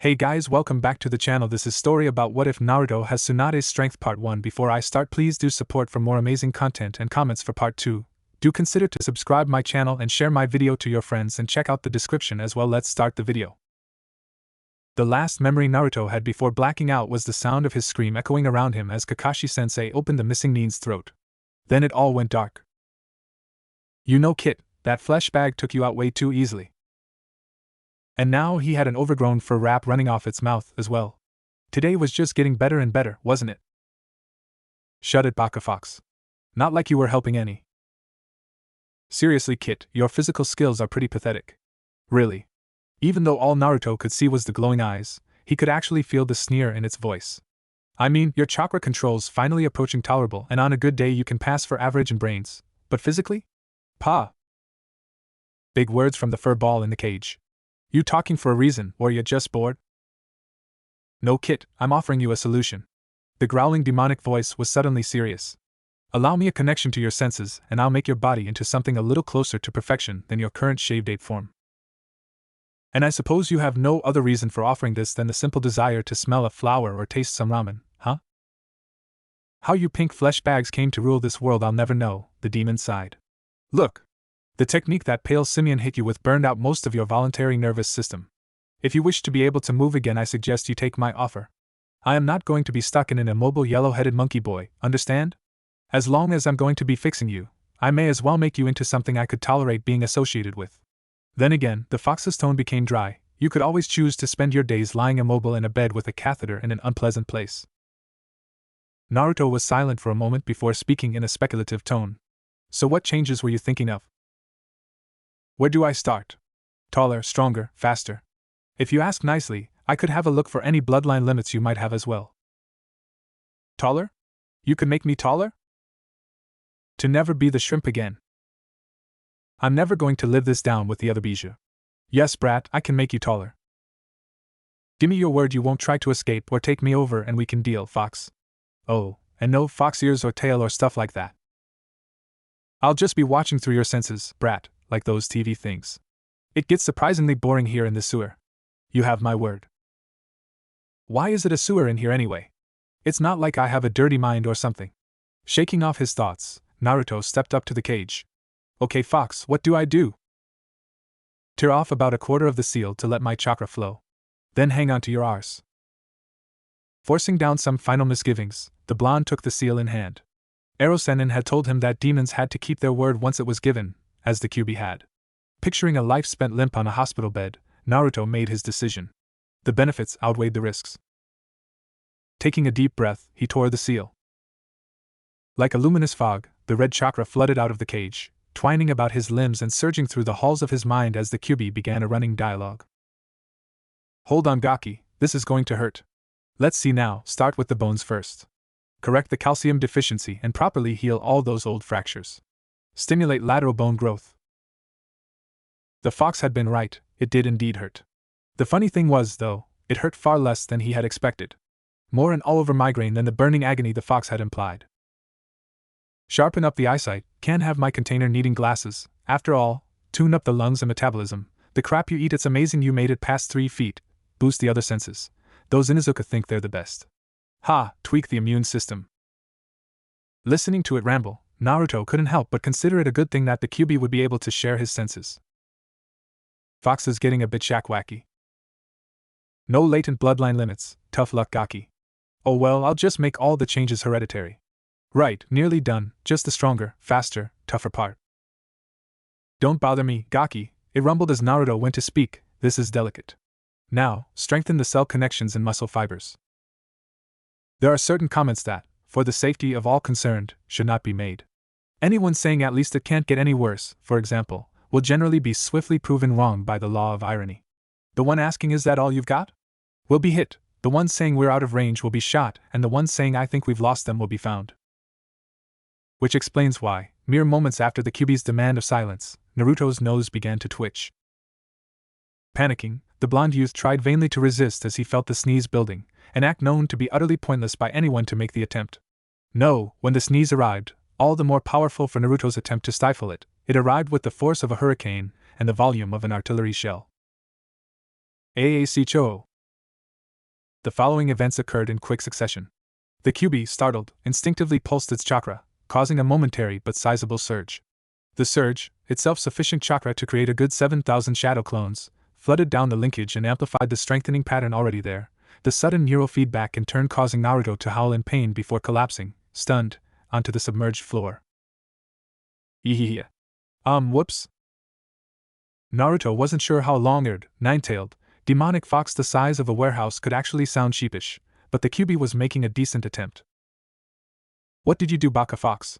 Hey guys, welcome back to the channel. This is story about what if Naruto has Tsunade's strength part 1. Before I start, please do support for more amazing content and comments for part 2. Do consider to subscribe my channel and share my video to your friends and check out the description as well. Let's start the video. The last memory Naruto had before blacking out was the sound of his scream echoing around him as Kakashi-sensei opened the missing Nin's throat. Then it all went dark. You know, Kit, that flesh bag took you out way too easily. And now he had an overgrown fur wrap running off its mouth as well. Today was just getting better and better, wasn't it? Shut it, Baka Fox. Not like you were helping any. Seriously, Kit, your physical skills are pretty pathetic. Really. Even though all Naruto could see was the glowing eyes, he could actually feel the sneer in its voice. I mean, your chakra control's finally approaching tolerable, and on a good day you can pass for average in brains. But physically? Pa! Big words from the fur ball in the cage. You talking for a reason, or you just bored? No, Kit, I'm offering you a solution. The growling demonic voice was suddenly serious. Allow me a connection to your senses, and I'll make your body into something a little closer to perfection than your current shaved ape form. And I suppose you have no other reason for offering this than the simple desire to smell a flower or taste some ramen, huh? How you pink flesh bags came to rule this world I'll never know, the demon sighed. Look! The technique that pale simian hit you with burned out most of your voluntary nervous system. If you wish to be able to move again, I suggest you take my offer. I am not going to be stuck in an immobile yellow-headed monkey boy, understand? As long as I'm going to be fixing you, I may as well make you into something I could tolerate being associated with. Then again, the fox's tone became dry. You could always choose to spend your days lying immobile in a bed with a catheter in an unpleasant place. Naruto was silent for a moment before speaking in a speculative tone. So what changes were you thinking of? Where do I start? Taller, stronger, faster. If you ask nicely, I could have a look for any bloodline limits you might have as well. Taller? You could make me taller? To never be the shrimp again. I'm never going to live this down with the other Bijou. Yes, brat, I can make you taller. Gimme your word you won't try to escape or take me over and we can deal, fox. Oh, and no fox ears or tail or stuff like that. I'll just be watching through your senses, brat, like those TV things. It gets surprisingly boring here in the sewer. You have my word. Why is it a sewer in here anyway? It's not like I have a dirty mind or something. Shaking off his thoughts, Naruto stepped up to the cage. Okay, fox, what do I do? Tear off about a quarter of the seal to let my chakra flow. Then hang on to your arse. Forcing down some final misgivings, the blonde took the seal in hand. Erosenin had told him that demons had to keep their word once it was given, as the QB had. Picturing a life spent limp on a hospital bed, Naruto made his decision. The benefits outweighed the risks. Taking a deep breath, he tore the seal. Like a luminous fog, the red chakra flooded out of the cage, twining about his limbs and surging through the halls of his mind as the QB began a running dialogue. Hold on, Gaki, this is going to hurt. Let's see now, start with the bones first. Correct the calcium deficiency and properly heal all those old fractures. Stimulate lateral bone growth. The fox had been right, it did indeed hurt. The funny thing was, though, it hurt far less than he had expected. More an all-over migraine than the burning agony the fox had implied. Sharpen up the eyesight, can't have my container needing glasses. After all, tune up the lungs and metabolism. The crap you eat, it's amazing you made it past 3 feet. Boost the other senses. Those Inuzuka think they're the best. Ha, tweak the immune system. Listening to it ramble, Naruto couldn't help but consider it a good thing that the QB would be able to share his senses. Fox is getting a bit shack-wacky. No latent bloodline limits, tough luck, Gaki. Oh well, I'll just make all the changes hereditary. Right, nearly done, just the stronger, faster, tougher part. Don't bother me, Gaki, it rumbled as Naruto went to speak, this is delicate. Now, strengthen the cell connections and muscle fibers. There are certain comments that, for the safety of all concerned, should not be made. Anyone saying at least it can't get any worse, for example, will generally be swiftly proven wrong by the law of irony. The one asking is that all you've got? Will be hit, the one saying we're out of range will be shot, and the one saying I think we've lost them will be found. Which explains why, mere moments after the QB's demand of silence, Naruto's nose began to twitch. Panicking, the blonde youth tried vainly to resist as he felt the sneeze building, an act known to be utterly pointless by anyone to make the attempt. No, when the sneeze arrived, all the more powerful for Naruto's attempt to stifle it, it arrived with the force of a hurricane and the volume of an artillery shell. AAC Cho. The following events occurred in quick succession. The QB, startled, instinctively pulsed its chakra, causing a momentary but sizable surge. The surge, itself sufficient chakra to create a good 7,000 shadow clones, flooded down the linkage and amplified the strengthening pattern already there, the sudden neural feedback in turn causing Naruto to howl in pain before collapsing, stunned, onto the submerged floor. Ehehe. Whoops. Naruto wasn't sure how long-eared, nine-tailed, demonic fox the size of a warehouse could actually sound sheepish, but the QB was making a decent attempt. What did you do, Baka Fox?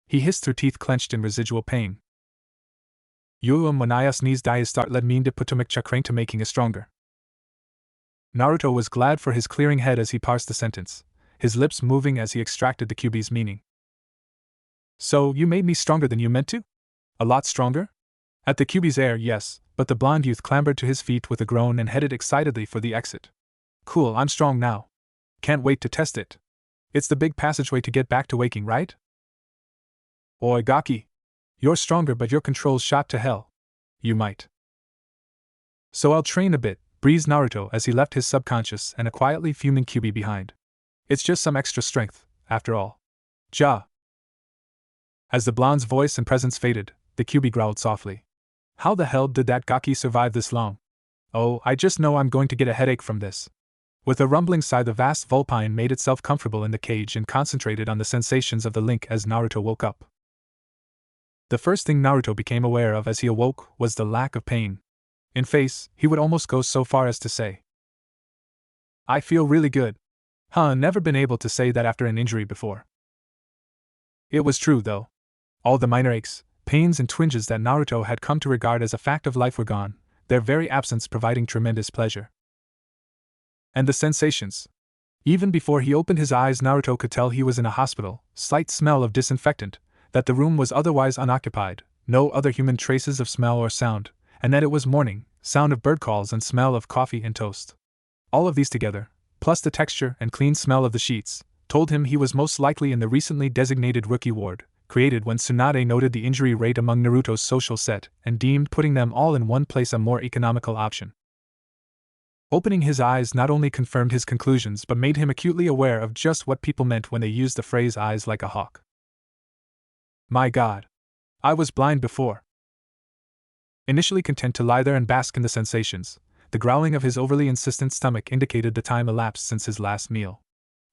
He hissed through teeth clenched in residual pain. Yuum Manaya sneezed die start led mean to putumic chakrang to making it stronger. Naruto was glad for his clearing head as he parsed the sentence, his lips moving as he extracted the QB's meaning. So, you made me stronger than you meant to? A lot stronger? At the QB's air, yes, but the blonde youth clambered to his feet with a groan and headed excitedly for the exit. Cool, I'm strong now. Can't wait to test it. It's the big passageway to get back to waking, right? Oi, Gaki. You're stronger, but your control's shot to hell. You might. So I'll train a bit, breezed Naruto as he left his subconscious and a quietly fuming QB behind. It's just some extra strength, after all. Ja. As the blonde's voice and presence faded, the QB growled softly. How the hell did that Gaki survive this long? Oh, I just know I'm going to get a headache from this. With a rumbling sigh, the vast vulpine made itself comfortable in the cage and concentrated on the sensations of the link as Naruto woke up. The first thing Naruto became aware of as he awoke was the lack of pain. In face, he would almost go so far as to say, I feel really good. Never been able to say that after an injury before. It was true, though. All the minor aches, pains and twinges that Naruto had come to regard as a fact of life were gone, their very absence providing tremendous pleasure. And the sensations. Even before he opened his eyes, Naruto could tell he was in a hospital, slight smell of disinfectant, that the room was otherwise unoccupied, no other human traces of smell or sound, and that it was morning, sound of bird calls and smell of coffee and toast. All of these together, plus the texture and clean smell of the sheets, told him he was most likely in the recently designated rookie ward, created when Tsunade noted the injury rate among Naruto's social set and deemed putting them all in one place a more economical option. Opening his eyes not only confirmed his conclusions but made him acutely aware of just what people meant when they used the phrase eyes like a hawk. My God. I was blind before. Initially content to lie there and bask in the sensations, the growling of his overly insistent stomach indicated the time elapsed since his last meal.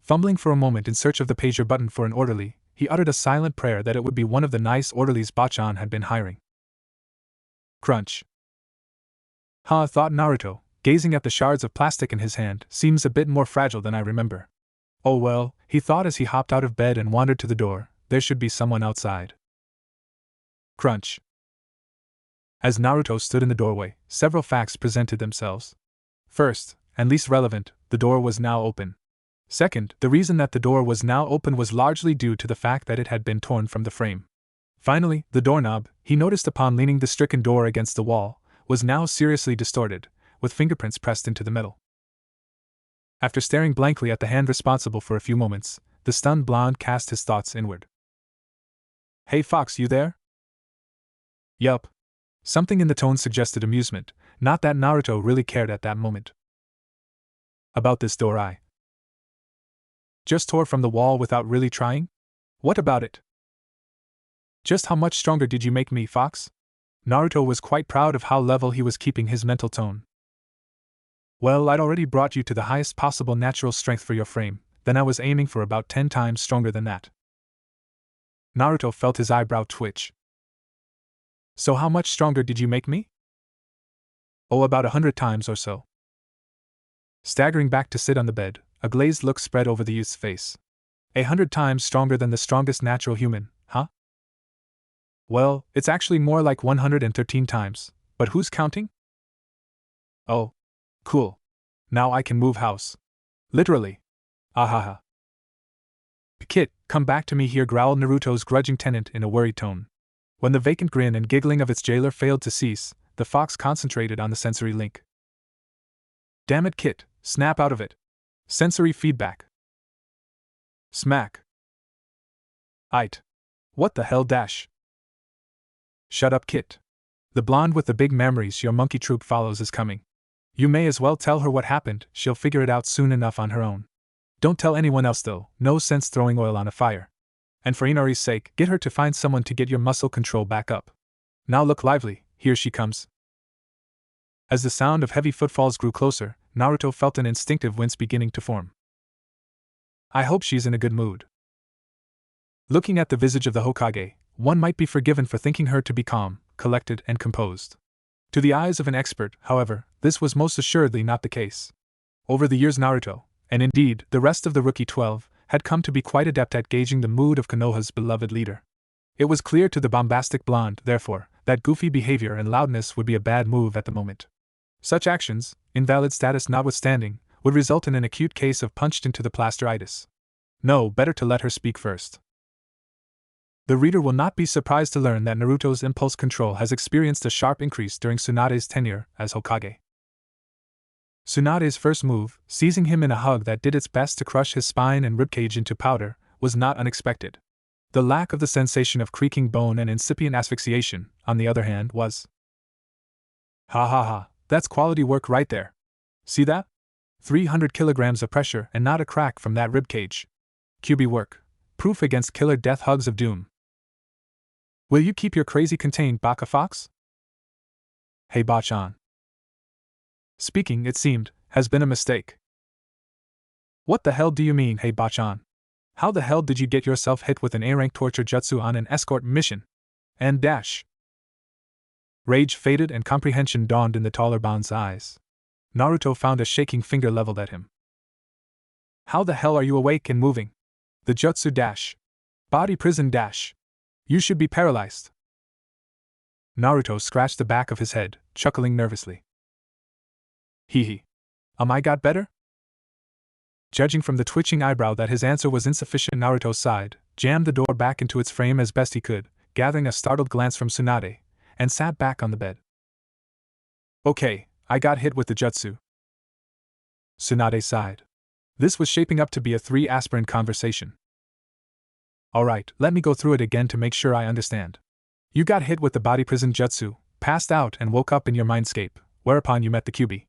Fumbling for a moment in search of the pager button for an orderly, he uttered a silent prayer that it would be one of the nice orderlies Bachan had been hiring. Crunch. Thought Naruto, gazing at the shards of plastic in his hand, seems a bit more fragile than I remember. Oh well, he thought as he hopped out of bed and wandered to the door, there should be someone outside. Crunch. As Naruto stood in the doorway, several facts presented themselves. First, and least relevant, the door was now open. Second, the reason that the door was now open was largely due to the fact that it had been torn from the frame. Finally, the doorknob, he noticed upon leaning the stricken door against the wall, was now seriously distorted, with fingerprints pressed into the metal. After staring blankly at the hand responsible for a few moments, the stunned blonde cast his thoughts inward. Hey Fox, you there? Yup. Something in the tone suggested amusement, not that Naruto really cared at that moment. About this door I just tore from the wall without really trying? What about it? Just how much stronger did you make me, Fox? Naruto was quite proud of how level he was keeping his mental tone. Well, I'd already brought you to the highest possible natural strength for your frame, then I was aiming for about 10 times stronger than that. Naruto felt his eyebrow twitch. So how much stronger did you make me? Oh, about 100 times or so. Staggering back to sit on the bed, a glazed look spread over the youth's face. 100 times stronger than the strongest natural human, huh? Well, it's actually more like 113 times, but who's counting? Oh. Cool. Now I can move house. Literally. Ahaha. Kit, come back to me here, growled Naruto's grudging tenant in a worried tone. When the vacant grin and giggling of its jailer failed to cease, the fox concentrated on the sensory link. Damn it, Kit, snap out of it. Sensory feedback. Smack. Ite. What the hell dash? Shut up, Kit. The blonde with the big memories your monkey troop follows is coming. You may as well tell her what happened, she'll figure it out soon enough on her own. Don't tell anyone else though, no sense throwing oil on a fire. And for Inari's sake, get her to find someone to get your muscle control back up. Now look lively, here she comes. As the sound of heavy footfalls grew closer, Naruto felt an instinctive wince beginning to form. I hope she's in a good mood. Looking at the visage of the Hokage, one might be forgiven for thinking her to be calm, collected, and composed. To the eyes of an expert, however, this was most assuredly not the case. Over the years Naruto, and indeed the rest of the Rookie 12, had come to be quite adept at gauging the mood of Konoha's beloved leader. It was clear to the bombastic blonde, therefore, that goofy behavior and loudness would be a bad move at the moment. Such actions, invalid status notwithstanding, would result in an acute case of punched into the plasteritis. No, better to let her speak first. The reader will not be surprised to learn that Naruto's impulse control has experienced a sharp increase during Tsunade's tenure as Hokage. Tsunade's first move, seizing him in a hug that did its best to crush his spine and ribcage into powder, was not unexpected. The lack of the sensation of creaking bone and incipient asphyxiation, on the other hand, was. Ha ha ha, that's quality work right there. See that? 300 kilograms of pressure and not a crack from that ribcage. QB work. Proof against killer death hugs of doom. Will you keep your crazy contained, Baka Fox? Hey Bachan. Speaking, it seemed, has been a mistake. What the hell do you mean, hey Bachan? How the hell did you get yourself hit with an A-rank torture jutsu on an escort mission? And dash. Rage faded and comprehension dawned in the taller Bon's eyes. Naruto found a shaking finger leveled at him. How the hell are you awake and moving? The jutsu dash. Body prison dash. You should be paralyzed. Naruto scratched the back of his head, chuckling nervously. Hee hee. I got better? Judging from the twitching eyebrow that his answer was insufficient, Naruto sighed, jammed the door back into its frame as best he could, gathering a startled glance from Tsunade, and sat back on the bed. Okay, I got hit with the jutsu. Tsunade sighed. This was shaping up to be a 3-aspirant conversation. Alright, let me go through it again to make sure I understand. You got hit with the body prison jutsu, passed out and woke up in your mindscape, whereupon you met the QB.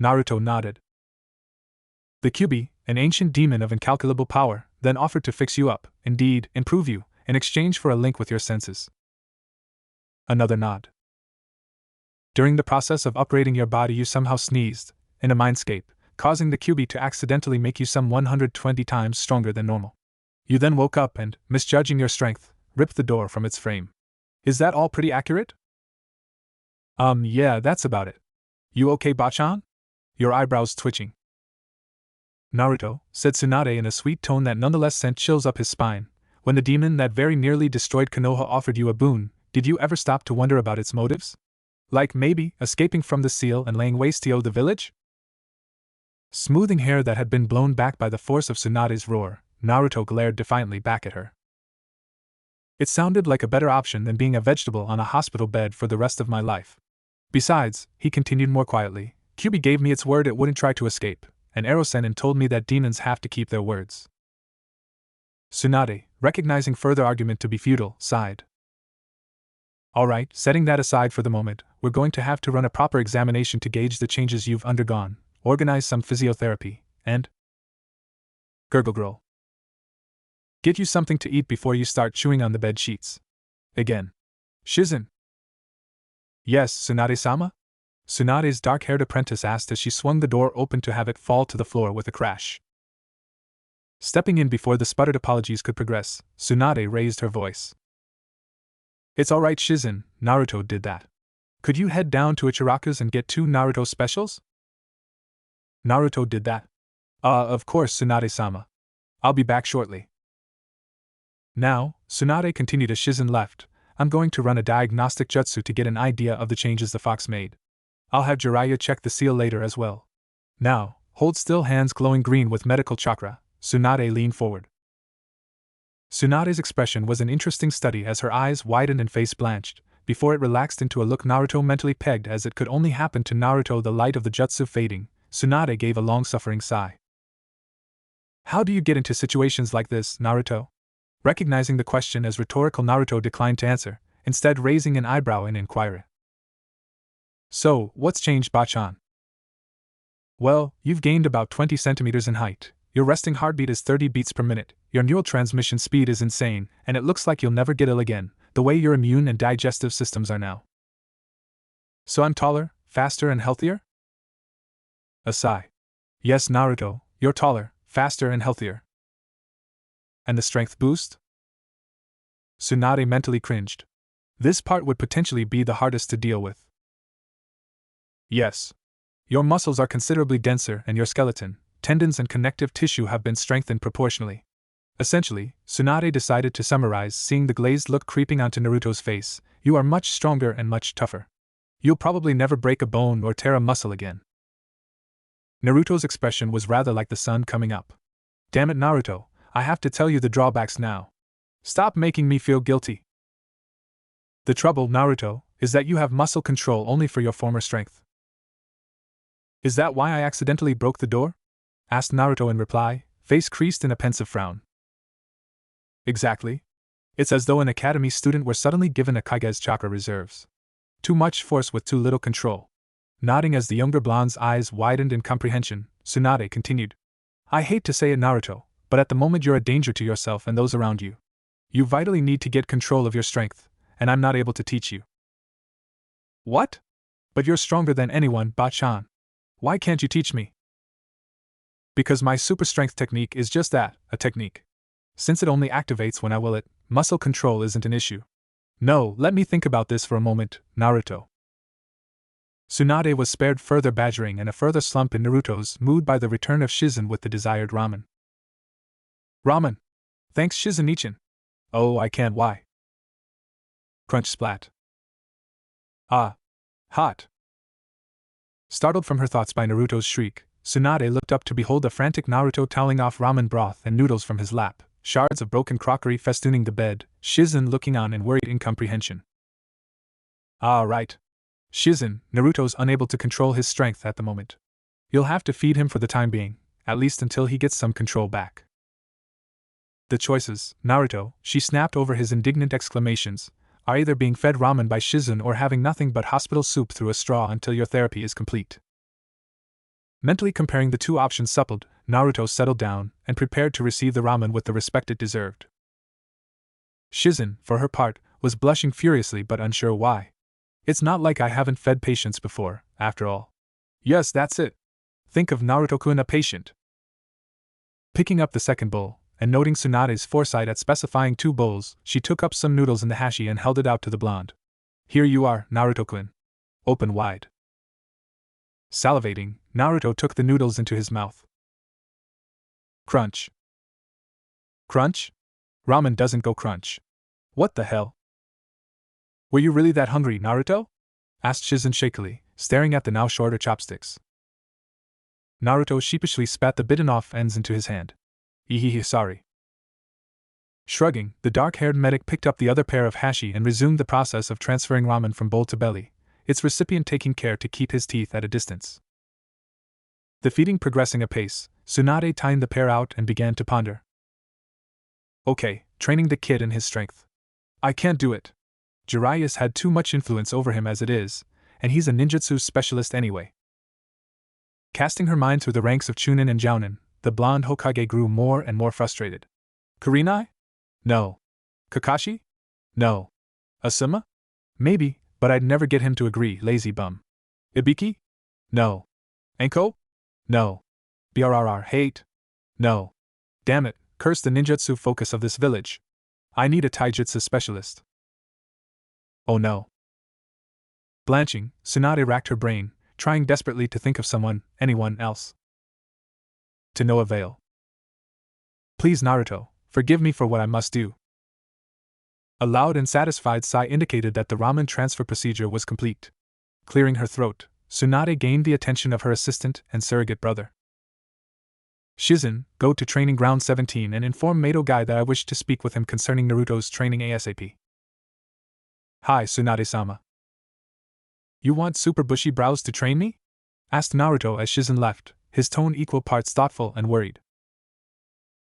Naruto nodded. The QB, an ancient demon of incalculable power, then offered to fix you up, indeed, improve you, in exchange for a link with your senses. Another nod. During the process of upgrading your body you somehow sneezed, in a mindscape, causing the QB to accidentally make you some 120 times stronger than normal. You then woke up and, misjudging your strength, ripped the door from its frame. Is that all pretty accurate? Yeah, that's about it. You okay, Bachan? Your eyebrows twitching. Naruto, said Tsunade in a sweet tone that nonetheless sent chills up his spine. When the demon that very nearly destroyed Konoha offered you a boon, did you ever stop to wonder about its motives? Like maybe escaping from the seal and laying waste to the village? Smoothing hair that had been blown back by the force of Tsunade's roar, Naruto glared defiantly back at her. It sounded like a better option than being a vegetable on a hospital bed for the rest of my life. Besides, he continued more quietly, QB gave me its word it wouldn't try to escape, and Ero-sennin told me that demons have to keep their words. Tsunade, recognizing further argument to be futile, sighed. Alright, setting that aside for the moment, we're going to have to run a proper examination to gauge the changes you've undergone, organize some physiotherapy, and gurgle. Get you something to eat before you start chewing on the bed sheets. Again. Shizen. Yes, Tsunade-sama? Tsunade's dark-haired apprentice asked as she swung the door open to have it fall to the floor with a crash. Stepping in before the sputtered apologies could progress, Tsunade raised her voice. It's alright, Shizen, Naruto did that. Could you head down to Ichiraku's and get 2 Naruto specials? Naruto did that. Of course, Tsunade-sama. I'll be back shortly. Now, Tsunade continued as Shizen left, I'm going to run a diagnostic jutsu to get an idea of the changes the fox made. I'll have Jiraiya check the seal later as well. Now, hold still, hands glowing green with medical chakra, Tsunade leaned forward. Tsunade's expression was an interesting study as her eyes widened and face blanched, before it relaxed into a look Naruto mentally pegged as it could only happen to Naruto. The light of the jutsu fading, Tsunade gave a long-suffering sigh. How do you get into situations like this, Naruto? Recognizing the question as rhetorical, Naruto declined to answer, instead raising an eyebrow in inquiry. So, what's changed, Bachan? Well, you've gained about 20 centimeters in height. Your resting heartbeat is 30 beats per minute, your neurotransmission speed is insane, and it looks like you'll never get ill again, the way your immune and digestive systems are now. So I'm taller, faster, and healthier? A sigh. Yes, Naruto, you're taller, faster, and healthier. And the strength boost? Tsunade mentally cringed. This part would potentially be the hardest to deal with. Yes. Your muscles are considerably denser and your skeleton, tendons, and connective tissue have been strengthened proportionally. Essentially, Tsunade decided to summarize, seeing the glazed look creeping onto Naruto's face. You are much stronger and much tougher. You'll probably never break a bone or tear a muscle again. Naruto's expression was rather like the sun coming up. Damn it, Naruto, I have to tell you the drawbacks now. Stop making me feel guilty. The trouble, Naruto, is that you have muscle control only for your former strength. Is that why I accidentally broke the door? Asked Naruto in reply, face creased in a pensive frown. Exactly. It's as though an academy student were suddenly given a Kage's chakra reserves. Too much force with too little control. Nodding as the younger blonde's eyes widened in comprehension, Tsunade continued. I hate to say it, Naruto, but at the moment you're a danger to yourself and those around you. You vitally need to get control of your strength, and I'm not able to teach you. What? But you're stronger than anyone, Bachan. Why can't you teach me? Because my super strength technique is just that, a technique. Since it only activates when I will it, muscle control isn't an issue. No, let me think about this for a moment, Naruto. Tsunade was spared further badgering and a further slump in Naruto's mood by the return of Shizen with the desired ramen. Ramen! Thanks, Shizen-ichan. Oh, I can't, why? Crunch splat. Ah. Hot. Startled from her thoughts by Naruto's shriek, Tsunade looked up to behold the frantic Naruto toweling off ramen broth and noodles from his lap, shards of broken crockery festooning the bed, Shizen looking on in worried incomprehension. Ah, right. Shizen, Naruto's unable to control his strength at the moment. You'll have to feed him for the time being, at least until he gets some control back. The choices, Naruto, she snapped over his indignant exclamations, are either being fed ramen by Shizen or having nothing but hospital soup through a straw until your therapy is complete. Mentally comparing the two options suppled, Naruto settled down and prepared to receive the ramen with the respect it deserved. Shizen, for her part, was blushing furiously but unsure why. It's not like I haven't fed patients before, after all. Yes, that's it. Think of Naruto-kun, a patient. Picking up the second bowl, and noting Tsunade's foresight at specifying 2 bowls, she took up some noodles in the hashi and held it out to the blonde. Here you are, Naruto-kun. Open wide. Salivating, Naruto took the noodles into his mouth. Crunch. Crunch? Ramen doesn't go crunch. What the hell? Were you really that hungry, Naruto? Asked Shizen shakily, staring at the now shorter chopsticks. Naruto sheepishly spat the bitten off ends into his hand. Sorry. Shrugging, the dark-haired medic picked up the other pair of hashi and resumed the process of transferring ramen from bowl to belly, its recipient taking care to keep his teeth at a distance. The feeding progressing apace, Tsunade timed the pair out and began to ponder. Okay, training the kid in his strength. I can't do it. Jiraiya's had too much influence over him as it is, and he's a ninjutsu specialist anyway. Casting her mind through the ranks of Chunin and Jounin, the blonde Hokage grew more and more frustrated. Kurenai? No. Kakashi? No. Asuma? Maybe, but I'd never get him to agree, lazy bum. Ibiki? No. Enko? No. BRRR, hate? No. Damn it, curse the ninjutsu focus of this village. I need a taijutsu specialist. Oh no. Blanching, Tsunade racked her brain, trying desperately to think of someone, anyone else. To no avail. Please, Naruto, forgive me for what I must do. A loud and satisfied sigh indicated that the ramen transfer procedure was complete. Clearing her throat, Tsunade gained the attention of her assistant and surrogate brother. Shizen, go to Training Ground 17 and inform Mato Guy that I wish to speak with him concerning Naruto's training ASAP. Hi, Tsunade-sama. You want Super Bushy Brows to train me? Asked Naruto as Shizen left, his tone equal parts thoughtful and worried.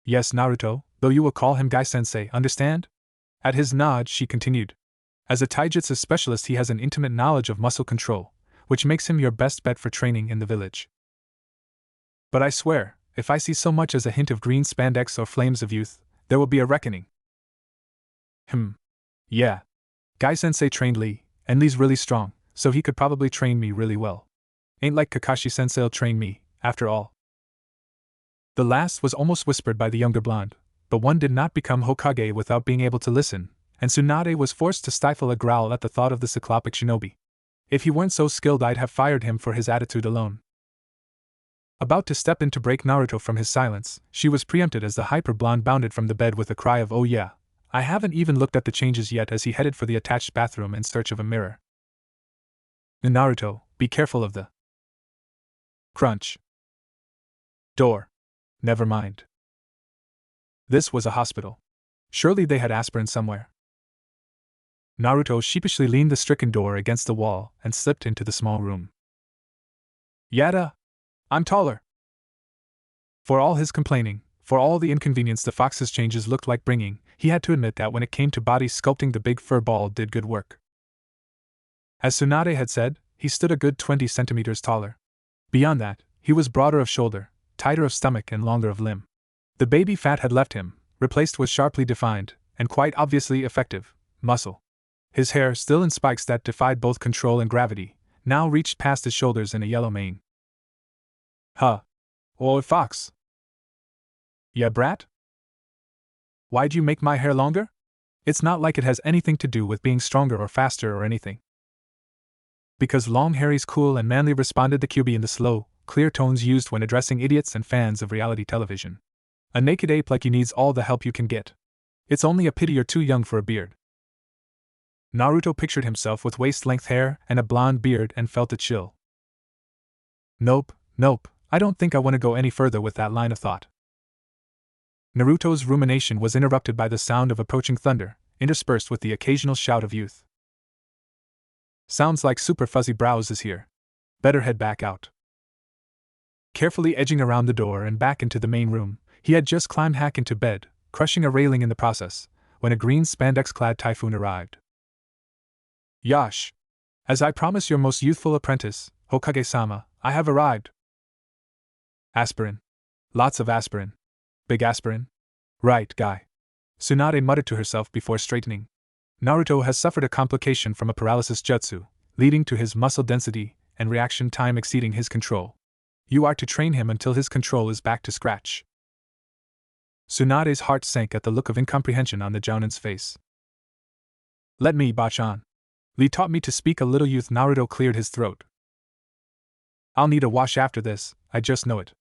Yes, Naruto, though you will call him Guy-sensei, understand? At his nod, she continued. As a taijutsu specialist he has an intimate knowledge of muscle control, which makes him your best bet for training in the village. But I swear, if I see so much as a hint of green spandex or flames of youth, there will be a reckoning. Yeah. Guy-sensei trained Lee, and Lee's really strong, so he could probably train me really well. Ain't like Kakashi-sensei'll train me, after all. The last was almost whispered by the younger blonde, but one did not become Hokage without being able to listen, and Tsunade was forced to stifle a growl at the thought of the cyclopic shinobi. If he weren't so skilled, I'd have fired him for his attitude alone. About to step in to break Naruto from his silence, she was preempted as the hyper-blonde bounded from the bed with a cry of "Oh yeah, I haven't even looked at the changes yet," as he headed for the attached bathroom in search of a mirror. Naruto, be careful of the crunch. Door. Never mind. This was a hospital. Surely they had aspirin somewhere. Naruto sheepishly leaned the stricken door against the wall and slipped into the small room. Yada! I'm taller! For all his complaining, for all the inconvenience the fox's changes looked like bringing, he had to admit that when it came to body sculpting, the big fur ball did good work. As Tsunade had said, he stood a good 20 centimeters taller. Beyond that, he was broader of shoulder, tighter of stomach, and longer of limb. The baby fat had left him, replaced with sharply defined, and quite obviously effective, muscle. His hair, still in spikes that defied both control and gravity, now reached past his shoulders in a yellow mane. Huh. Oi, fox. Yeah, brat? Why'd you make my hair longer? It's not like it has anything to do with being stronger or faster or anything. Because long hair's cool and manly, responded the QB in the slow, clear tones used when addressing idiots and fans of reality television. A naked ape like you needs all the help you can get. It's only a pity you're too young for a beard. Naruto pictured himself with waist-length hair and a blonde beard and felt a chill. Nope, I don't think I want to go any further with that line of thought. Naruto's rumination was interrupted by the sound of approaching thunder, interspersed with the occasional shout of youth. Sounds like Super Fuzzy Brows is here. Better head back out. Carefully edging around the door and back into the main room, he had just climbed hack into bed, crushing a railing in the process, when a green spandex-clad typhoon arrived. Yash! As I promised your most youthful apprentice, Hokage-sama, I have arrived. Aspirin. Lots of aspirin. Big aspirin? Right, Guy. Tsunade muttered to herself before straightening. Naruto has suffered a complication from a paralysis jutsu, leading to his muscle density and reaction time exceeding his control. You are to train him until his control is back to scratch. Tsunade's heart sank at the look of incomprehension on the Jounin's face. Let me, Bachan. Lee taught me to speak a little youth. Naruto cleared his throat. I'll need a wash after this, I just know it.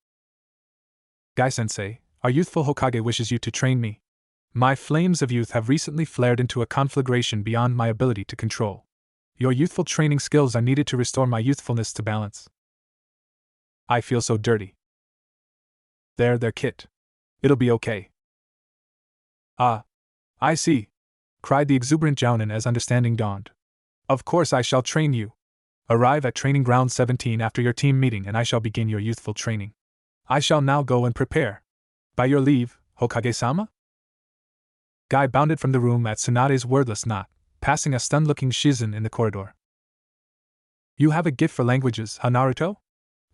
Guy-sensei, our youthful Hokage wishes you to train me. My flames of youth have recently flared into a conflagration beyond my ability to control. Your youthful training skills are needed to restore my youthfulness to balance. I feel so dirty. There, Kit. It'll be okay. Ah, I see, cried the exuberant Jounin as understanding dawned. Of course I shall train you. Arrive at Training Ground 17 after your team meeting and I shall begin your youthful training. I shall now go and prepare. By your leave, Hokage-sama? Guy bounded from the room at Tsunade's wordless nod, passing a stunned-looking Shizen in the corridor. You have a gift for languages, huh, Naruto?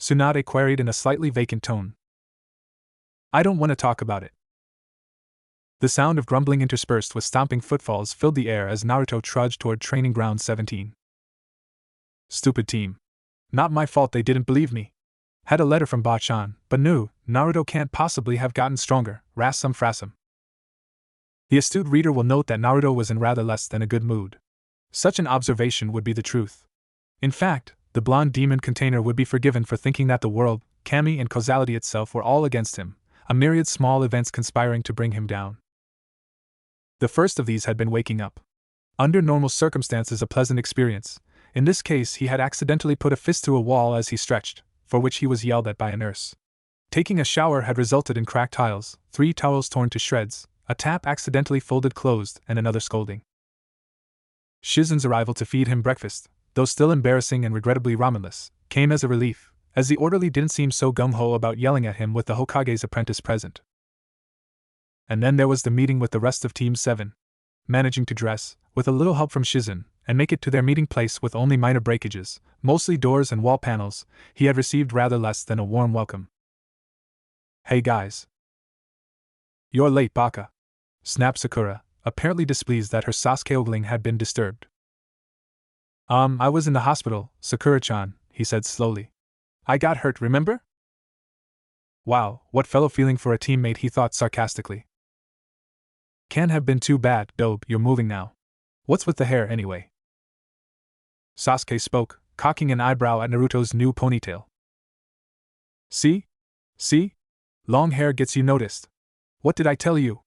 Tsunade queried in a slightly vacant tone. I don't want to talk about it. The sound of grumbling interspersed with stomping footfalls filled the air as Naruto trudged toward Training Ground 17. Stupid team. Not my fault they didn't believe me. Had a letter from Bachan, but no, Naruto can't possibly have gotten stronger, rassum frassum. The astute reader will note that Naruto was in rather less than a good mood. Such an observation would be the truth. In fact, the blonde demon container would be forgiven for thinking that the world, Kami, and causality itself were all against him, a myriad small events conspiring to bring him down. The first of these had been waking up. Under normal circumstances, a pleasant experience. In this case, he had accidentally put a fist through a wall as he stretched, for which he was yelled at by a nurse. Taking a shower had resulted in cracked tiles, 3 towels torn to shreds, a tap accidentally folded closed, and another scolding. Shizen's arrival to feed him breakfast, though still embarrassing and regrettably ramenless, came as a relief, as the orderly didn't seem so gung-ho about yelling at him with the Hokage's apprentice present. And then there was the meeting with the rest of Team 7. Managing to dress, with a little help from Shizen, and make it to their meeting place with only minor breakages, mostly doors and wall panels, he had received rather less than a warm welcome. "Hey guys. You're late, Baka," snapped Sakura, apparently displeased that her Sasuke ogling had been disturbed. I was in the hospital, Sakura-chan," he said slowly. "I got hurt, remember?" Wow, what fellow feeling for a teammate, he thought sarcastically. "Can't have been too bad, Dobe, you're moving now. What's with the hair, anyway?" Sasuke spoke, cocking an eyebrow at Naruto's new ponytail. See? Long hair gets you noticed. What did I tell you?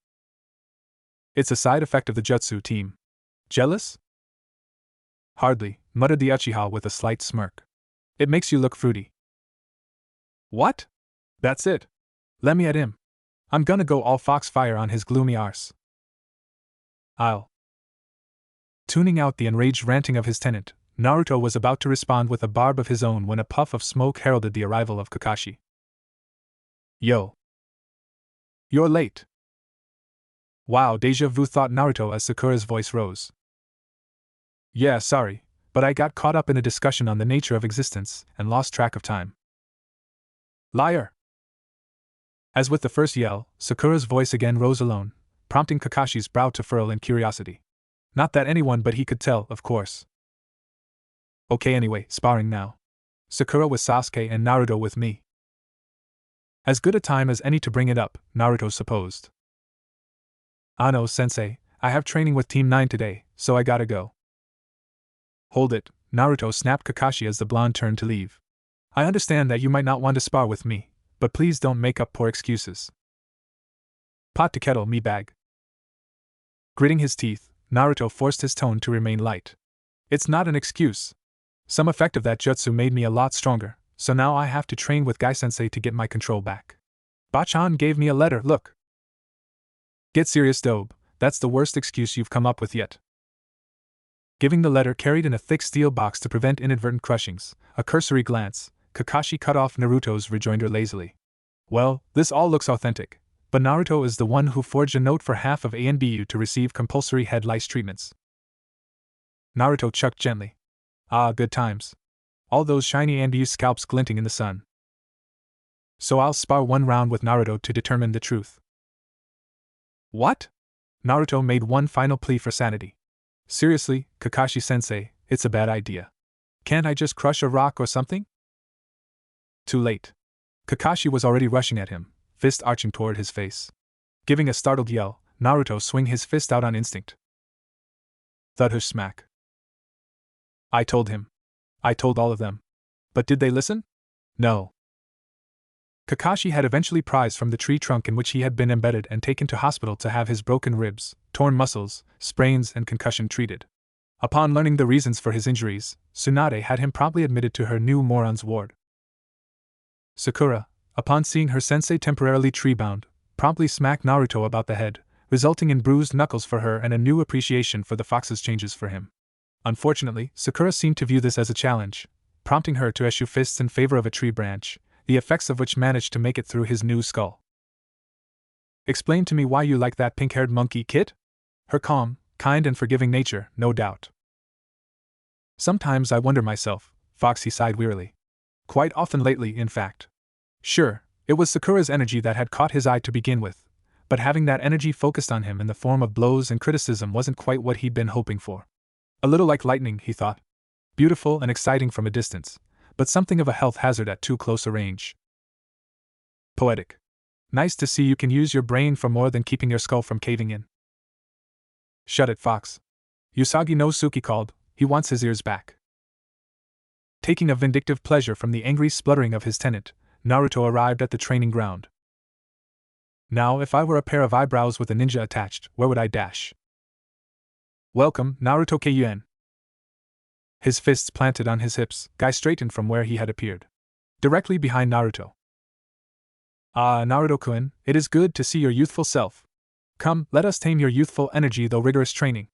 It's a side effect of the jutsu team. Jealous? Hardly, muttered the Uchiha with a slight smirk. It makes you look fruity. What? That's it. Let me at him. I'm gonna go all foxfire on his gloomy arse. I'll. Tuning out the enraged ranting of his tenant, Naruto was about to respond with a barb of his own when a puff of smoke heralded the arrival of Kakashi. Yo. You're late. Wow, deja vu, thought Naruto as Sakura's voice rose. Yeah, sorry, but I got caught up in a discussion on the nature of existence and lost track of time. Liar! As with the first yell, Sakura's voice again rose alone, prompting Kakashi's brow to furl in curiosity. Not that anyone but he could tell, of course. Okay, anyway, sparring now. Sakura with Sasuke and Naruto with me. As good a time as any to bring it up, Naruto supposed. No, sensei, I have training with Team 9 today, so I gotta go. Hold it, Naruto snapped Kakashi as the blonde turned to leave. I understand that you might not want to spar with me, but please don't make up poor excuses. Pot to kettle, me bag. Gritting his teeth, Naruto forced his tone to remain light. It's not an excuse. Some effect of that jutsu made me a lot stronger, so now I have to train with Gai-sensei to get my control back. Bachan gave me a letter, look. Get serious, Dobe, that's the worst excuse you've come up with yet. Giving the letter carried in a thick steel box to prevent inadvertent crushings, a cursory glance, Kakashi cut off Naruto's rejoinder lazily. Well, this all looks authentic, but Naruto is the one who forged a note for half of ANBU to receive compulsory head lice treatments. Naruto chucked gently. Ah, good times. All those shiny ANBU scalps glinting in the sun. So I'll spar one round with Naruto to determine the truth. What? Naruto made one final plea for sanity. Seriously, Kakashi-sensei, it's a bad idea. Can't I just crush a rock or something? Too late. Kakashi was already rushing at him, fist arching toward his face. Giving a startled yell, Naruto swung his fist out on instinct. Thud-hush smack. I told him. I told all of them. But did they listen? No. Kakashi had eventually prized from the tree trunk in which he had been embedded and taken to hospital to have his broken ribs, torn muscles, sprains, and concussion treated. Upon learning the reasons for his injuries, Tsunade had him promptly admitted to her new moron's ward. Sakura, upon seeing her sensei temporarily tree-bound, promptly smacked Naruto about the head, resulting in bruised knuckles for her and a new appreciation for the fox's changes for him. Unfortunately, Sakura seemed to view this as a challenge, prompting her to issue fists in favor of a tree branch, the effects of which managed to make it through his new skull. Explain to me why you like that pink-haired monkey, kid? Her calm, kind and forgiving nature, no doubt. Sometimes I wonder myself, Foxy sighed wearily. Quite often lately, in fact. Sure, it was Sakura's energy that had caught his eye to begin with, but having that energy focused on him in the form of blows and criticism wasn't quite what he'd been hoping for. A little like lightning, he thought. Beautiful and exciting from a distance, but something of a health hazard at too close a range. Poetic. Nice to see you can use your brain for more than keeping your skull from caving in. Shut it, Fox. Usagi no Suki called, he wants his ears back. Taking a vindictive pleasure from the angry spluttering of his tenant, Naruto arrived at the training ground. Now, if I were a pair of eyebrows with a ninja attached, where would I dash? Welcome, Naruto Keiyuan. His fists planted on his hips, Guy straightened from where he had appeared. Directly behind Naruto. Ah, Naruto-kun, it is good to see your youthful self. Come, let us tame your youthful energy though rigorous training.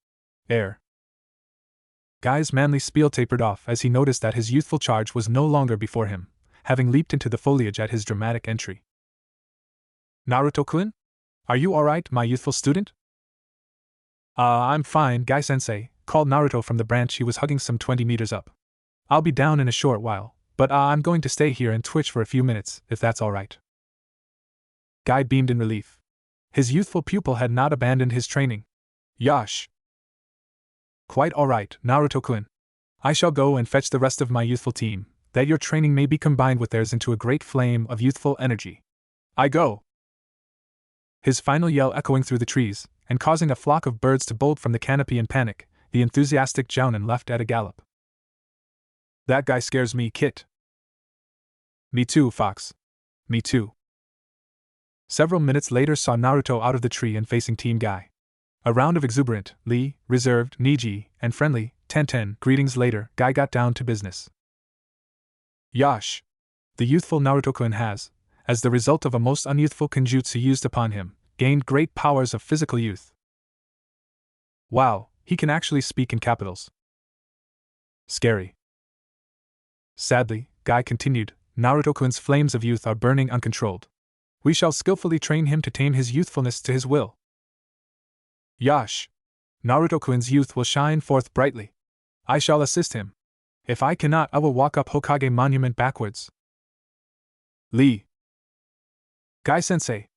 Air. Guy's manly spiel tapered off as he noticed that his youthful charge was no longer before him, having leaped into the foliage at his dramatic entry. Naruto-kun? Are you alright, my youthful student? I'm fine, Guy-sensei, called Naruto from the branch he was hugging some 20 meters up. I'll be down in a short while, but I'm going to stay here and twitch for a few minutes, if that's alright. Guy beamed in relief. His youthful pupil had not abandoned his training. Yash. Quite alright, Naruto-kun. I shall go and fetch the rest of my youthful team, that your training may be combined with theirs into a great flame of youthful energy. I go! His final yell echoing through the trees, and causing a flock of birds to bolt from the canopy in panic, the enthusiastic Jounin left at a gallop. That guy scares me, Kit. Me too, Fox. Me too. Several minutes later saw Naruto out of the tree and facing Team Guy. A round of exuberant, reserved, Niji, and friendly, Tenten greetings later, Guy got down to business. Yash! The youthful Naruto-kun has, as the result of a most unyouthful kenjutsu used upon him, gained great powers of physical youth. Wow, he can actually speak in capitals. Scary. Sadly, Guy continued, Naruto-kun's flames of youth are burning uncontrolled. We shall skillfully train him to tame his youthfulness to his will. Yash! Naruto-kun's youth will shine forth brightly. I shall assist him. If I cannot, I will walk up Hokage Monument backwards. Lee. Guy-sensei.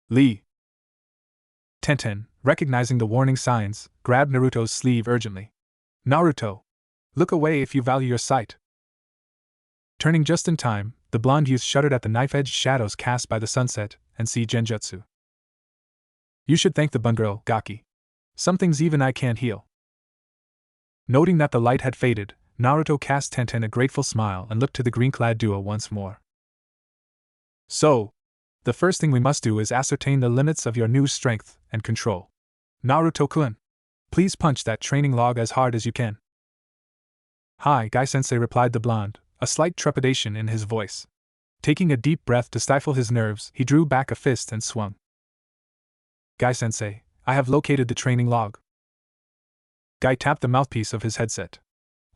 Lee. Tenten, recognizing the warning signs, grabbed Naruto's sleeve urgently. Naruto! Look away if you value your sight. Turning just in time, the blonde youth shuddered at the knife-edged shadows cast by the sunset and sea genjutsu. You should thank the bun girl, Gaki. Some things even I can't heal. Noting that the light had faded, Naruto cast Tenten a grateful smile and looked to the green-clad duo once more. So, the first thing we must do is ascertain the limits of your new strength and control. Naruto-kun, please punch that training log as hard as you can. Hi, Guy-sensei, replied the blonde, a slight trepidation in his voice. Taking a deep breath to stifle his nerves, he drew back a fist and swung. Guy-sensei, I have located the training log. Guy tapped the mouthpiece of his headset.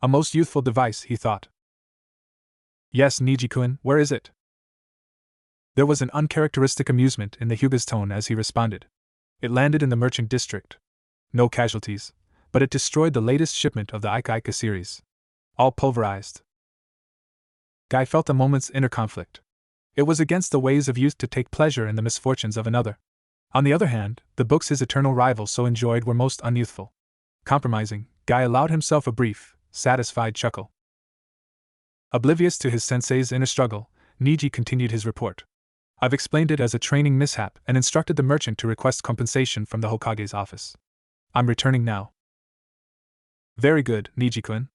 A most youthful device, he thought. Yes, Niji-kun, where is it? There was an uncharacteristic amusement in the Hyuga's tone as he responded. It landed in the merchant district. No casualties, but it destroyed the latest shipment of the Ika series. All pulverized. Guy felt a moment's inner conflict. It was against the ways of youth to take pleasure in the misfortunes of another. On the other hand, the books his eternal rival so enjoyed were most unyouthful. Compromising, Guy allowed himself a brief, satisfied chuckle. Oblivious to his sensei's inner struggle, Niji continued his report. I've explained it as a training mishap and instructed the merchant to request compensation from the Hokage's office. I'm returning now. Very good, Niji-kun.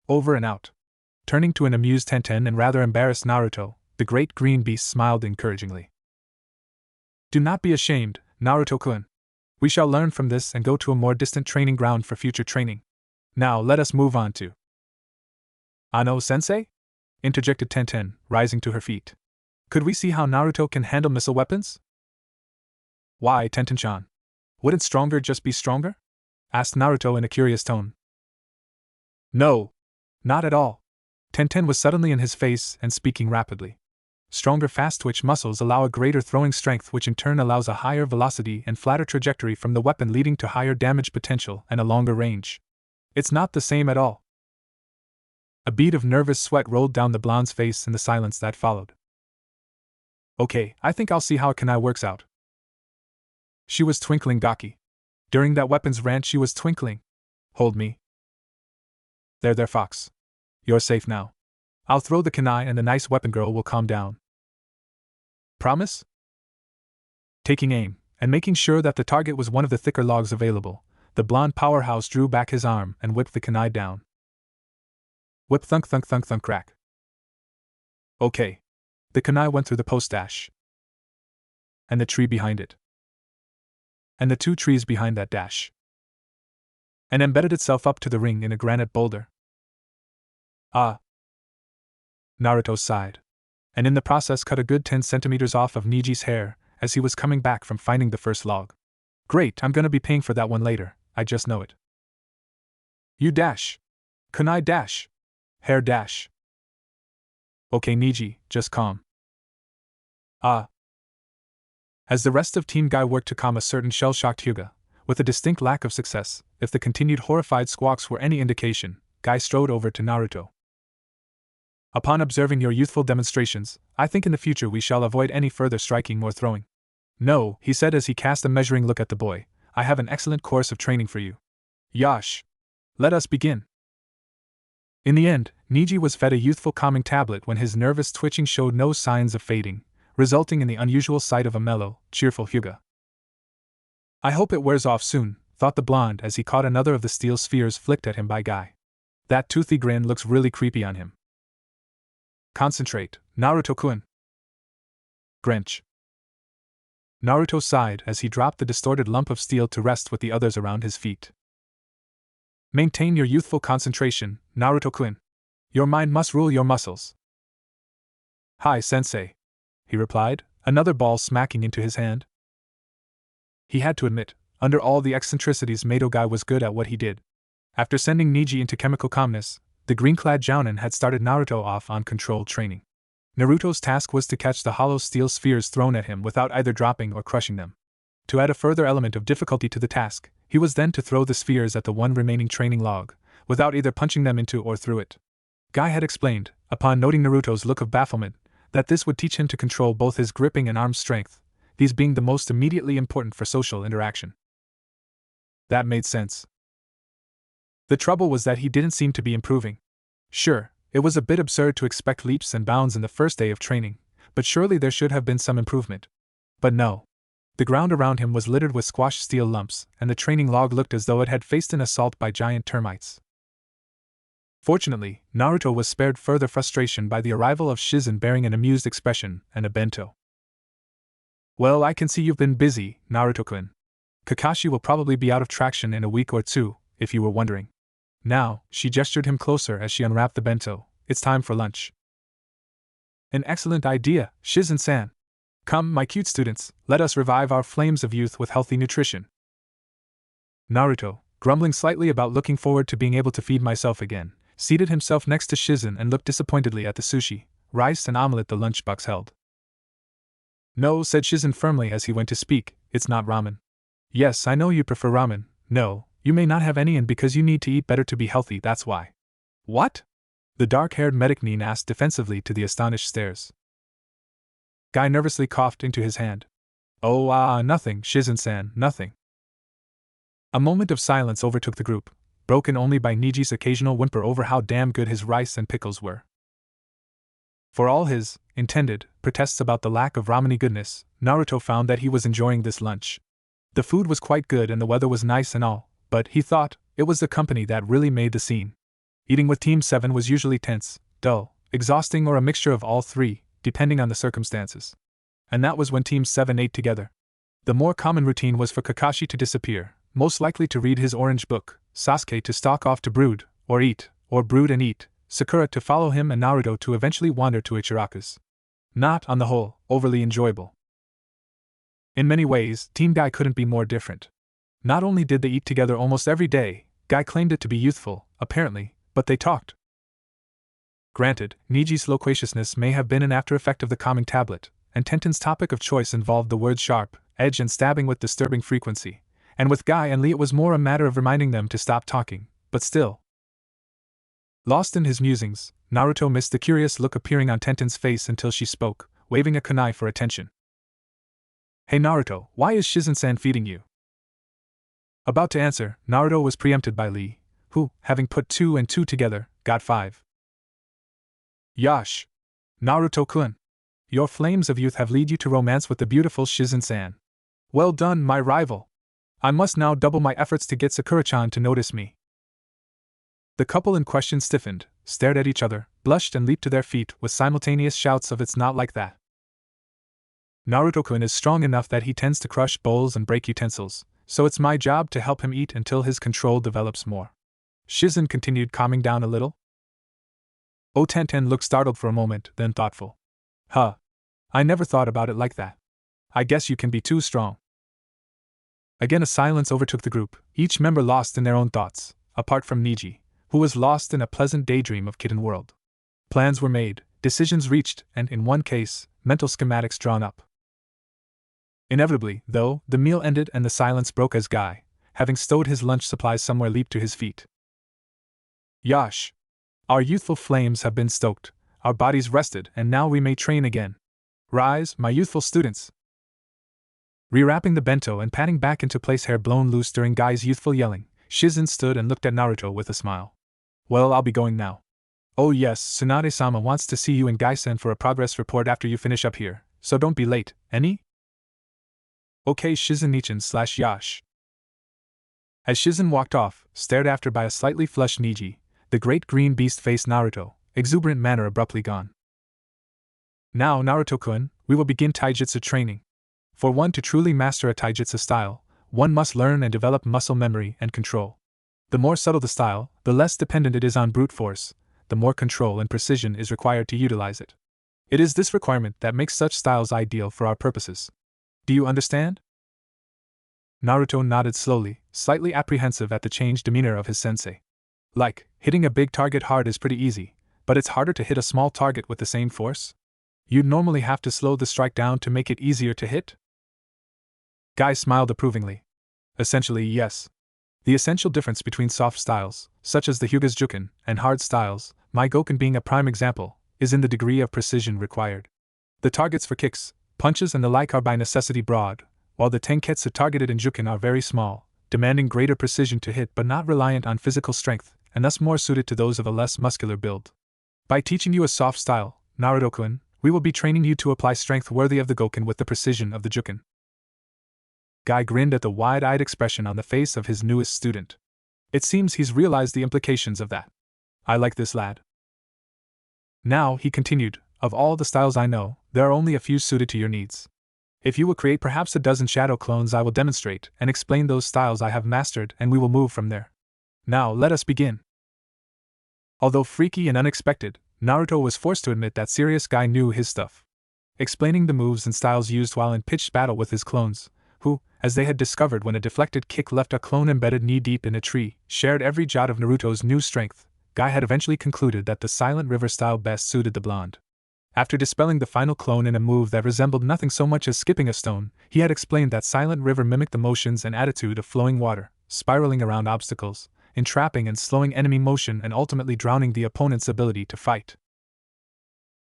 Over and out. Turning to an amused Tenten and rather embarrassed Naruto, the great green beast smiled encouragingly. Do not be ashamed, Naruto-kun. We shall learn from this and go to a more distant training ground for future training. Now let us move on to... Ano-sensei? Interjected Tenten, rising to her feet. Could we see how Naruto can handle missile weapons? Why, Tenten-chan? Wouldn't stronger just be stronger? Asked Naruto in a curious tone. No. Not at all. Tenten was suddenly in his face and speaking rapidly. Stronger fast-twitch muscles allow a greater throwing strength, which in turn allows a higher velocity and flatter trajectory from the weapon, leading to higher damage potential and a longer range. It's not the same at all. A bead of nervous sweat rolled down the blonde's face in the silence that followed. Okay, I think I'll see how Kunai works out. She was twinkling, Gaki. During that weapons rant she was twinkling. Hold me. There, Fox. You're safe now. I'll throw the kunai and the nice weapon girl will calm down. Promise? Taking aim, and making sure that the target was one of the thicker logs available, the blonde powerhouse drew back his arm and whipped the kunai down. Whip thunk thunk thunk thunk crack. Okay. The kunai went through the post dash. And the tree behind it. And the two trees behind that dash. And embedded itself up to the ring in a granite boulder. Ah. Naruto sighed. And in the process cut a good 10 centimeters off of Niji's hair as he was coming back from finding the first log. Great, I'm gonna be paying for that one later, I just know it. You dash. Kunai dash. Hair dash. Okay, Niji, just calm. Ah. As the rest of Team Guy worked to calm a certain shell-shocked Hyuga, with a distinct lack of success, If the continued horrified squawks were any indication, Guy strode over to Naruto. Upon observing your youthful demonstrations, I think in the future we shall avoid any further striking or throwing. No, he said as he cast a measuring look at the boy, I have an excellent course of training for you. Yash! Let us begin. In the end, Niji was fed a youthful calming tablet when his nervous twitching showed no signs of fading, resulting in the unusual sight of a mellow, cheerful Hyuga. I hope it wears off soon, thought the blonde as he caught another of the steel spheres flicked at him by Guy. That toothy grin looks really creepy on him. Concentrate, Naruto-kun. Grench. Naruto sighed as he dropped the distorted lump of steel to rest with the others around his feet. Maintain your youthful concentration, Naruto-kun. Your mind must rule your muscles. Hi, sensei, he replied, another ball smacking into his hand. He had to admit, under all the eccentricities Mato Guy was good at what he did. After sending Niji into chemical calmness, the green-clad Jounin had started Naruto off on controlled training. Naruto's task was to catch the hollow steel spheres thrown at him without either dropping or crushing them. To add a further element of difficulty to the task, he was then to throw the spheres at the one remaining training log, without either punching them into or through it. Guy had explained, upon noting Naruto's look of bafflement, that this would teach him to control both his gripping and arm strength, these being the most immediately important for social interaction. That made sense. The trouble was that he didn't seem to be improving. Sure, it was a bit absurd to expect leaps and bounds in the first day of training, but surely there should have been some improvement. But no. The ground around him was littered with squashed steel lumps, and the training log looked as though it had faced an assault by giant termites. Fortunately, Naruto was spared further frustration by the arrival of Shizen bearing an amused expression and a bento. Well, I can see you've been busy, Naruto-kun. Kakashi will probably be out of traction in a week or two, if you were wondering. Now, she gestured him closer as she unwrapped the bento, it's time for lunch. An excellent idea, Shizen-san. Come, my cute students, let us revive our flames of youth with healthy nutrition. Naruto, grumbling slightly about looking forward to being able to feed myself again, seated himself next to Shizen and looked disappointedly at the sushi, rice and omelette the lunchbox held. No, said Shizen firmly as he went to speak, it's not ramen. Yes, I know you prefer ramen, no, you may not have any and because you need to eat better to be healthy, that's why. What? The dark-haired medicnine asked defensively to the astonished stares. Guy nervously coughed into his hand. Oh, nothing, Shizen-san, nothing. A moment of silence overtook the group, broken only by Niji's occasional whimper over how damn good his rice and pickles were. For all his, intended, protests about the lack of ramen-y goodness, Naruto found that he was enjoying this lunch. The food was quite good and the weather was nice and all, but, he thought, it was the company that really made the scene. Eating with Team 7 was usually tense, dull, exhausting or a mixture of all three, depending on the circumstances. And that was when Team 7 ate together. The more common routine was for Kakashi to disappear, most likely to read his orange book, Sasuke to stalk off to brood, or eat, or brood and eat, Sakura to follow him and Naruto to eventually wander to Ichiraku's. Not, on the whole, overly enjoyable. In many ways, Team Guy couldn't be more different. Not only did they eat together almost every day, Guy claimed it to be youthful, apparently, but they talked. Granted, Niji's loquaciousness may have been an after-effect of the calming tablet, and Tenten's topic of choice involved the words sharp, edge and stabbing with disturbing frequency, and with Guy and Lee it was more a matter of reminding them to stop talking, but still. Lost in his musings, Naruto missed the curious look appearing on Tenten's face until she spoke, waving a kunai for attention. Hey Naruto, why is Shizen-san feeding you? About to answer, Naruto was preempted by Lee, who, having put 2 and 2 together, got 5. Yash! Naruto-kun! Your flames of youth have led you to romance with the beautiful Shizen-san. Well done, my rival! I must now double my efforts to get Sakura-chan to notice me. The couple in question stiffened, stared at each other, blushed and leaped to their feet with simultaneous shouts of "It's not like that." Naruto-kun is strong enough that he tends to crush bowls and break utensils, so it's my job to help him eat until his control develops more. Shizen continued, calming down a little. Tenten looked startled for a moment, then thoughtful. Huh. I never thought about it like that. I guess you can be too strong. Again a silence overtook the group, each member lost in their own thoughts, apart from Niji, who was lost in a pleasant daydream of kitten world. Plans were made, decisions reached, and, in one case, mental schematics drawn up. Inevitably, though, the meal ended and the silence broke as Guy, having stowed his lunch supplies somewhere, leaped to his feet. Yash! Our youthful flames have been stoked, our bodies rested, and now we may train again. Rise, my youthful students! Rewrapping the bento and patting back into place, hair blown loose during Guy's youthful yelling, Shizen stood and looked at Naruto with a smile. Well, I'll be going now. Oh yes, Tsunade-sama wants to see you and Guy-sen for a progress report after you finish up here, so don't be late, any? Okay, Shizen-nichan/Yash. As Shizen walked off, stared after by a slightly flushed Niji, the great green beast faced Naruto, exuberant manner abruptly gone. Now, Naruto-kun, we will begin taijutsu training. For one to truly master a taijutsu style, one must learn and develop muscle memory and control. The more subtle the style, the less dependent it is on brute force, the more control and precision is required to utilize it. It is this requirement that makes such styles ideal for our purposes. Do you understand? Naruto nodded slowly, slightly apprehensive at the changed demeanor of his sensei. Like, hitting a big target hard is pretty easy, but it's harder to hit a small target with the same force? You'd normally have to slow the strike down to make it easier to hit? Guy smiled approvingly. Essentially, yes. The essential difference between soft styles, such as the Hyuga's Juken, and hard styles, my Goken being a prime example, is in the degree of precision required. The targets for kicks, punches, and the like are by necessity broad, while the Tenketsu targeted in Juken are very small, demanding greater precision to hit but not reliant on physical strength, and thus more suited to those of a less muscular build. By teaching you a soft style, Naruto-kun, we will be training you to apply strength worthy of the Goken with the precision of the Juken. Guy grinned at the wide-eyed expression on the face of his newest student. It seems he's realized the implications of that. I like this lad. Now, he continued, of all the styles I know, there are only a few suited to your needs. If you will create perhaps a dozen shadow clones, I will demonstrate and explain those styles I have mastered, and we will move from there. Now, let us begin. Although freaky and unexpected, Naruto was forced to admit that serious Guy knew his stuff. Explaining the moves and styles used while in pitched battle with his clones, who, as they had discovered when a deflected kick left a clone embedded knee-deep in a tree, shared every jot of Naruto's new strength, Guy had eventually concluded that the Silent River style best suited the blonde. After dispelling the final clone in a move that resembled nothing so much as skipping a stone, he had explained that Silent River mimicked the motions and attitude of flowing water, spiraling around obstacles, entrapping and slowing enemy motion and ultimately drowning the opponent's ability to fight.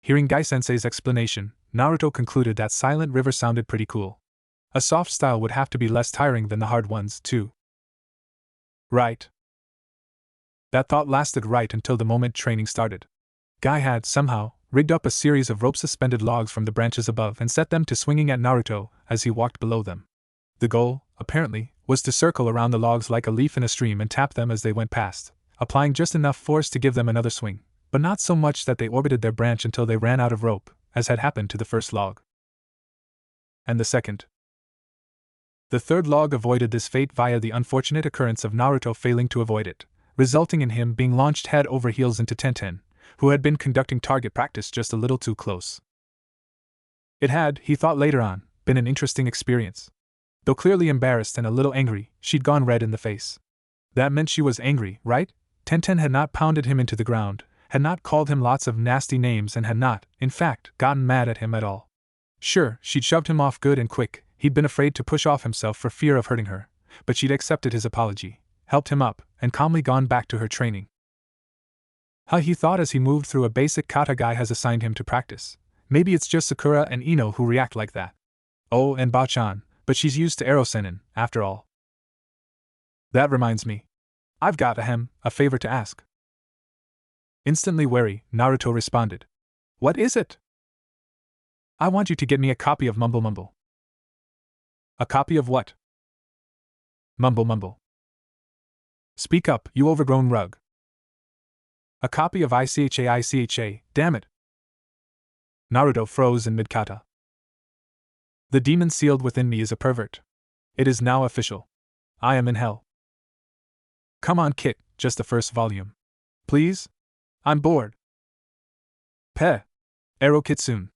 Hearing Guy-sensei's explanation, Naruto concluded that Silent River sounded pretty cool. A soft style would have to be less tiring than the hard ones, too. Right. That thought lasted right until the moment training started. Guy had, somehow, rigged up a series of rope-suspended logs from the branches above and set them to swinging at Naruto as he walked below them. The goal, apparently, was to circle around the logs like a leaf in a stream and tap them as they went past, applying just enough force to give them another swing, but not so much that they orbited their branch until they ran out of rope, as had happened to the first log. And the second. The third log avoided this fate via the unfortunate occurrence of Naruto failing to avoid it, resulting in him being launched head over heels into Tenten, who had been conducting target practice just a little too close. It had, he thought later on, been an interesting experience. Though clearly embarrassed and a little angry, she'd gone red in the face. That meant she was angry, right? Tenten had not pounded him into the ground, had not called him lots of nasty names, and had not, in fact, gotten mad at him at all. Sure, she'd shoved him off good and quick. He'd been afraid to push off himself for fear of hurting her, but she'd accepted his apology, helped him up, and calmly gone back to her training. He thought as he moved through a basic kata Guy has assigned him to practice. Maybe it's just Sakura and Ino who react like that. Oh, and Bachan, but she's used to Erosenin, after all. That reminds me. I've got a favor to ask. Instantly wary, Naruto responded. What is it? I want you to get me a copy of Mumble Mumble. A copy of what? Mumble Mumble. Speak up, you overgrown rug. A copy of ICHA, damn it. Naruto froze in mid-kata. The demon sealed within me is a pervert. It is now official. I am in hell. Come on, Kit, just the first volume. Please? I'm bored. Peh. Ero Kitsune.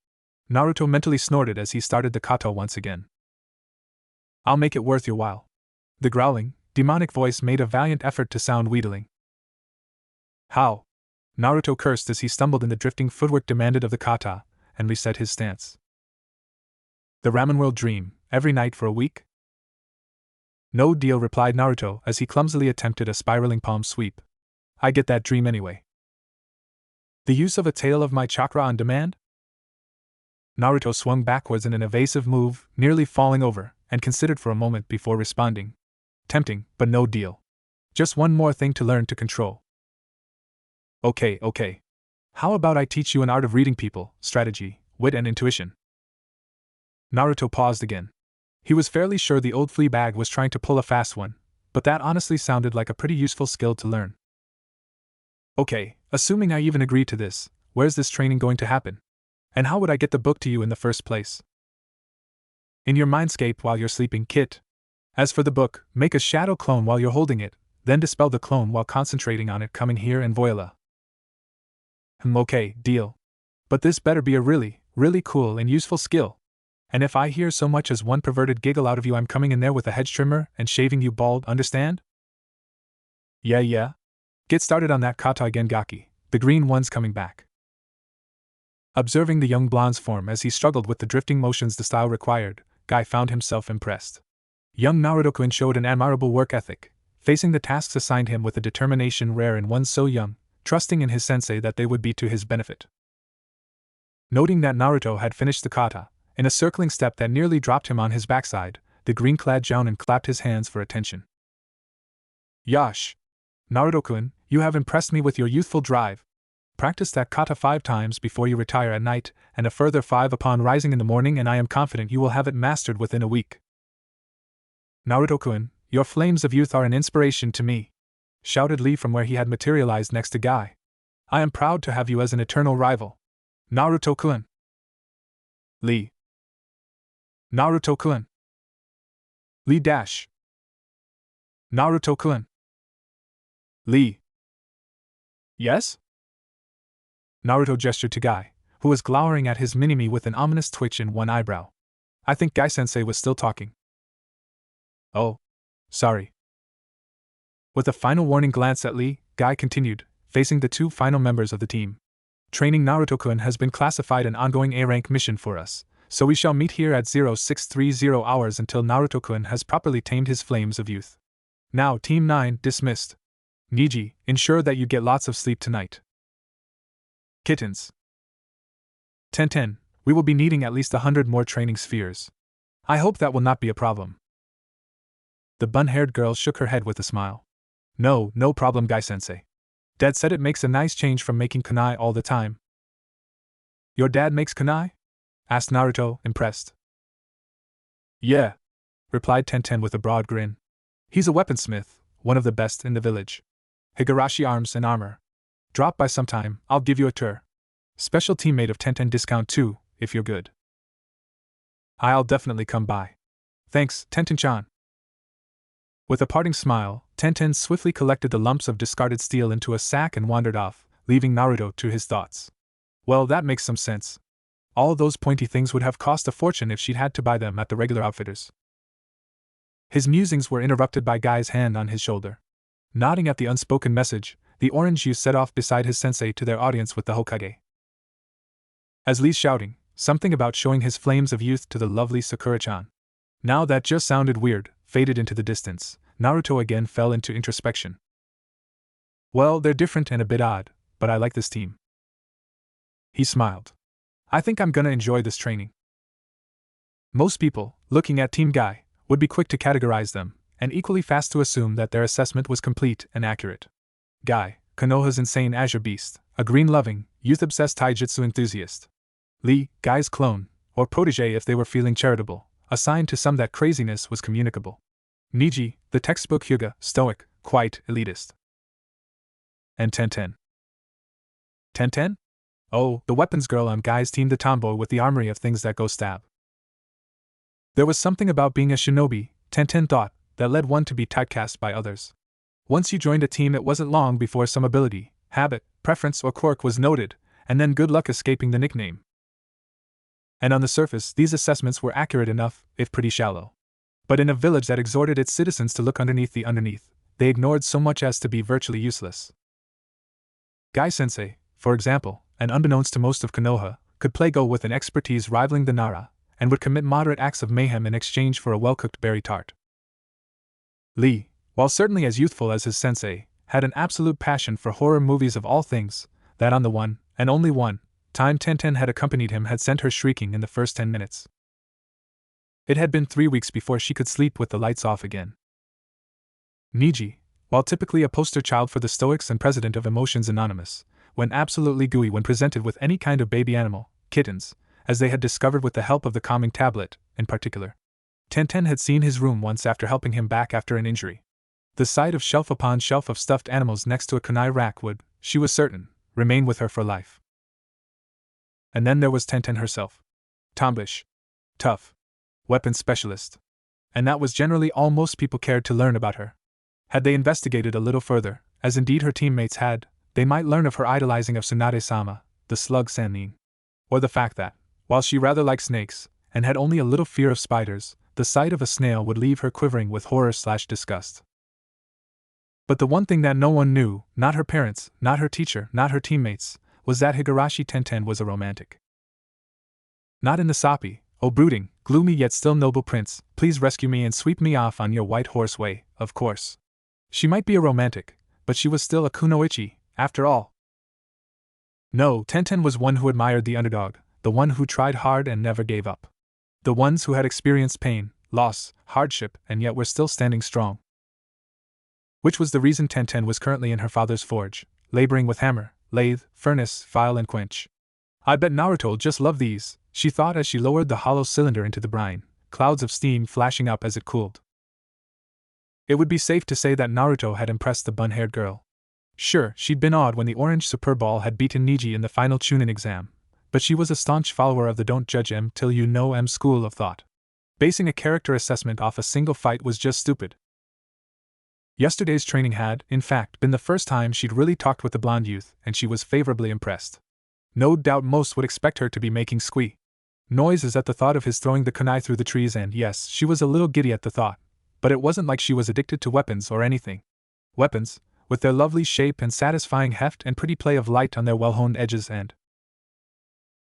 Naruto mentally snorted as he started the kata once again. I'll make it worth your while. The growling, demonic voice made a valiant effort to sound wheedling. How? Naruto cursed as he stumbled in the drifting footwork demanded of the kata, and reset his stance. The ramen world dream, every night for a week? No deal, replied Naruto as he clumsily attempted a spiraling palm sweep. I get that dream anyway. The use of a tail of my chakra on demand? Naruto swung backwards in an evasive move, nearly falling over, and considered for a moment before responding. Tempting, but no deal. Just one more thing to learn to control. Okay. How about I teach you an art of reading people, strategy, wit and intuition? Naruto paused again. He was fairly sure the old flea bag was trying to pull a fast one, but that honestly sounded like a pretty useful skill to learn. Okay, assuming I even agree to this, where's this training going to happen? And how would I get the book to you in the first place? In your mindscape while you're sleeping, Kit. As for the book, make a shadow clone while you're holding it, then dispel the clone while concentrating on it coming here and voila. Okay, deal. But this better be a really, really cool and useful skill. And if I hear so much as one perverted giggle out of you, I'm coming in there with a hedge trimmer and shaving you bald, understand? Yeah. Get started on that kata again, Gaki. The green one's coming back. Observing the young blonde's form as he struggled with the drifting motions the style required, Guy found himself impressed. Young Naruto-kun showed an admirable work ethic, facing the tasks assigned him with a determination rare in one so young, trusting in his sensei that they would be to his benefit. Noting that Naruto had finished the kata, in a circling step that nearly dropped him on his backside, the green-clad jounin clapped his hands for attention. Yash! Naruto-kun, you have impressed me with your youthful drive. Practice that kata 5 times before you retire at night, and a further 5 upon rising in the morning, and I am confident you will have it mastered within a week. Naruto-kun, your flames of youth are an inspiration to me, shouted Lee from where he had materialized next to Guy. I am proud to have you as an eternal rival. Naruto-kun. Lee. Naruto-kun. Lee dash. Naruto-kun. Lee. Yes? Naruto gestured to Guy, who was glowering at his mini-me with an ominous twitch in one eyebrow. I think Guy-sensei was still talking. Oh. Sorry. With a final warning glance at Lee, Guy continued, facing the 2 final members of the team. Training Naruto-kun has been classified an ongoing A-rank mission for us, so we shall meet here at 0630 hours until Naruto-kun has properly tamed his flames of youth. Now, Team 9 dismissed. Niji, ensure that you get lots of sleep tonight. Kittens. Tenten, we will be needing at least 100 more training spheres. I hope that will not be a problem. The bun-haired girl shook her head with a smile. No problem, Guy-sensei. Dad said it makes a nice change from making kunai all the time. Your dad makes kunai? Asked Naruto, impressed. Yeah, replied Tenten with a broad grin. He's a weaponsmith, one of the best in the village. Higurashi arms and armor. Drop by sometime, I'll give you a tour. Special teammate of Tenten discount too, if you're good. I'll definitely come by. Thanks, Tenten-chan. With a parting smile, Tenten swiftly collected the lumps of discarded steel into a sack and wandered off, leaving Naruto to his thoughts. Well, that makes some sense. All those pointy things would have cost a fortune if she'd had to buy them at the regular outfitters. His musings were interrupted by Guy's hand on his shoulder. Nodding at the unspoken message, the orange youth set off beside his sensei to their audience with the Hokage. As Lee's shouting, something about showing his flames of youth to the lovely Sakura-chan. Now that just sounded weird, faded into the distance, Naruto again fell into introspection. Well, they're different and a bit odd, but I like this team. He smiled. I think I'm gonna enjoy this training. Most people, looking at Team Guy, would be quick to categorize them, and equally fast to assume that their assessment was complete and accurate. Guy, Konoha's insane azure beast, a green-loving, youth-obsessed taijutsu enthusiast. Lee, Guy's clone, or protege if they were feeling charitable, assigned to some that craziness was communicable. Niji, the textbook Hyuga, stoic, quite elitist. And Tenten. Tenten? Oh, the weapons girl on Guy's team, the tomboy with the armory of things that go stab. There was something about being a shinobi, Tenten thought, that led one to be typecast by others. Once you joined a team, it wasn't long before some ability, habit, preference, or quirk was noted, and then good luck escaping the nickname. And on the surface, these assessments were accurate enough, if pretty shallow. But in a village that exhorted its citizens to look underneath the underneath, they ignored so much as to be virtually useless. Guy-sensei, for example, and unbeknownst to most of Konoha, could play Go with an expertise rivaling the Nara, and would commit moderate acts of mayhem in exchange for a well-cooked berry tart. Lee, while certainly as youthful as his sensei, had an absolute passion for horror movies of all things, that on the one, and only one, time Tenten had accompanied him had sent her shrieking in the first 10 minutes. It had been 3 weeks before she could sleep with the lights off again. Niji, while typically a poster child for the Stoics and president of Emotions Anonymous, went absolutely gooey when presented with any kind of baby animal, kittens, as they had discovered with the help of the calming tablet, in particular. Tenten had seen his room once after helping him back after an injury. The sight of shelf upon shelf of stuffed animals next to a kunai rack would, she was certain, remain with her for life. And then there was Tenten herself. Tomboyish. Tough. Weapons specialist. And that was generally all most people cared to learn about her. Had they investigated a little further, as indeed her teammates had, they might learn of her idolizing of Tsunade-sama, the slug Sannin. Or the fact that, while she rather liked snakes, and had only a little fear of spiders, the sight of a snail would leave her quivering with horror/disgust. But the one thing that no one knew, not her parents, not her teacher, not her teammates, was that Higurashi Tenten was a romantic. Not in the sappy, oh brooding, gloomy yet still noble prince, please rescue me and sweep me off on your white horse way, of course. She might be a romantic, but she was still a kunoichi, after all. No, Tenten was one who admired the underdog, the one who tried hard and never gave up. The ones who had experienced pain, loss, hardship, and yet were still standing strong. Which was the reason Tenten was currently in her father's forge, laboring with hammer, lathe, furnace, file and quench. I bet Naruto'll just love these, she thought as she lowered the hollow cylinder into the brine, clouds of steam flashing up as it cooled. It would be safe to say that Naruto had impressed the bun-haired girl. Sure, she'd been awed when the orange super ball had beaten Niji in the final Chunin exam, but she was a staunch follower of the don't judge em till you know em school of thought. Basing a character assessment off a single fight was just stupid. Yesterday's training had, in fact, been the first time she'd really talked with the blonde youth, and she was favorably impressed. No doubt most would expect her to be making squee noises at the thought of his throwing the kunai through the trees, and yes, she was a little giddy at the thought, but it wasn't like she was addicted to weapons or anything. Weapons, with their lovely shape and satisfying heft and pretty play of light on their well-honed edges and…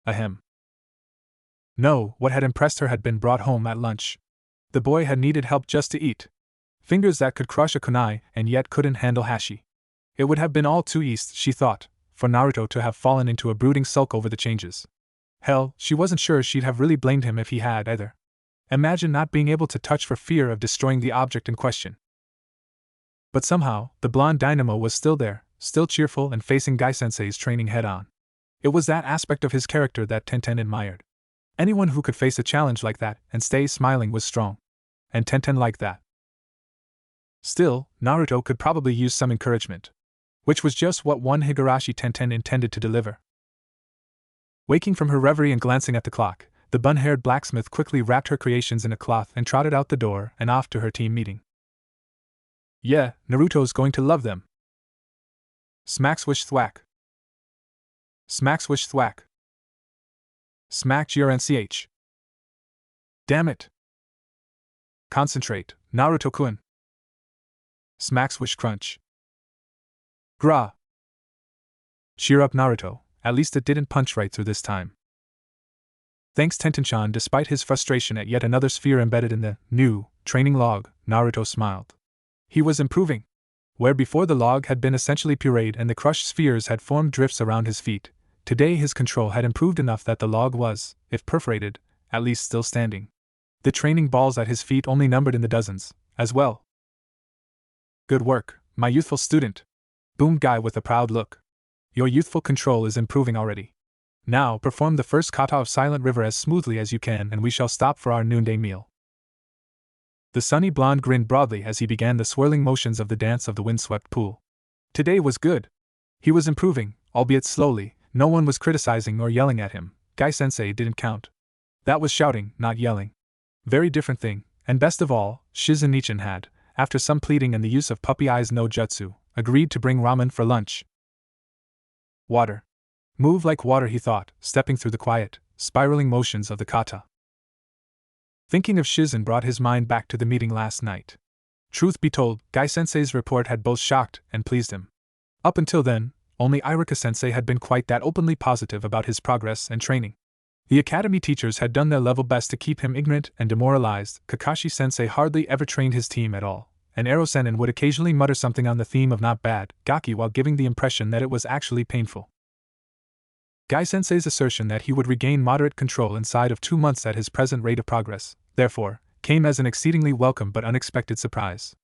Ahem. No, what had impressed her had been brought home at lunch. The boy had needed help just to eat. Fingers that could crush a kunai and yet couldn't handle hashi. It would have been all too easy, she thought, for Naruto to have fallen into a brooding sulk over the changes. Hell, she wasn't sure she'd have really blamed him if he had either. Imagine not being able to touch for fear of destroying the object in question. But somehow, the blonde dynamo was still there, still cheerful and facing Gai-sensei's training head-on. It was that aspect of his character that Tenten admired. Anyone who could face a challenge like that and stay smiling was strong. And Tenten liked that. Still, Naruto could probably use some encouragement. Which was just what one Higurashi Tenten intended to deliver. Waking from her reverie and glancing at the clock, the bun-haired blacksmith quickly wrapped her creations in a cloth and trotted out the door and off to her team meeting. Yeah, Naruto's going to love them. Smack swish thwack. Smack swish thwack. Smack grnch. Damn it. Concentrate, Naruto-kun. Smack swish crunch. Gra. Cheer up, Naruto, at least it didn't punch right through this time. Thanks Tenten-chan. Despite his frustration at yet another sphere embedded in the new training log, Naruto smiled. He was improving. Where before the log had been essentially pureed and the crushed spheres had formed drifts around his feet, today his control had improved enough that the log was, if perforated, at least still standing. The training balls at his feet only numbered in the dozens, as well. Good work, my youthful student, boomed Guy with a proud look. Your youthful control is improving already. Now perform the first kata of Silent River as smoothly as you can and we shall stop for our noonday meal. The sunny blonde grinned broadly as he began the swirling motions of the dance of the windswept pool. Today was good. He was improving, albeit slowly. No one was criticizing or yelling at him. Gai-sensei didn't count. That was shouting, not yelling. Very different thing, and best of all, Shizen-nichan had, after some pleading and the use of puppy eyes no jutsu, agreed to bring ramen for lunch. Water. Move like water, he thought, stepping through the quiet, spiraling motions of the kata. Thinking of Shizen brought his mind back to the meeting last night. Truth be told, Gai-sensei's report had both shocked and pleased him. Up until then, only Iruka-sensei had been quite that openly positive about his progress and training. The academy teachers had done their level best to keep him ignorant and demoralized. Kakashi-sensei hardly ever trained his team at all, and Ero-sennin would occasionally mutter something on the theme of not bad, gaki, while giving the impression that it was actually painful. Gai-sensei's assertion that he would regain moderate control inside of 2 months at his present rate of progress, therefore, came as an exceedingly welcome but unexpected surprise.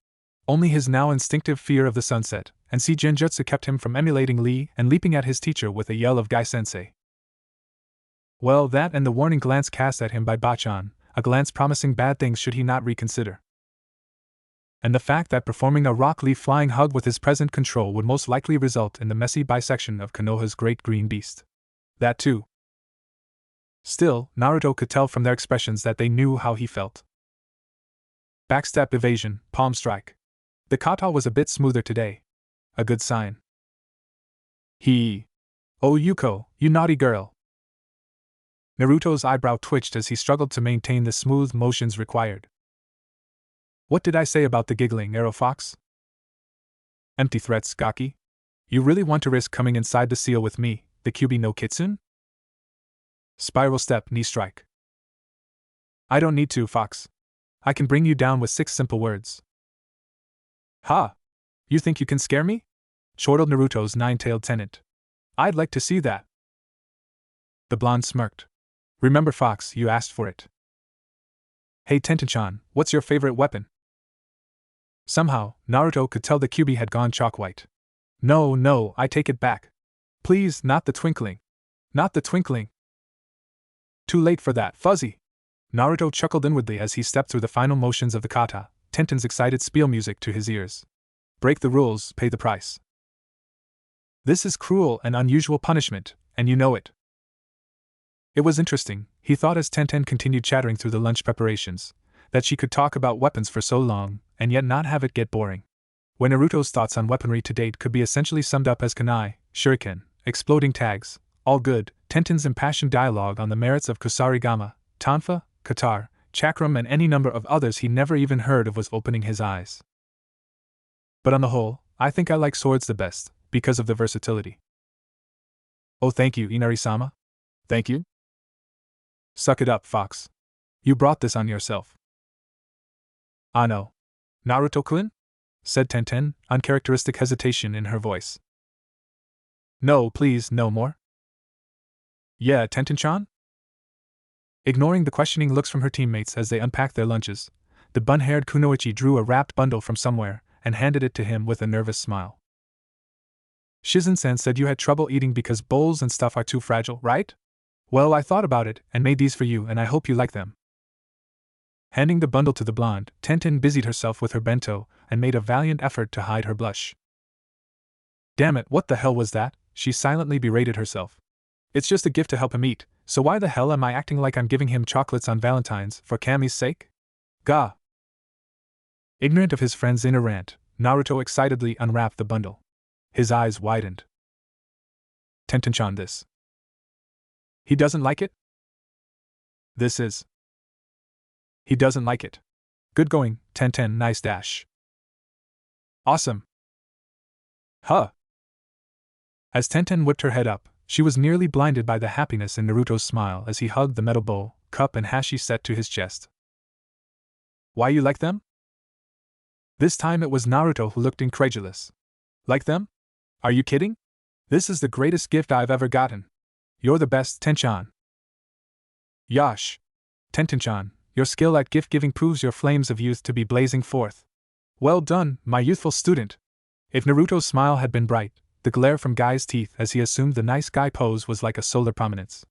Only his now instinctive fear of the sunset and sea genjutsu kept him from emulating Lee and leaping at his teacher with a yell of Gai-sensei. Well, that and the warning glance cast at him by Bachan, a glance promising bad things should he not reconsider. And the fact that performing a rock leaf flying hug with his present control would most likely result in the messy bisection of Konoha's great green beast. That too. Still, Naruto could tell from their expressions that they knew how he felt. Backstep evasion, palm strike. The kata was a bit smoother today. A good sign. Oh Yuko, you naughty girl. Naruto's eyebrow twitched as he struggled to maintain the smooth motions required. What did I say about the giggling, Arrow Fox? Empty threats, Gaki. You really want to risk coming inside the seal with me, the Kyuubi no Kitsune? Spiral step, knee strike. I don't need to, Fox. I can bring you down with 6 simple words. Ha! You think you can scare me? Chortled Naruto's nine-tailed tenant. I'd like to see that. The blonde smirked. Remember, Fox, you asked for it. Hey Tenten-chan, what's your favorite weapon? Somehow, Naruto could tell the Kyuubi had gone chalk white. No, I take it back. Please, not the twinkling. Not the twinkling. Too late for that, Fuzzy. Naruto chuckled inwardly as he stepped through the final motions of the kata, Tenten's excited spiel music to his ears. Break the rules, pay the price. This is cruel and unusual punishment, and you know it. It was interesting, he thought as Tenten continued chattering through the lunch preparations, that she could talk about weapons for so long, and yet not have it get boring. When Naruto's thoughts on weaponry to date could be essentially summed up as kunai, shuriken, exploding tags, all good, Tenten's impassioned dialogue on the merits of kusarigama, tonfa, katar, chakram and any number of others he never even heard of was opening his eyes. But on the whole, I think I like swords the best, because of the versatility. Oh, thank you, Inari-sama. Thank you? Suck it up, Fox. You brought this on yourself. Ah no. Naruto-kun? Said Tenten, uncharacteristic hesitation in her voice. No, please, no more? Yeah, Tenten-chan? Ignoring the questioning looks from her teammates as they unpacked their lunches, the bun-haired kunoichi drew a wrapped bundle from somewhere and handed it to him with a nervous smile. Shizen-san said you had trouble eating because bowls and stuff are too fragile, right? Well, I thought about it and made these for you, and I hope you like them. Handing the bundle to the blonde, Tenten busied herself with her bento and made a valiant effort to hide her blush. Damn it, what the hell was that? She silently berated herself. It's just a gift to help him eat, so why the hell am I acting like I'm giving him chocolates on Valentine's for Cammy's sake? Gah! Ignorant of his friend's inner rant, Naruto excitedly unwrapped the bundle. His eyes widened. Tenten-chan, this. He doesn't like it? This is. He doesn't like it. Good going, Tenten, nice dash. Awesome. Huh. As Tenten whipped her head up, she was nearly blinded by the happiness in Naruto's smile as he hugged the metal bowl, cup and hashi set to his chest. Why you like them? This time it was Naruto who looked incredulous. Like them? Are you kidding? This is the greatest gift I've ever gotten. You're the best, Ten-chan. Yash. Tenten-chan, your skill at gift-giving proves your flames of youth to be blazing forth. Well done, my youthful student. If Naruto's smile had been bright, the glare from Guy's teeth as he assumed the nice guy pose was like a solar prominence.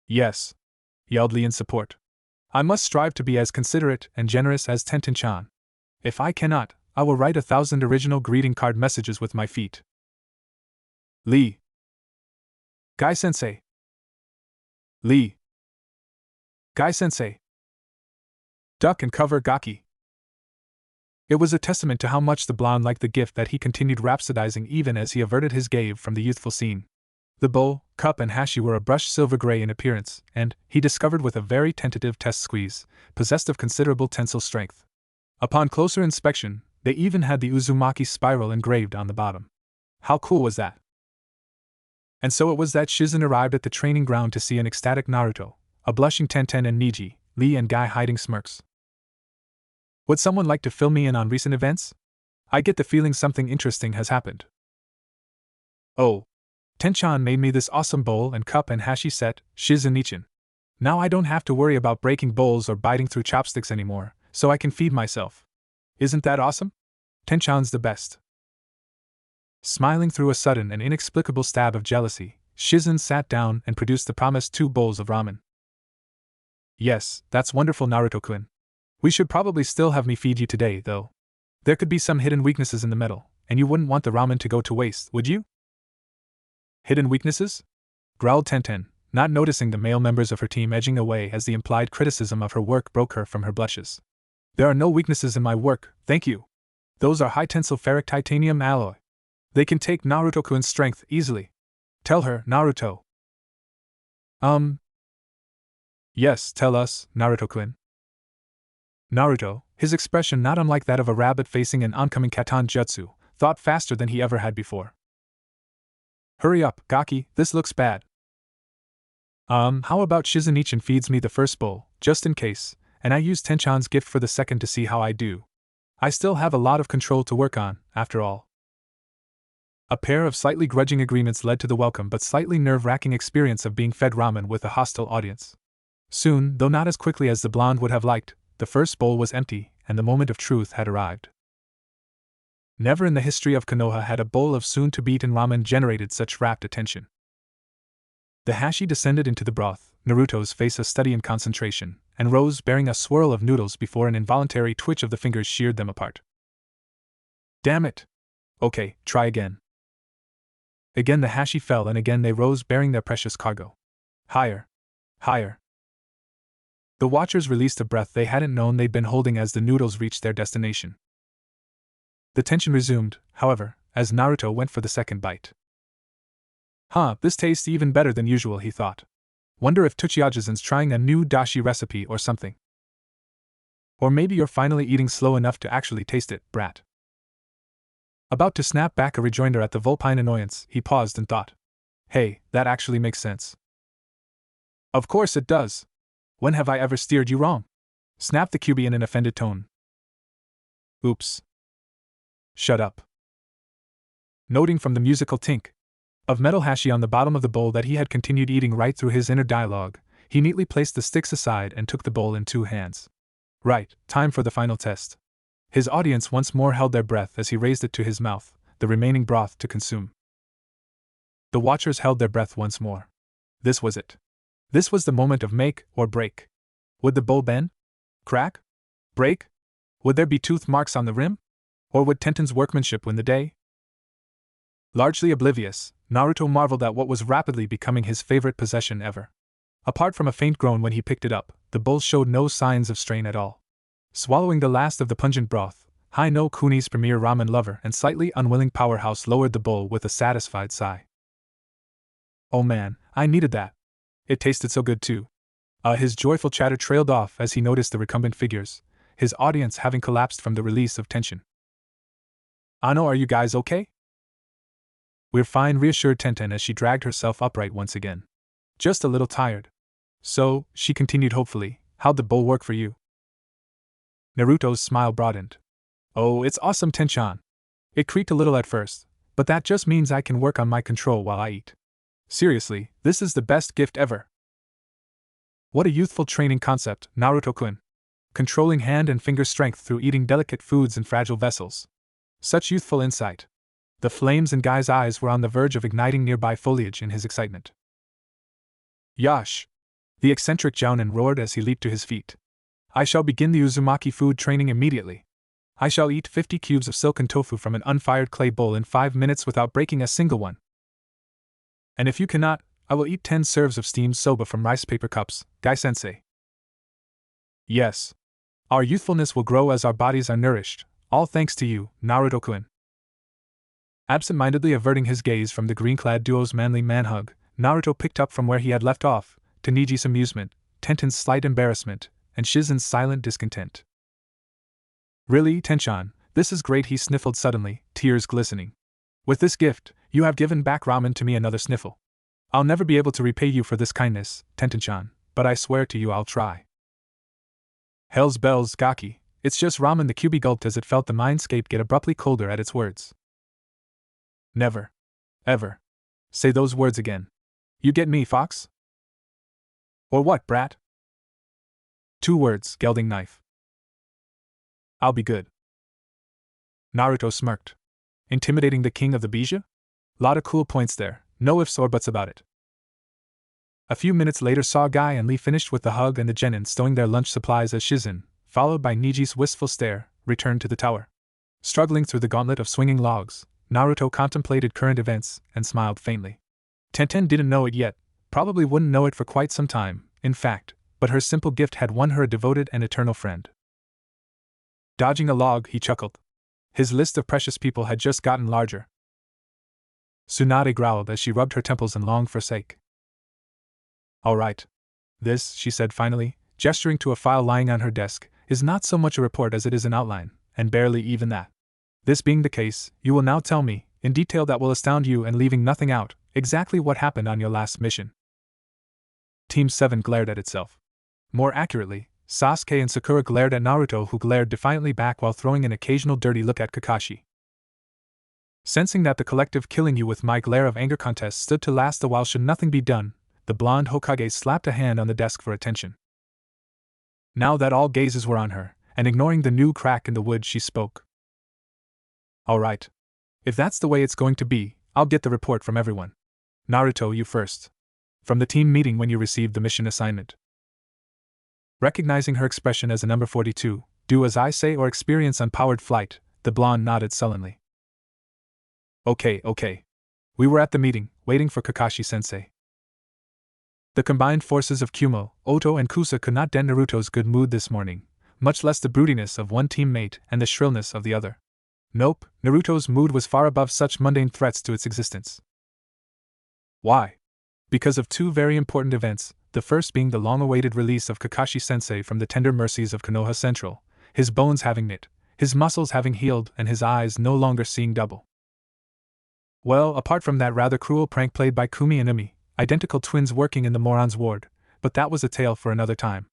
Yes, yelled Lee in support. I must strive to be as considerate and generous as Tenten-chan. If I cannot, I will write 1,000 original greeting card messages with my feet. Lee. Guy-sensei. Lee. Guy-sensei. Duck and cover, Gaki. It was a testament to how much the blonde liked the gift that he continued rhapsodizing even as he averted his gaze from the youthful scene. The bowl, cup and hashi were a brushed silver gray in appearance, and, he discovered with a very tentative test squeeze, possessed of considerable tensile strength. Upon closer inspection, they even had the Uzumaki spiral engraved on the bottom. How cool was that? And so it was that Shizen arrived at the training ground to see an ecstatic Naruto, a blushing Tenten and Niji, Lee and Guy hiding smirks. Would someone like to fill me in on recent events? I get the feeling something interesting has happened. Oh. Tenchan made me this awesome bowl and cup and hashi set, Shizen-ichin. Now I don't have to worry about breaking bowls or biting through chopsticks anymore, so I can feed myself. Isn't that awesome? Tenchan's the best. Smiling through a sudden and inexplicable stab of jealousy, Shizen sat down and produced the promised 2 bowls of ramen. Yes, that's wonderful, Naruto-kun. We should probably still have me feed you today, though. There could be some hidden weaknesses in the metal, and you wouldn't want the ramen to go to waste, would you? Hidden weaknesses? Growled Tenten, not noticing the male members of her team edging away as the implied criticism of her work broke her from her blushes. There are no weaknesses in my work, thank you. Those are high-tensile ferric titanium alloy. They can take Naruto-kun's strength easily. Tell her, Naruto. Yes, tell us, Naruto-kun. Naruto, his expression not unlike that of a rabbit facing an oncoming katan jutsu, thought faster than he ever had before. Hurry up, Gaki, this looks bad. How about Shizen-ichin feeds me the first bowl, just in case, and I use Tenchan's gift for the second to see how I do. I still have a lot of control to work on, after all. A pair of slightly grudging agreements led to the welcome but slightly nerve-wracking experience of being fed ramen with a hostile audience. Soon, though not as quickly as the blonde would have liked, the first bowl was empty, and the moment of truth had arrived. Never in the history of Konoha had a bowl of soon-to-be-eaten ramen generated such rapt attention. The hashi descended into the broth, Naruto's face a study in concentration, and rose bearing a swirl of noodles before an involuntary twitch of the fingers sheared them apart. Damn it! Okay, try again. Again the hashi fell and again they rose bearing their precious cargo. Higher. Higher. The watchers released a breath they hadn't known they'd been holding as the noodles reached their destination. The tension resumed, however, as Naruto went for the second bite. This tastes even better than usual, he thought. Wonder if Tsuchiyajisen's trying a new dashi recipe or something. Or maybe you're finally eating slow enough to actually taste it, brat. About to snap back a rejoinder at the vulpine annoyance, he paused and thought. Hey, that actually makes sense. Of course it does. When have I ever steered you wrong? Snapped the Kyuubi in an offended tone. Oops. Shut up. Noting from the musical tink of metal hashi on the bottom of the bowl that he had continued eating right through his inner dialogue, he neatly placed the sticks aside and took the bowl in 2 hands. Right, time for the final test. His audience once more held their breath as he raised it to his mouth, the remaining broth to consume. The watchers held their breath once more. This was it. This was the moment of make or break. Would the bowl bend? Crack? Break? Would there be tooth marks on the rim? Or would Tenten's workmanship win the day? Largely oblivious, Naruto marveled at what was rapidly becoming his favorite possession ever. Apart from a faint groan when he picked it up, the bowl showed no signs of strain at all. Swallowing the last of the pungent broth, Hai-no Kuni's premier ramen lover and slightly unwilling powerhouse lowered the bowl with a satisfied sigh. Oh man, I needed that. It tasted so good too. His joyful chatter trailed off as he noticed the recumbent figures, his audience having collapsed from the release of tension. Ano, are you guys okay? We're fine, reassured Tenten as she dragged herself upright once again. Just a little tired. So, she continued hopefully, how'd the bowl work for you? Naruto's smile broadened. Oh, it's awesome, Tenchan. It creaked a little at first, but that just means I can work on my control while I eat. Seriously, this is the best gift ever. What a youthful training concept, Naruto-kun. Controlling hand and finger strength through eating delicate foods in fragile vessels. Such youthful insight. The flames in Guy's eyes were on the verge of igniting nearby foliage in his excitement. Yash! The eccentric Jounin roared as he leaped to his feet. I shall begin the Uzumaki food training immediately. I shall eat 50 cubes of silken tofu from an unfired clay bowl in 5 minutes without breaking a single one. And if you cannot, I will eat 10 serves of steamed soba from rice paper cups, Guy-sensei. Yes. Our youthfulness will grow as our bodies are nourished, all thanks to you, Naruto-kun. Absent-mindedly averting his gaze from the green-clad duo's manly man-hug, Naruto picked up from where he had left off, to Niji's amusement, Tenten's slight embarrassment, and Shizen's silent discontent. Really, Tenchan, this is great, he sniffled suddenly, tears glistening. With this gift, you have given back ramen to me. Another sniffle. I'll never be able to repay you for this kindness, Tenten-chan, but I swear to you I'll try. Hell's bells, Gaki, It's just ramen. The QB gulped as it felt the mindscape get abruptly colder at its words. Never. Ever. Say those words again. You get me, Fox? Or what, brat? 2 words, gelding knife. I'll be good. Naruto smirked. Intimidating the king of the Bija? Lot of cool points there, no ifs or buts about it. A few minutes later saw Guy and Lee finished with the hug and the genin stowing their lunch supplies as Shizen, followed by Niji's wistful stare, returned to the tower. Struggling through the gauntlet of swinging logs, Naruto contemplated current events and smiled faintly. Tenten didn't know it yet, probably wouldn't know it for quite some time, in fact, but her simple gift had won her a devoted and eternal friend. Dodging a log, he chuckled. His list of precious people had just gotten larger. Tsunade growled as she rubbed her temples and longed for sake. All right. This, she said finally, gesturing to a file lying on her desk, is not so much a report as it is an outline, and barely even that. This being the case, you will now tell me, in detail that will astound you and leaving nothing out, exactly what happened on your last mission. Team 7 glared at itself. More accurately, Sasuke and Sakura glared at Naruto, who glared defiantly back while throwing an occasional dirty look at Kakashi. Sensing that the collective killing you with my glare of anger contest stood to last a while should nothing be done, the blonde Hokage slapped a hand on the desk for attention. Now that all gazes were on her, and ignoring the new crack in the wood, she spoke. All right. If that's the way it's going to be, I'll get the report from everyone. Naruto, you first. From the team meeting when you received the mission assignment. Recognizing her expression as a number 42, do as I say or experience unpowered flight, the blonde nodded sullenly. Okay. We were at the meeting, waiting for Kakashi-sensei. The combined forces of Kumo, Oto and Kusa could not dent Naruto's good mood this morning, much less the broodiness of one teammate and the shrillness of the other. Nope, Naruto's mood was far above such mundane threats to its existence. Why? Because of 2 very important events, the first being the long-awaited release of Kakashi-sensei from the tender mercies of Konoha Central, his bones having knit, his muscles having healed, and his eyes no longer seeing double. Well, apart from that rather cruel prank played by Kumi and Umi, identical twins working in the Moron's ward, but that was a tale for another time.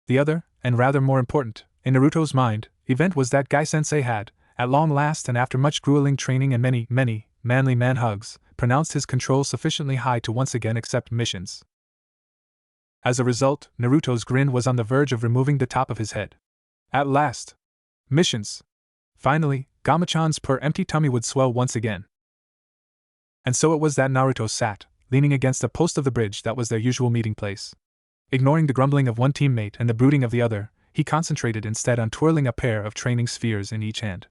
The other, and rather more important, in Naruto's mind, event was that Guy-sensei had, at long last and after much grueling training and many, manly man hugs, pronounced his control sufficiently high to once again accept missions. As a result, Naruto's grin was on the verge of removing the top of his head. At last! Missions! Finally, Gamachan's poor empty tummy would swell once again. And so it was that Naruto sat, leaning against a post of the bridge that was their usual meeting place. Ignoring the grumbling of one teammate and the brooding of the other, he concentrated instead on twirling a pair of training spheres in each hand.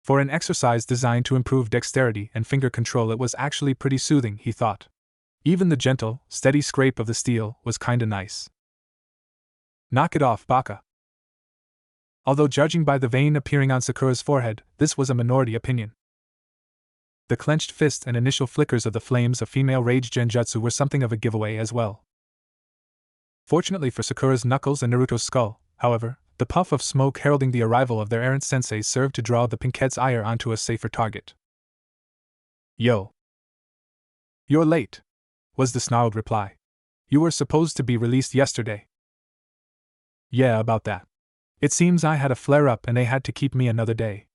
For an exercise designed to improve dexterity and finger control, it was actually pretty soothing, he thought. Even the gentle, steady scrape of the steel was kinda nice. Knock it off, Baka. Although judging by the vein appearing on Sakura's forehead, this was a minority opinion. The clenched fist and initial flickers of the flames of female rage genjutsu were something of a giveaway as well. Fortunately for Sakura's knuckles and Naruto's skull, however, the puff of smoke heralding the arrival of their errant sensei served to draw the pinkhead's ire onto a safer target. Yo. You're late, was the snarled reply. You were supposed to be released yesterday. Yeah, about that. It seems I had a flare-up and they had to keep me another day.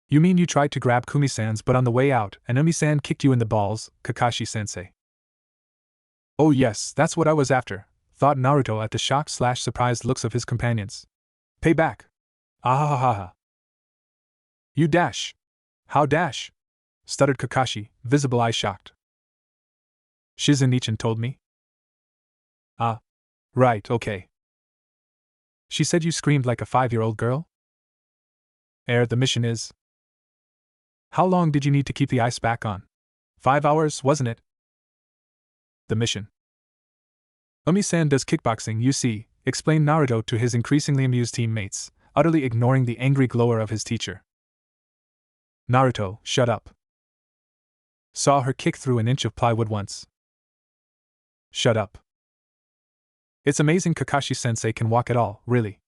You mean you tried to grab Kumi-san's but on the way out and Umi-san kicked you in the balls, Kakashi-sensei? Oh yes, that's what I was after, thought Naruto at the shocked/surprised looks of his companions. Pay back. Ahahaha. You dash. How dash? Stuttered Kakashi, visible eye shocked. Shizen-ichan told me. Ah. Right, okay. She said you screamed like a 5-year-old girl? The mission is. How long did you need to keep the ice back on? 5 hours, wasn't it? The mission. Umi-san does kickboxing, you see, explained Naruto to his increasingly amused teammates, utterly ignoring the angry glower of his teacher. Naruto, shut up. Saw her kick through an inch of plywood once. Shut up. It's amazing Kakashi-sensei can walk at all, really.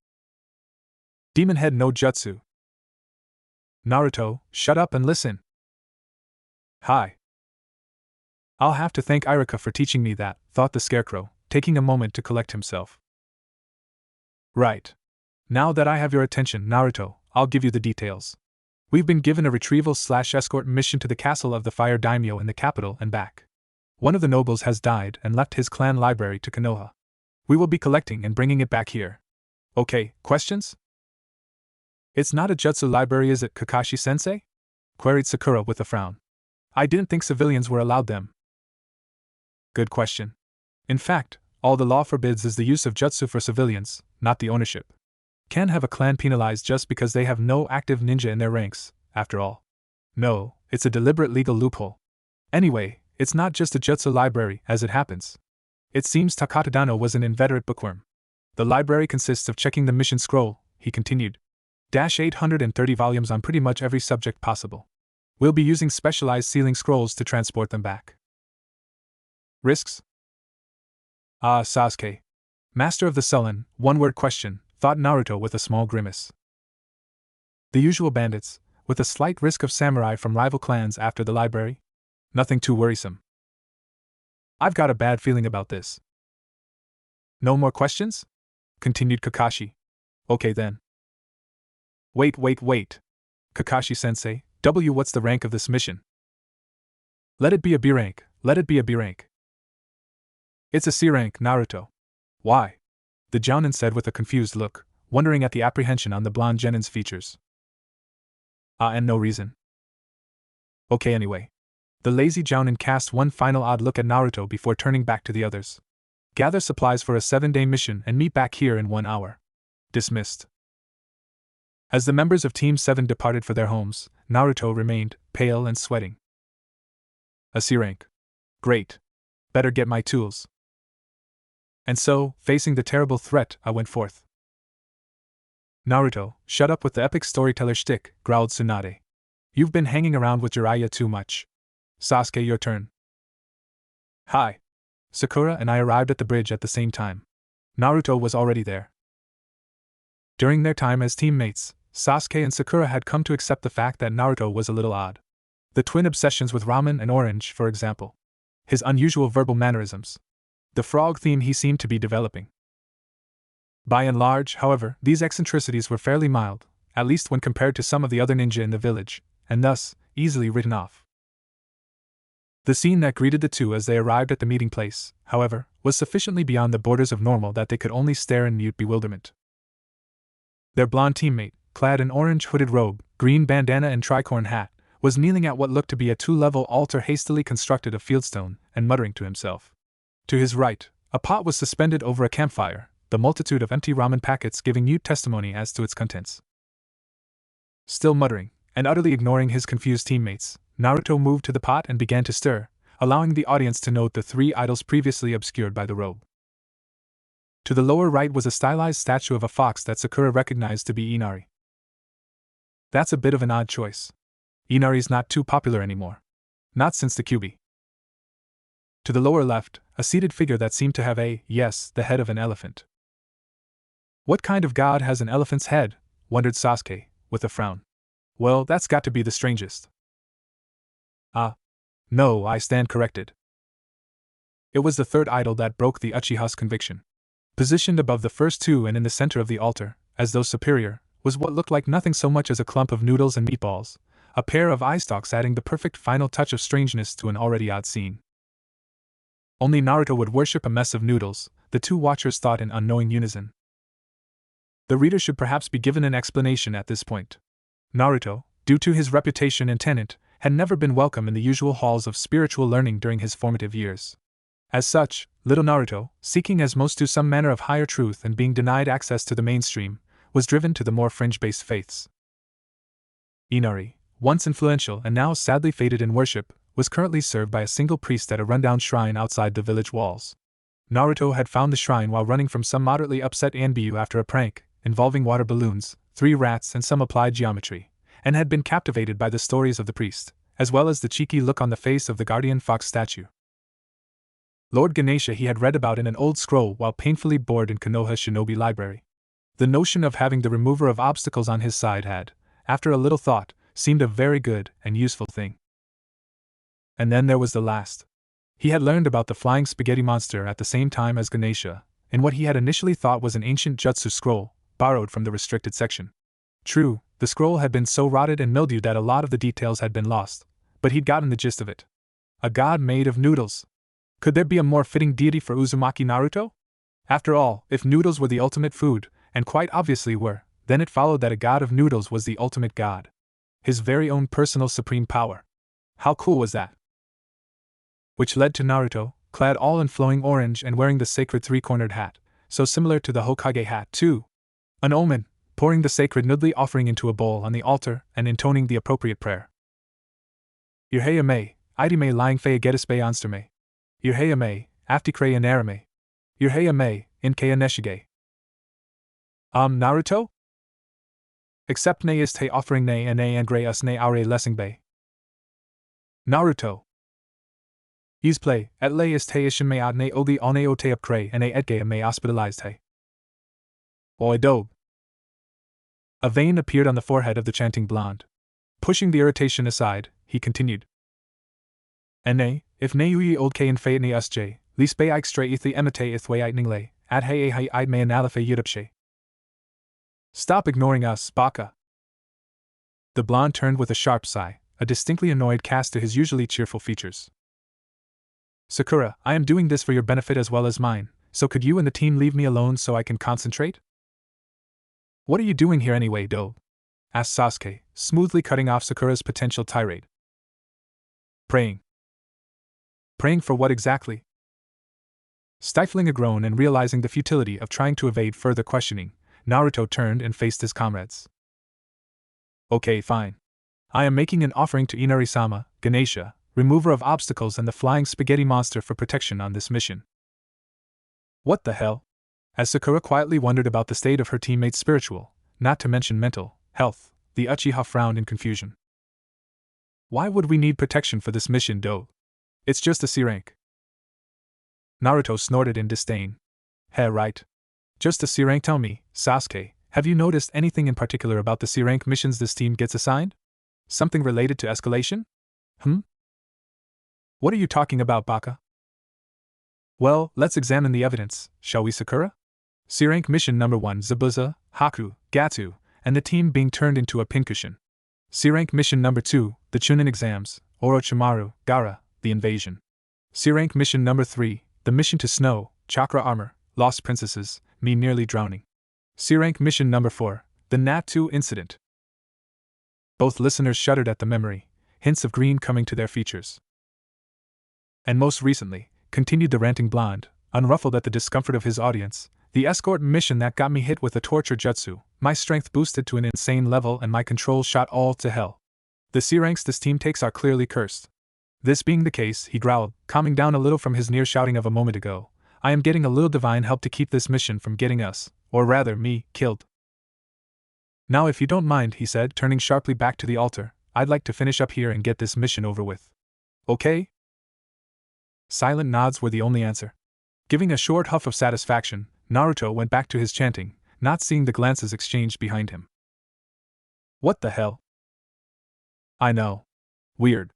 Demon head no jutsu. Naruto, shut up and listen. Hi. I'll have to thank Irika for teaching me that, thought the Scarecrow, taking a moment to collect himself. Right. Now that I have your attention, Naruto, I'll give you the details. We've been given a retrieval/escort mission to the castle of the Fire Daimyo in the capital and back. One of the nobles has died and left his clan library to Konoha. We will be collecting and bringing it back here. Okay, questions? It's not a jutsu library, is it, Kakashi-sensei? Queried Sakura with a frown. I didn't think civilians were allowed them. Good question. In fact, all the law forbids is the use of jutsu for civilians, not the ownership. Can't have a clan penalized just because they have no active ninja in their ranks, after all. No, it's a deliberate legal loophole. Anyway, it's not just a jutsu library, as it happens. It seems Takatadano was an inveterate bookworm. The library consists of checking the mission scroll, he continued. 830 volumes on pretty much every subject possible. We'll be using specialized sealing scrolls to transport them back. Risks? Ah, Sasuke. Master of the sullen, one-word question, thought Naruto with a small grimace. The usual bandits, with a slight risk of samurai from rival clans after the library? Nothing too worrisome. I've got a bad feeling about this. No more questions? Continued Kakashi. Okay then. Wait. Kakashi-sensei, what's the rank of this mission? Let it be a B rank, It's a C rank, Naruto. Why? The Jounin said with a confused look, wondering at the apprehension on the blonde genin's features. And no reason. Okay anyway. The lazy Jounin cast one final odd look at Naruto before turning back to the others. Gather supplies for a 7-day mission and meet back here in 1 hour. Dismissed. As the members of Team 7 departed for their homes, Naruto remained, pale and sweating. A C rank. Great. Better get my tools. And so, facing the terrible threat, I went forth. Naruto, shut up with the epic storyteller shtick, growled Tsunade. You've been hanging around with Jiraiya too much. Sasuke, your turn. Hi. Sakura and I arrived at the bridge at the same time. Naruto was already there. During their time as teammates, Sasuke and Sakura had come to accept the fact that Naruto was a little odd. The twin obsessions with ramen and orange, for example. His unusual verbal mannerisms. The frog theme he seemed to be developing. By and large, however, these eccentricities were fairly mild, at least when compared to some of the other ninja in the village, and thus, easily written off. The scene that greeted the two as they arrived at the meeting place, however, was sufficiently beyond the borders of normal that they could only stare in mute bewilderment. Their blonde teammate, clad in orange hooded robe, green bandana and tricorn hat, was kneeling at what looked to be a 2-level altar hastily constructed of fieldstone, and muttering to himself. To his right, a pot was suspended over a campfire, the multitude of empty ramen packets giving mute testimony as to its contents. Still muttering, and utterly ignoring his confused teammates, Naruto moved to the pot and began to stir, allowing the audience to note the 3 idols previously obscured by the robe. To the lower right was a stylized statue of a fox that Sakura recognized to be Inari. That's a bit of an odd choice. Inari's not too popular anymore. Not since the Kyuubi. To the lower left, a seated figure that seemed to have the head of an elephant. What kind of god has an elephant's head? Wondered Sasuke, with a frown. Well, that's got to be the strangest. No, I stand corrected. It was the 3rd idol that broke the Uchiha's conviction. Positioned above the first 2 and in the center of the altar, as though superior, was what looked like nothing so much as a clump of noodles and meatballs, a pair of eye stalks adding the perfect final touch of strangeness to an already odd scene. Only Naruto would worship a mess of noodles, the 2 watchers thought in unknowing unison. The reader should perhaps be given an explanation at this point. Naruto, due to his reputation and tenet, had never been welcome in the usual halls of spiritual learning during his formative years. As such, little Naruto, seeking as most do some manner of higher truth and being denied access to the mainstream, was driven to the more fringe-based faiths. Inari, once influential and now sadly faded in worship, was currently served by a single priest at a rundown shrine outside the village walls. Naruto had found the shrine while running from some moderately upset Anbiyu after a prank, involving water balloons, 3 rats and some applied geometry, and had been captivated by the stories of the priest, as well as the cheeky look on the face of the guardian fox statue. Lord Ganesha he had read about in an old scroll while painfully bored in Konoha's shinobi library. The notion of having the remover of obstacles on his side had, after a little thought, seemed a very good and useful thing. And then there was the last. He had learned about the flying spaghetti monster at the same time as Ganesha, in what he had initially thought was an ancient jutsu scroll, borrowed from the restricted section. True, the scroll had been so rotted and mildewed that a lot of the details had been lost, but he'd gotten the gist of it. A god made of noodles. Could there be a more fitting deity for Uzumaki Naruto? After all, if noodles were the ultimate food, and quite obviously were, then it followed that a god of noodles was the ultimate god. His very own personal supreme power. How cool was that? Which led to Naruto, clad all in flowing orange and wearing the sacred three-cornered hat, so similar to the Hokage hat too. An omen, pouring the sacred noodle offering into a bowl on the altar and intoning the appropriate prayer. Irhayame, idime lying fea getispe onsterme. Irhayame, aftikre anarame. Irhayame, inkea neshige. Naruto? Except ne ist he offering ne and gray us ne aure lessingbe. Naruto. Is play, at lay ist he ishin me ad ne ogi one ote upcray and edge me hospitalized he. Oidob. A vein appeared on the forehead of the chanting blonde. Pushing the irritation aside, he continued. Ne, if ne ui old k in fate ne usj, lis be ike stray ithi emite ithway eitning lay, ad he a id me analafe yudupshe. Stop ignoring us, Baka. The blonde turned with a sharp sigh, a distinctly annoyed cast to his usually cheerful features. Sakura, I am doing this for your benefit as well as mine, so could you and the team leave me alone so I can concentrate? What are you doing here anyway, Do? Asked Sasuke, smoothly cutting off Sakura's potential tirade. Praying. Praying for what exactly? Stifling a groan and realizing the futility of trying to evade further questioning, Naruto turned and faced his comrades. Okay, fine. I am making an offering to Inari-sama, Ganesha, remover of obstacles and the flying spaghetti monster for protection on this mission. What the hell? As Sakura quietly wondered about the state of her teammates' spiritual, not to mention mental, health, the Uchiha frowned in confusion. Why would we need protection for this mission, Do? It's just a C rank. Naruto snorted in disdain. Heh, right. Just a C rank. Tell me, Sasuke, have you noticed anything in particular about the C rank missions this team gets assigned? Something related to escalation? What are you talking about, Baka? Well, let's examine the evidence, shall we, Sakura? C rank mission number 1, Zabuza, Haku, Gatsu, and the team being turned into a pincushion. C rank mission number 2, the Chunin exams, Orochimaru, Gaara, the invasion. C rank mission number 3, the mission to Snow, Chakra armor, Lost Princesses, me nearly drowning. C rank mission number 4, the Nat-2 incident. Both listeners shuddered at the memory, hints of green coming to their features. And most recently, continued the ranting blonde, unruffled at the discomfort of his audience, the escort mission that got me hit with a torture jutsu, my strength boosted to an insane level and my control shot all to hell. The C ranks this team takes are clearly cursed. This being the case, he growled, calming down a little from his near shouting of a moment ago, I am getting a little divine help to keep this mission from getting us, or rather me, killed. Now if you don't mind, he said, turning sharply back to the altar, I'd like to finish up here and get this mission over with. Okay? Silent nods were the only answer. Giving a short huff of satisfaction, Naruto went back to his chanting, not seeing the glances exchanged behind him. What the hell? I know. Weird.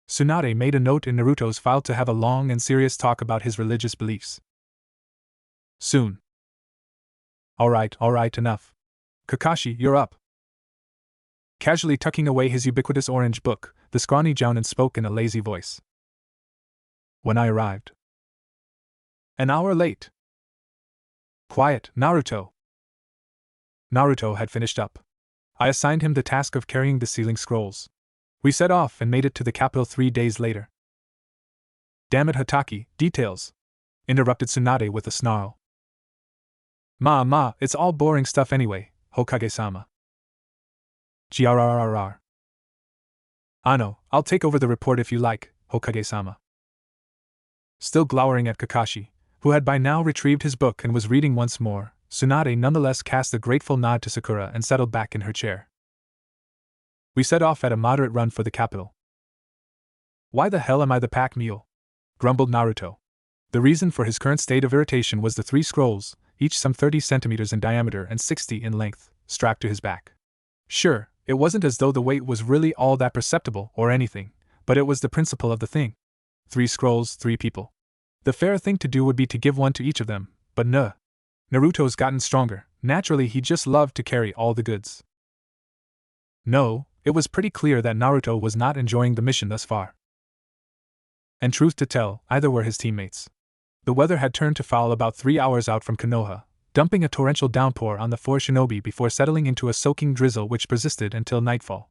Tsunade made a note in Naruto's file to have a long and serious talk about his religious beliefs. Soon. Alright, enough. Kakashi, you're up. Casually tucking away his ubiquitous orange book, the scrawny jounin spoke in a lazy voice. When I arrived. An hour late. Quiet, Naruto. Naruto had finished up. I assigned him the task of carrying the sealing scrolls. We set off and made it to the capital 3 days later. Damn it, Hataki, details! Interrupted Tsunade with a snarl. Ma, it's all boring stuff anyway, Hokage-sama. Grrrr. Ano, I'll take over the report if you like, Hokage-sama. Still glowering at Kakashi, who had by now retrieved his book and was reading once more, Tsunade nonetheless cast a grateful nod to Sakura and settled back in her chair. We set off at a moderate run for the capital. Why the hell am I the pack mule? Grumbled Naruto. The reason for his current state of irritation was the 3 scrolls, each some 30 centimeters in diameter and 60 in length, strapped to his back. Sure, it wasn't as though the weight was really all that perceptible or anything, but it was the principle of the thing. 3 scrolls, 3 people. The fair thing to do would be to give one to each of them, but Naruto's gotten stronger, naturally he just loved to carry all the goods. No, it was pretty clear that Naruto was not enjoying the mission thus far. And truth to tell, either were his teammates. The weather had turned to foul about 3 hours out from Konoha, dumping a torrential downpour on the 4 shinobi before settling into a soaking drizzle which persisted until nightfall.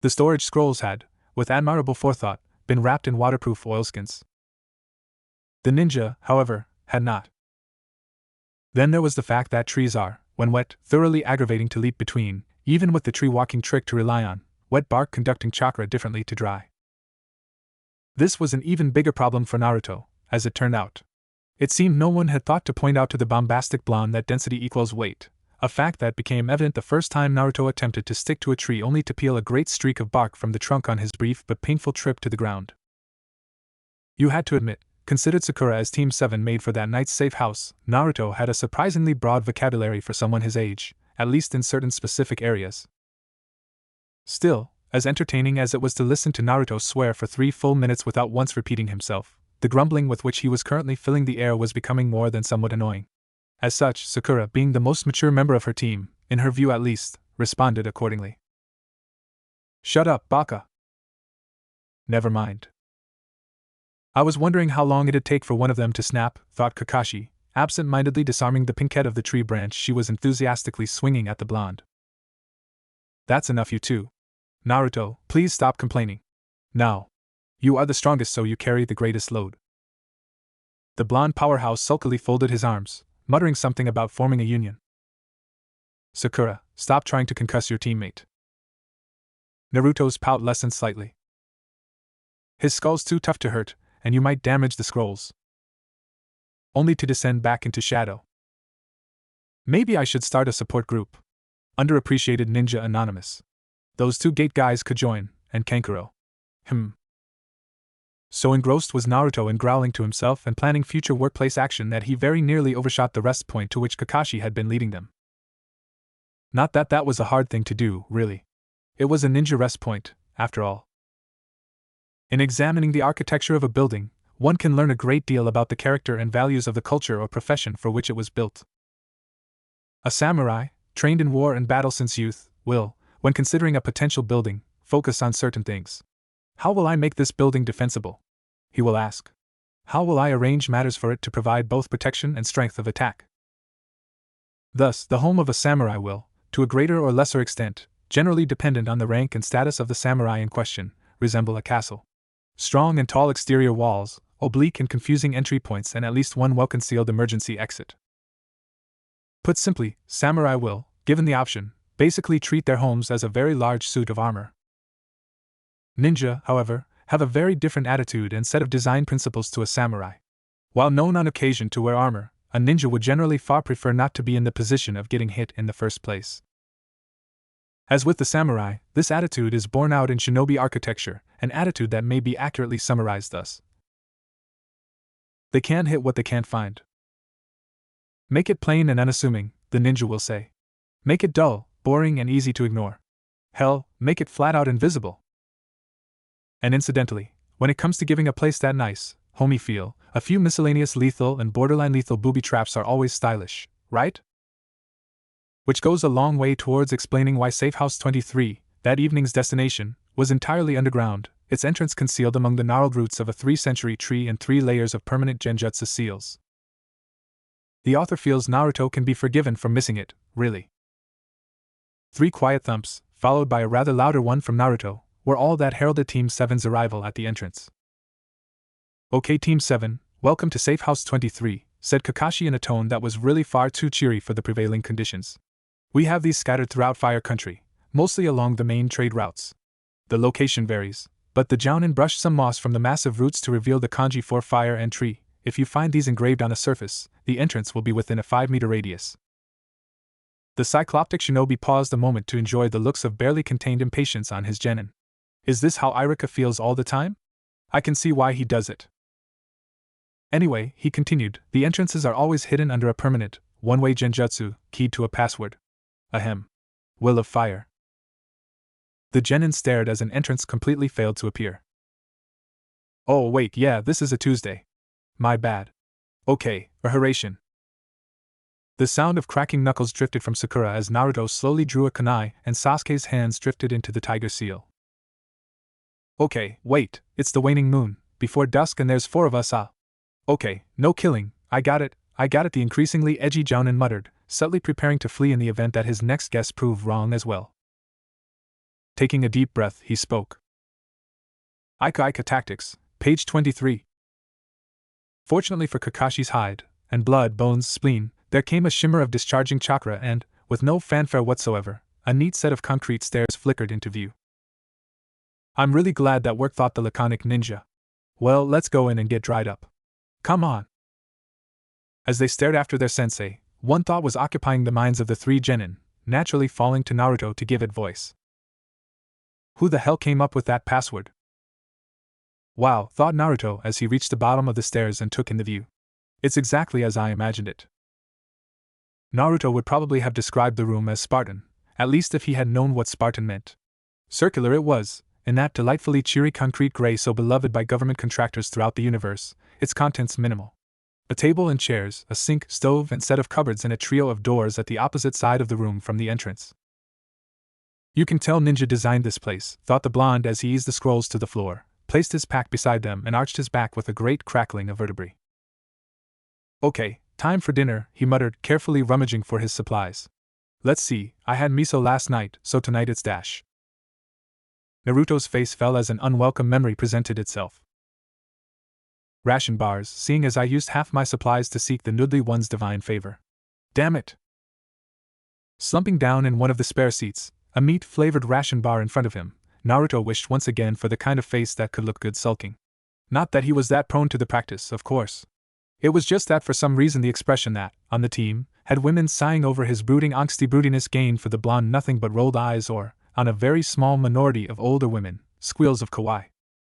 The storage scrolls had, with admirable forethought, been wrapped in waterproof oilskins. The ninja, however, had not. Then there was the fact that trees are, when wet, thoroughly aggravating to leap between, even with the tree walking trick to rely on, wet bark conducting chakra differently to dry. This was an even bigger problem for Naruto, as it turned out. It seemed no one had thought to point out to the bombastic blonde that density equals weight, a fact that became evident the first time Naruto attempted to stick to a tree only to peel a great streak of bark from the trunk on his brief but painful trip to the ground. You had to admit, considered Sakura as Team 7 made for that night's safe house, Naruto had a surprisingly broad vocabulary for someone his age, at least in certain specific areas. Still, as entertaining as it was to listen to Naruto swear for 3 full minutes without once repeating himself, the grumbling with which he was currently filling the air was becoming more than somewhat annoying. As such, Sakura, being the most mature member of her team, in her view at least, responded accordingly. "Shut up, Baka." "Never mind." "I was wondering how long it'd take for one of them to snap," thought Kakashi, absent-mindedly disarming the pinkette of the tree branch she was enthusiastically swinging at the blonde. "That's enough, you two. Naruto, please stop complaining. Now. You are the strongest, so you carry the greatest load." The blonde powerhouse sulkily folded his arms, muttering something about forming a union. "Sakura, stop trying to concuss your teammate." Naruto's pout lessened slightly. "His skull's too tough to hurt, and you might damage the scrolls." Only to descend back into shadow. "Maybe I should start a support group. Underappreciated Ninja Anonymous. Those 2 gate guys could join, and Kankuro." So engrossed was Naruto in growling to himself and planning future workplace action that he very nearly overshot the rest point to which Kakashi had been leading them. Not that that was a hard thing to do, really. It was a ninja rest point, after all. In examining the architecture of a building, one can learn a great deal about the character and values of the culture or profession for which it was built. A samurai, trained in war and battle since youth, will, when considering a potential building, focus on certain things. How will I make this building defensible? He will ask. How will I arrange matters for it to provide both protection and strength of attack? Thus, the home of a samurai will, to a greater or lesser extent, generally dependent on the rank and status of the samurai in question, resemble a castle. Strong and tall exterior walls, oblique and confusing entry points, and at least one well-concealed emergency exit. Put simply, samurai will, given the option, basically treat their homes as a very large suit of armor. Ninja, however, have a very different attitude and set of design principles to a samurai. While known on occasion to wear armor, a ninja would generally far prefer not to be in the position of getting hit in the first place. As with the samurai, this attitude is borne out in shinobi architecture, an attitude that may be accurately summarized thus. They can't hit what they can't find. Make it plain and unassuming, the ninja will say. Make it dull, boring, and easy to ignore. Hell, make it flat out invisible. And incidentally, when it comes to giving a place that nice, homey feel, a few miscellaneous lethal and borderline lethal booby traps are always stylish, right? Which goes a long way towards explaining why Safe House 23, that evening's destination, was entirely underground, its entrance concealed among the gnarled roots of a 3-century tree and 3 layers of permanent genjutsu seals. The author feels Naruto can be forgiven for missing it, really. 3 quiet thumps, followed by a rather louder one from Naruto, were all that heralded Team 7's arrival at the entrance. "Okay, Team 7, welcome to Safe House 23, said Kakashi in a tone that was really far too cheery for the prevailing conditions. "We have these scattered throughout Fire Country, mostly along the main trade routes. The location varies, but the Jounin brushed some moss from the massive roots to reveal the kanji for fire and tree. If you find these engraved on a surface, the entrance will be within a 5-meter radius." The cycloptic shinobi paused a moment to enjoy the looks of barely contained impatience on his genin. Is this how Irika feels all the time? I can see why he does it. Anyway, he continued, the entrances are always hidden under a permanent, one-way genjutsu, keyed to a password. Ahem. Will of fire. The genin stared as an entrance completely failed to appear. Oh wait, yeah, this is a Tuesday. My bad. Okay, rehearation. The sound of cracking knuckles drifted from Sakura as Naruto slowly drew a kunai and Sasuke's hands drifted into the tiger seal. Okay, wait, it's the waning moon, before dusk and there's 4 of us, Okay, no killing, I got it, the increasingly edgy Jounin muttered, subtly preparing to flee in the event that his next guess proved wrong as well. Taking a deep breath, he spoke. Ika Tactics, page 23. Fortunately for Kakashi's hide, and blood, bones, spleen, there came a shimmer of discharging chakra and, with no fanfare whatsoever, a neat set of concrete stairs flickered into view. I'm really glad that worked, thought the laconic ninja. Well, let's go in and get dried up. Come on. As they stared after their sensei, one thought was occupying the minds of the 3 genin, naturally falling to Naruto to give it voice. Who the hell came up with that password? Wow, thought Naruto as he reached the bottom of the stairs and took in the view. It's exactly as I imagined it. Naruto would probably have described the room as Spartan, at least if he had known what Spartan meant. Circular it was, in that delightfully cheery concrete gray so beloved by government contractors throughout the universe, its contents minimal. A table and chairs, a sink, stove, and set of cupboards, and a trio of doors at the opposite side of the room from the entrance. You can tell Ninja designed this place, thought the blonde as he eased the scrolls to the floor, placed his pack beside them, and arched his back with a great crackling of vertebrae. Okay, time for dinner, he muttered, carefully rummaging for his supplies. Let's see, I had miso last night, so tonight it's dash. Naruto's face fell as an unwelcome memory presented itself. Ration bars, seeing as I used half my supplies to seek the noodly one's divine favor. Damn it! Slumping down in one of the spare seats, a meat-flavored ration bar in front of him, Naruto wished once again for the kind of face that could look good sulking. Not that he was that prone to the practice, of course. It was just that for some reason the expression that, on the team, had women sighing over his brooding angsty broodiness gained for the blonde nothing but rolled eyes or, on a very small minority of older women, squeals of kawaii.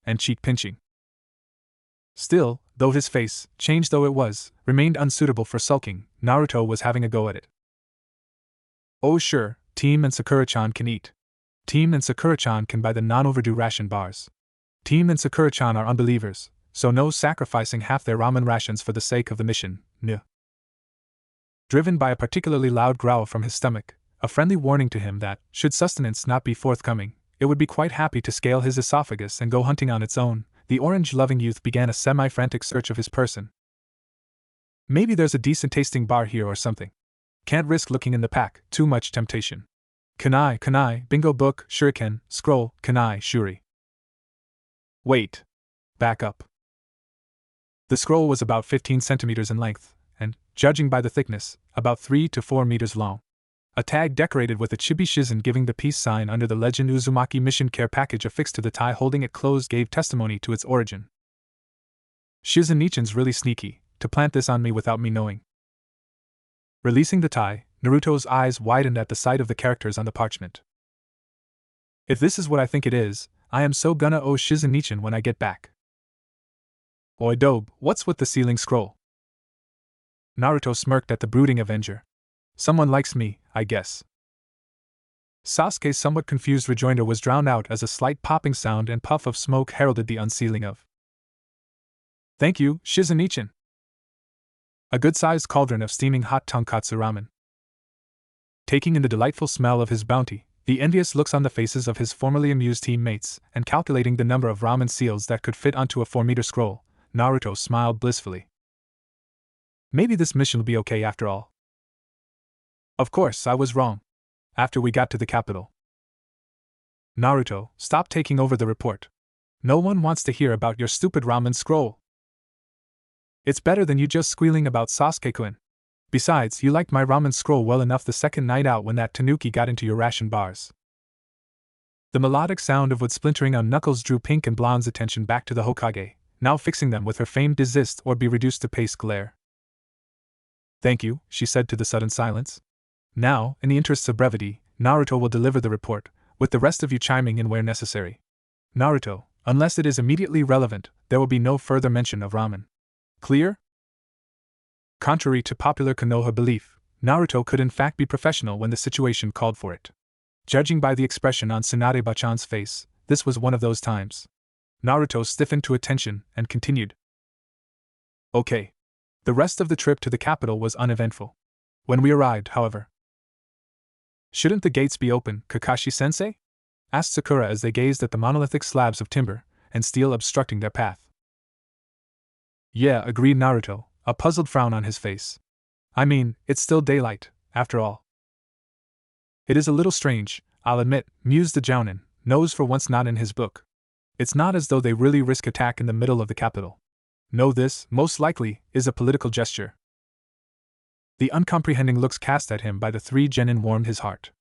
And cheek pinching. Still, though his face, changed though it was, remained unsuitable for sulking, Naruto was having a go at it. Oh sure, Team and Sakura-chan can eat. Team and Sakura-chan can buy the non-overdue ration bars. Team and Sakura-chan are unbelievers, so no sacrificing half their ramen rations for the sake of the mission, nuh. Driven by a particularly loud growl from his stomach, a friendly warning to him that, should sustenance not be forthcoming, it would be quite happy to scale his esophagus and go hunting on its own, the orange-loving youth began a semi-frantic search of his person. Maybe there's a decent-tasting bar here or something. Can't risk looking in the pack, too much temptation. Kunai, bingo book, shuriken, scroll, kunai, shuri. Wait. Back up. The scroll was about 15 centimeters in length, and, judging by the thickness, about 3 to 4 meters long. A tag decorated with a chibi shizen giving the peace sign under the legend Uzumaki Mission Care package affixed to the tie holding it closed gave testimony to its origin. Shizen-nichan's really sneaky, to plant this on me without me knowing. Releasing the tie, Naruto's eyes widened at the sight of the characters on the parchment. If this is what I think it is, I am so gonna owe Shizen-nichan when I get back. Oi dobe, what's with the ceiling scroll? Naruto smirked at the brooding avenger. Someone likes me, I guess. Sasuke's somewhat confused rejoinder was drowned out as a slight popping sound and puff of smoke heralded the unsealing of. Thank you, Shizen-nichan. A good-sized cauldron of steaming hot tonkatsu ramen. Taking in the delightful smell of his bounty, the envious looks on the faces of his formerly amused teammates, and calculating the number of ramen seals that could fit onto a 4-meter scroll, Naruto smiled blissfully. Maybe this mission will be okay after all. Of course, I was wrong. After we got to the capital. Naruto, stop taking over the report. No one wants to hear about your stupid ramen scroll. It's better than you just squealing about Sasuke-kun. Besides, you liked my ramen scroll well enough the second night out when that tanuki got into your ration bars. The melodic sound of wood splintering on knuckles drew Pink and Blonde's attention back to the Hokage, now fixing them with her famed desist or be reduced to paste glare. Thank you, she said to the sudden silence. Now, in the interests of brevity, Naruto will deliver the report, with the rest of you chiming in where necessary. Naruto, unless it is immediately relevant, there will be no further mention of ramen. Clear? Contrary to popular Konoha belief, Naruto could in fact be professional when the situation called for it. Judging by the expression on Tsunade-bachan's face, this was one of those times. Naruto stiffened to attention and continued. Okay. The rest of the trip to the capital was uneventful. When we arrived, however. Shouldn't the gates be open, Kakashi-sensei? Asked Sakura as they gazed at the monolithic slabs of timber and steel obstructing their path. Yeah, agreed Naruto, a puzzled frown on his face. I mean, it's still daylight, after all. It is a little strange, I'll admit, mused the Jounin, nose for once not in his book. It's not as though they really risk attack in the middle of the capital. No, this, most likely, is a political gesture. The uncomprehending looks cast at him by the three genin warmed his heart.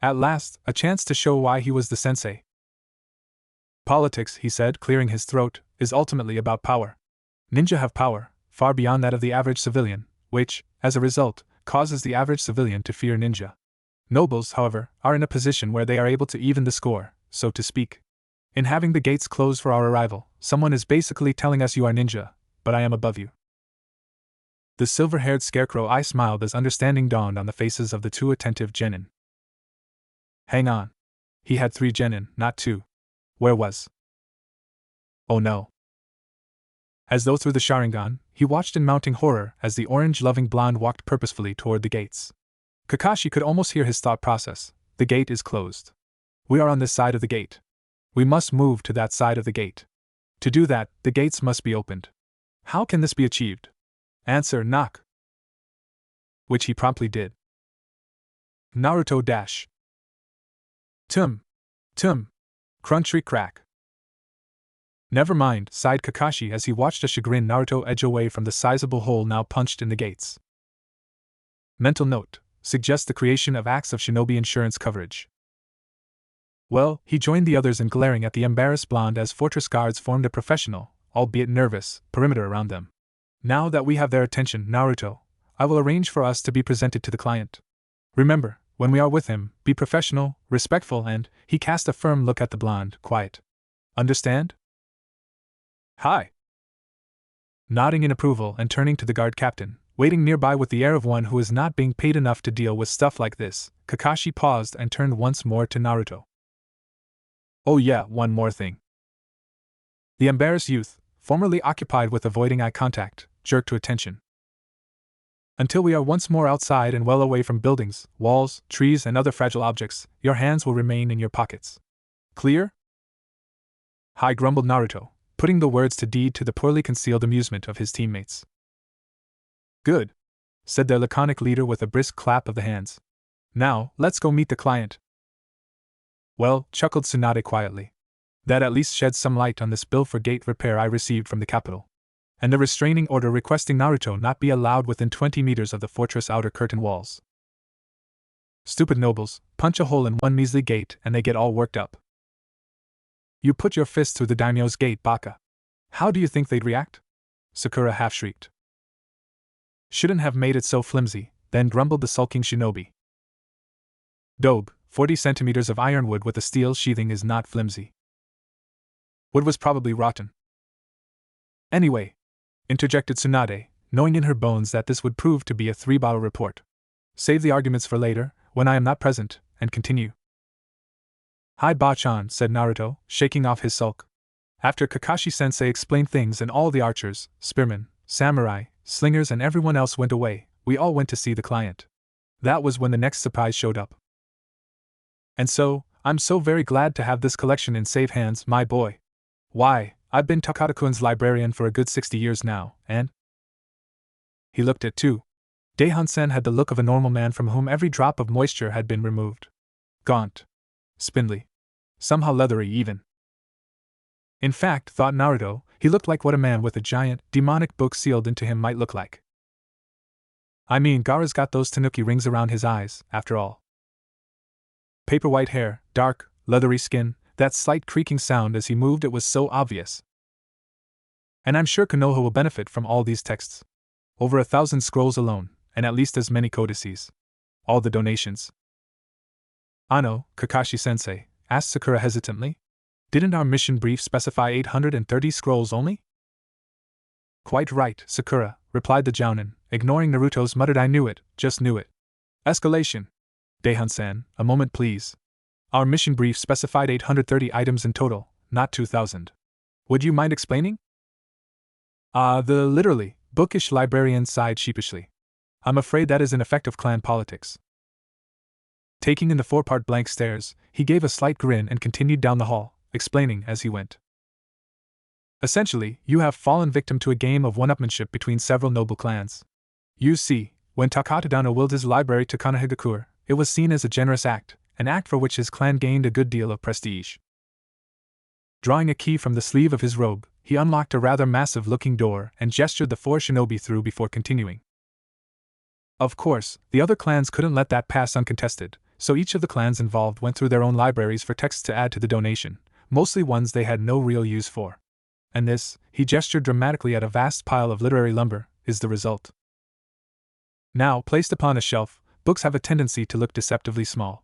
At last, a chance to show why he was the sensei. Politics, he said, clearing his throat, is ultimately about power. Ninja have power, far beyond that of the average civilian, which, as a result, causes the average civilian to fear ninja. Nobles, however, are in a position where they are able to even the score, so to speak. In having the gates closed for our arrival, someone is basically telling us you are ninja, but I am above you. The silver-haired scarecrow eye smiled as understanding dawned on the faces of the two attentive genin. Hang on. He had 3 genin, not 2. Where was? Oh no. As though through the Sharingan, he watched in mounting horror as the orange-loving blonde walked purposefully toward the gates. Kakashi could almost hear his thought process. The gate is closed. We are on this side of the gate. We must move to that side of the gate. To do that, the gates must be opened. How can this be achieved? Answer, knock. Which he promptly did. Naruto dash. Tum. Crunchy crack. Never mind, sighed Kakashi as he watched a chagrined Naruto edge away from the sizable hole now punched in the gates. Mental note, suggests the creation of acts of shinobi insurance coverage. Well, he joined the others in glaring at the embarrassed blonde as fortress guards formed a professional, albeit nervous, perimeter around them. Now that we have their attention, Naruto, I will arrange for us to be presented to the client. Remember, when we are with him, be professional, respectful, and, he cast a firm look at the blonde, quiet. Understand? Hi. Nodding in approval and turning to the guard captain, waiting nearby with the air of one who is not being paid enough to deal with stuff like this, Kakashi paused and turned once more to Naruto. Oh yeah, one more thing. The embarrassed youth, formerly occupied with avoiding eye contact, jerked to attention. Until we are once more outside and well away from buildings, walls, trees, and other fragile objects, your hands will remain in your pockets. Clear? Hi, grumbled Naruto, putting the words to deed to the poorly concealed amusement of his teammates. Good, said their laconic leader with a brisk clap of the hands. Now, let's go meet the client. Well, chuckled Tsunade quietly. That at least sheds some light on this bill for gate repair I received from the capital. And the restraining order requesting Naruto not be allowed within 20 meters of the fortress outer curtain walls. Stupid nobles, punch a hole in one measly gate and they get all worked up. You put your fist through the daimyo's gate, Baka. How do you think they'd react? Sakura half-shrieked. Shouldn't have made it so flimsy, then grumbled the sulking shinobi. Dobe, 40 centimeters of ironwood with a steel sheathing is not flimsy. Wood was probably rotten. Anyway, interjected Tsunade, knowing in her bones that this would prove to be a 3-bottle report. Save the arguments for later, when I am not present, and continue. Hi Ba-chan, said Naruto, shaking off his sulk. After Kakashi-sensei explained things and all the archers, spearmen, samurai, slingers and everyone else went away, we all went to see the client. That was when the next surprise showed up. And so, I'm so very glad to have this collection in safe hands, my boy. Why, I've been Takada-kun's librarian for a good 60 years now, and… He looked at too. Daihon-sen had the look of a normal man from whom every drop of moisture had been removed. Gaunt. Spindly. Somehow leathery even. In fact, thought Naruto, he looked like what a man with a giant, demonic book sealed into him might look like. I mean, Gaara's got those tanuki rings around his eyes, after all. Paper white hair, dark, leathery skin, that slight creaking sound as he moved, it was so obvious. And I'm sure Konoha will benefit from all these texts. Over 1,000 scrolls alone, and at least as many codices. All the donations. Ano, Kakashi-sensei, asked Sakura hesitantly. Didn't our mission brief specify 830 scrolls only? Quite right, Sakura, replied the Jounin, ignoring Naruto's muttered I knew it, just knew it. Escalation. Daihon-san, a moment please. Our mission brief specified 830 items in total, not 2,000. Would you mind explaining? Literally, Bookish librarian sighed sheepishly. I'm afraid that is an effect of clan politics. Taking in the 4-part blank stares, he gave a slight grin and continued down the hall, explaining as he went. Essentially, you have fallen victim to a game of one-upmanship between several noble clans. You see, when Takatadano willed his library to Konohagakure, it was seen as a generous act, an act for which his clan gained a good deal of prestige. Drawing a key from the sleeve of his robe, he unlocked a rather massive-looking door and gestured the 4 shinobi through before continuing. Of course, the other clans couldn't let that pass uncontested, so each of the clans involved went through their own libraries for texts to add to the donation, mostly ones they had no real use for. And this, he gestured dramatically at a vast pile of literary lumber, is the result. Now, placed upon a shelf, books have a tendency to look deceptively small.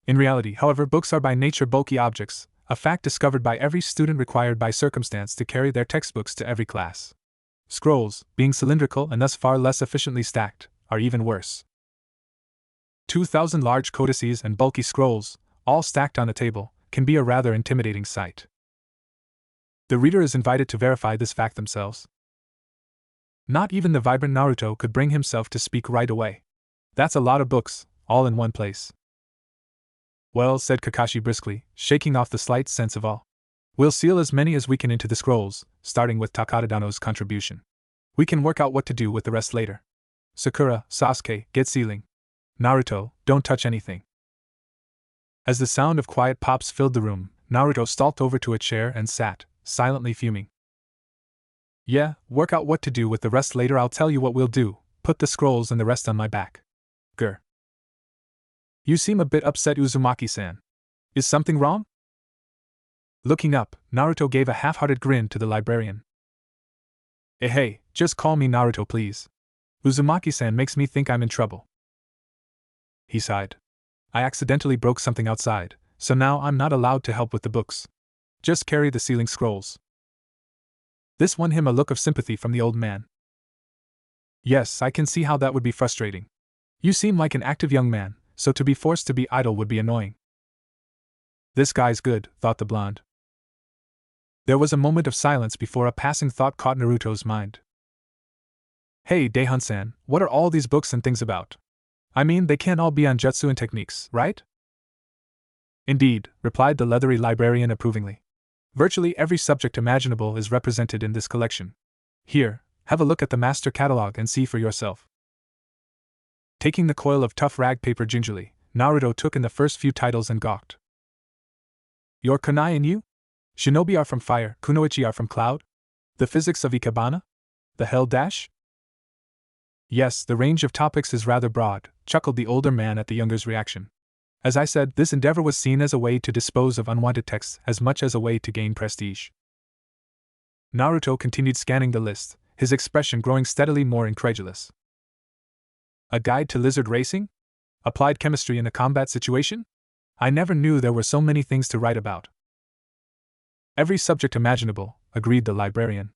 In reality, however, books are by nature bulky objects, a fact discovered by every student required by circumstance to carry their textbooks to every class. Scrolls, being cylindrical and thus far less efficiently stacked, are even worse. 2,000 large codices and bulky scrolls, all stacked on a table, can be a rather intimidating sight. The reader is invited to verify this fact themselves. Not even the vibrant Naruto could bring himself to speak right away. That's a lot of books, all in one place. Well, said Kakashi briskly, shaking off the slight sense of awe. We'll seal as many as we can into the scrolls, starting with Takatadano's contribution. We can work out what to do with the rest later. Sakura, Sasuke, get sealing. Naruto, don't touch anything. As the sound of quiet pops filled the room, Naruto stalked over to a chair and sat, silently fuming. Yeah, work out what to do with the rest later. I'll tell you what we'll do, put the scrolls and the rest on my back. Grr. You seem a bit upset, Uzumaki-san. Is something wrong? Looking up, Naruto gave a half-hearted grin to the librarian. Hey, just call me Naruto please. Uzumaki-san makes me think I'm in trouble. He sighed. I accidentally broke something outside, so now I'm not allowed to help with the books. Just carry the sealing scrolls. This won him a look of sympathy from the old man. Yes, I can see how that would be frustrating. You seem like an active young man, so to be forced to be idle would be annoying. This guy's good, thought the blonde. There was a moment of silence before a passing thought caught Naruto's mind. Hey, Daihun-san, what are all these books and things about? I mean, they can't all be on jutsu and techniques, right? Indeed, replied the leathery librarian approvingly. Virtually every subject imaginable is represented in this collection. Here, have a look at the master catalog and see for yourself. Taking the coil of tough rag paper gingerly, Naruto took in the first few titles and gawked. Your kunai and you? Shinobi are from fire, kunoichi are from cloud? The physics of Ikebana? The hell dash? Yes, the range of topics is rather broad, chuckled the older man at the younger's reaction. As I said, this endeavor was seen as a way to dispose of unwanted texts as much as a way to gain prestige. Naruto continued scanning the list, his expression growing steadily more incredulous. A guide to lizard racing? Applied chemistry in a combat situation? I never knew there were so many things to write about. Every subject imaginable, agreed the librarian.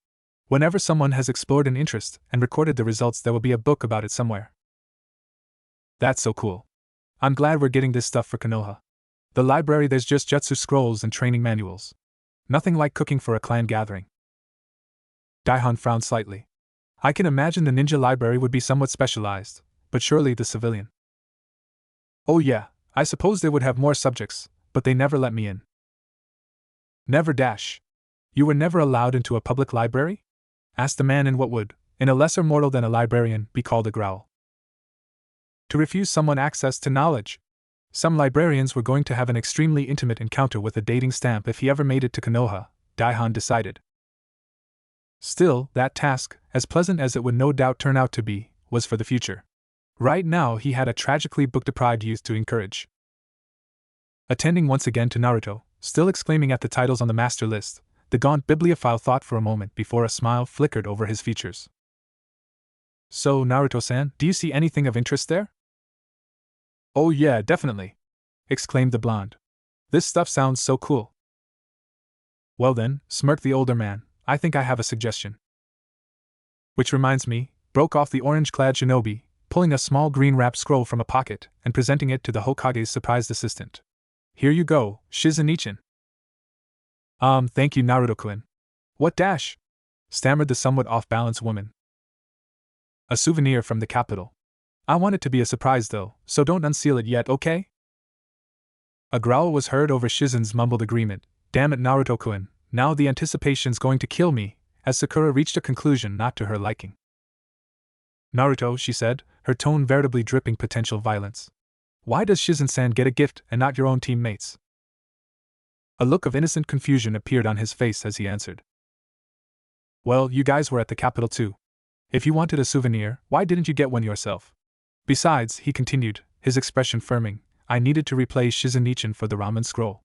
Whenever someone has explored an interest and recorded the results, there will be a book about it somewhere. That's so cool. I'm glad we're getting this stuff for Konoha. The library, there's just jutsu scrolls and training manuals. Nothing like cooking for a clan gathering. Daihun frowned slightly. I can imagine the ninja library would be somewhat specialized, but surely the civilian. Oh yeah, I suppose they would have more subjects, but they never let me in. Never dash. You were never allowed into a public library? Asked the man in what would, in a lesser mortal than a librarian, be called a growl. To refuse someone access to knowledge. Some librarians were going to have an extremely intimate encounter with a dating stamp if he ever made it to Konoha, Daihun decided. Still, that task, as pleasant as it would no doubt turn out to be, was for the future. Right now he had a tragically book-deprived youth to encourage. Attending once again to Naruto, still exclaiming at the titles on the master list, the gaunt bibliophile thought for a moment before a smile flickered over his features. So, Naruto-san, do you see anything of interest there? Oh yeah, definitely, exclaimed the blonde. This stuff sounds so cool. Well then, smirked the older man, I think I have a suggestion. Which reminds me, broke off the orange-clad shinobi, pulling a small green-wrapped scroll from a pocket and presenting it to the Hokage's surprised assistant. Here you go, Shizen-ichin. Thank you, Naruto-kun. What dash? Stammered the somewhat off-balance woman. A souvenir from the capital. I want it to be a surprise though, so don't unseal it yet, okay? A growl was heard over Shizen's mumbled agreement. Damn it, Naruto-kun, now the anticipation's going to kill me, as Sakura reached a conclusion not to her liking. Naruto, she said, her tone veritably dripping potential violence. Why does Shizen-san get a gift and not your own teammates? A look of innocent confusion appeared on his face as he answered. Well, you guys were at the capital too. If you wanted a souvenir, why didn't you get one yourself? Besides, he continued, his expression firming, I needed to replace Shizen-nichan for the ramen scroll.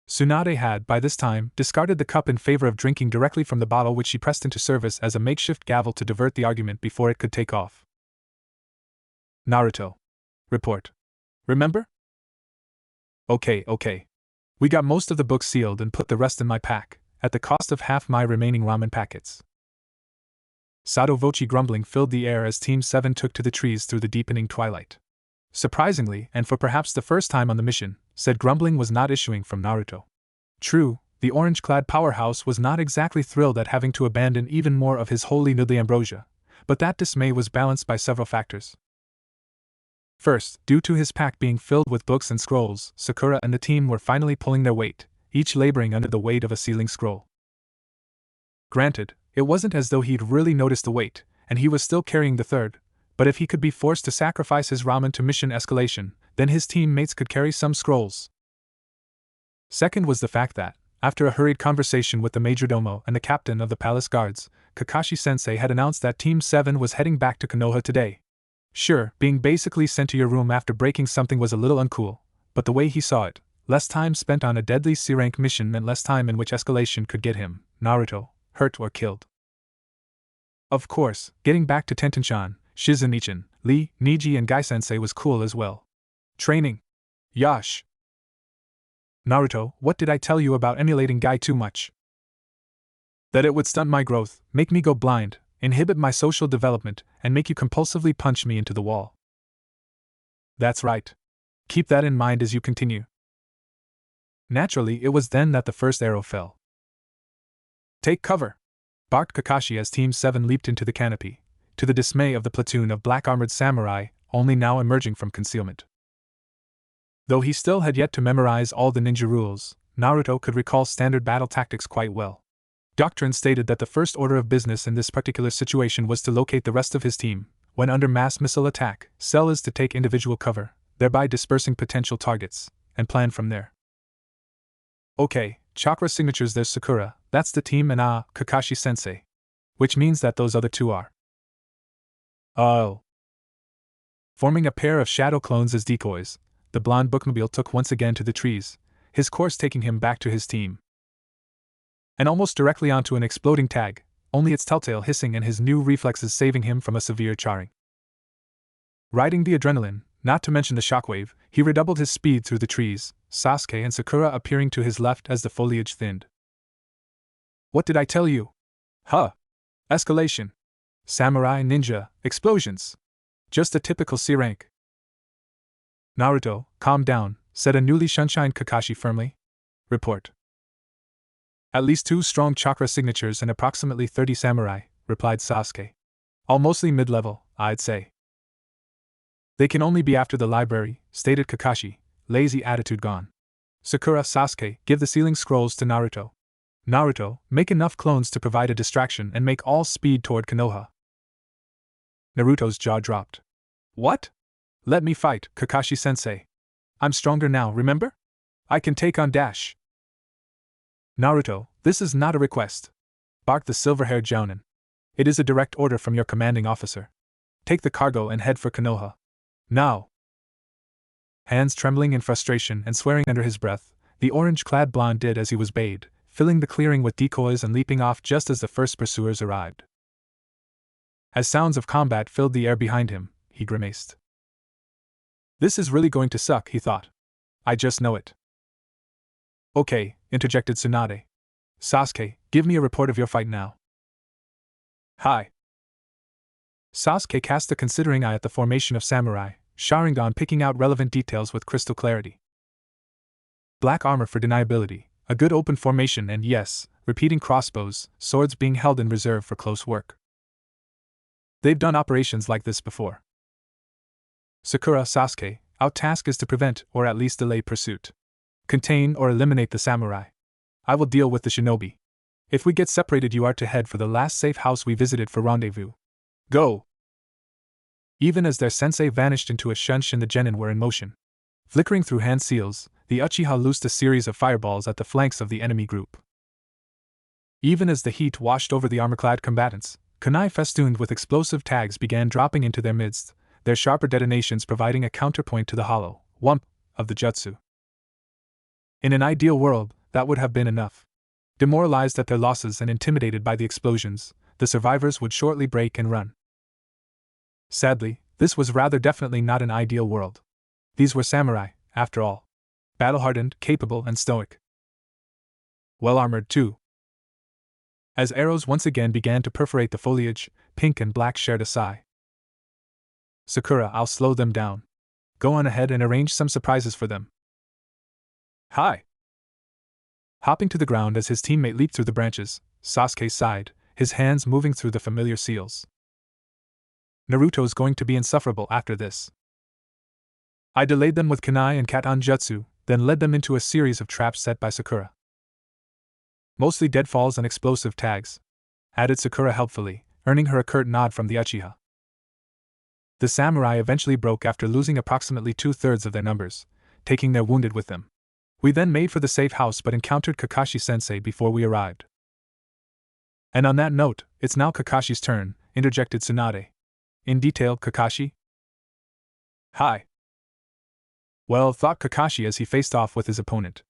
Tsunade had, by this time, discarded the cup in favor of drinking directly from the bottle, which she pressed into service as a makeshift gavel to divert the argument before it could take off. Naruto. Report. Remember? Okay. We got most of the books sealed and put the rest in my pack, at the cost of half my remaining ramen packets. Sado Vochi grumbling filled the air as Team 7 took to the trees through the deepening twilight. Surprisingly, and for perhaps the first time on the mission, said grumbling was not issuing from Naruto. True, the orange-clad powerhouse was not exactly thrilled at having to abandon even more of his holy noodly ambrosia, but that dismay was balanced by several factors. First, due to his pack being filled with books and scrolls, Sakura and the team were finally pulling their weight, each laboring under the weight of a sealing scroll. Granted, it wasn't as though he'd really noticed the weight, and he was still carrying the third, but if he could be forced to sacrifice his ramen to mission escalation, then his teammates could carry some scrolls. Second was the fact that, after a hurried conversation with the majordomo and the captain of the palace guards, Kakashi-sensei had announced that Team 7 was heading back to Konoha today. Sure, being basically sent to your room after breaking something was a little uncool, but the way he saw it, less time spent on a deadly C-rank mission meant less time in which escalation could get him, Naruto, hurt or killed. Of course, getting back to Tenten-chan, Shizen-nichan, Lee, Niji and Gai-sensei was cool as well. Training. Yash. Naruto, what did I tell you about emulating Gai too much? That it would stunt my growth, make me go blind, inhibit my social development, and make you compulsively punch me into the wall. That's right. Keep that in mind as you continue. Naturally, it was then that the first arrow fell. Take cover! Barked Kakashi as Team 7 leaped into the canopy, to the dismay of the platoon of black-armored samurai, only now emerging from concealment. Though he still had yet to memorize all the ninja rules, Naruto could recall standard battle tactics quite well. Doctrine stated that the first order of business in this particular situation was to locate the rest of his team. When under mass missile attack, Cell is to take individual cover, thereby dispersing potential targets, and plan from there. Okay, chakra signatures, there's Sakura, that's the team, and Kakashi-sensei. Which means that those other two are. Oh. Forming a pair of shadow clones as decoys, the blonde bookmobile took once again to the trees, his course taking him back to his team. And almost directly onto an exploding tag, only its telltale hissing and his new reflexes saving him from a severe charring. Riding the adrenaline, not to mention the shockwave, he redoubled his speed through the trees, Sasuke and Sakura appearing to his left as the foliage thinned. What did I tell you? Huh. Escalation. Samurai, ninja, explosions. Just a typical C-rank. Naruto, calm down, said a newly sunshined Kakashi firmly. Report. At least 2 strong chakra signatures and approximately 30 samurai, replied Sasuke. All mostly mid-level, I'd say. They can only be after the library, stated Kakashi, lazy attitude gone. Sakura, Sasuke, give the sealing scrolls to Naruto. Naruto, make enough clones to provide a distraction and make all speed toward Konoha. Naruto's jaw dropped. What? Let me fight, Kakashi-sensei. I'm stronger now, remember? I can take on Dash. Naruto, this is not a request, barked the silver-haired jounin. It is a direct order from your commanding officer. Take the cargo and head for Konoha. Now! Hands trembling in frustration and swearing under his breath, the orange-clad blonde did as he was bade, filling the clearing with decoys and leaping off just as the first pursuers arrived. As sounds of combat filled the air behind him, he grimaced. This is really going to suck, he thought. I just know it. Okay, interjected Tsunade. Sasuke, give me a report of your fight now. Hi. Sasuke cast a considering eye at the formation of samurai, Sharingan picking out relevant details with crystal clarity. Black armor for deniability, a good open formation, and yes, repeating crossbows, swords being held in reserve for close work. They've done operations like this before. Sakura, Sasuke, our task is to prevent, or at least delay pursuit. Contain or eliminate the samurai. I will deal with the shinobi. If we get separated, you are to head for the last safe house we visited for rendezvous. Go! Even as their sensei vanished into a shunshin, the genin were in motion. Flickering through hand seals, the Uchiha loosed a series of fireballs at the flanks of the enemy group. Even as the heat washed over the armor-clad combatants, kunai festooned with explosive tags began dropping into their midst, their sharper detonations providing a counterpoint to the hollow whump of the jutsu. In an ideal world, that would have been enough. Demoralized at their losses and intimidated by the explosions, the survivors would shortly break and run. Sadly, this was rather definitely not an ideal world. These were samurai, after all. Battle-hardened, capable, and stoic. Well-armored, too. As arrows once again began to perforate the foliage, Pink and Black shared a sigh. Sakura, I'll slow them down. Go on ahead and arrange some surprises for them. Hi! Hopping to the ground as his teammate leaped through the branches, Sasuke sighed, his hands moving through the familiar seals. Naruto's going to be insufferable after this. I delayed them with kunai and katan jutsu, then led them into a series of traps set by Sakura. Mostly deadfalls and explosive tags, added Sakura helpfully, earning her a curt nod from the Uchiha. The samurai eventually broke after losing approximately 2/3 of their numbers, taking their wounded with them. We then made for the safe house but encountered Kakashi-sensei before we arrived. And on that note, it's now Kakashi's turn, interjected Tsunade. In detail, Kakashi? Hi. Well, thought Kakashi as he faced off with his opponent.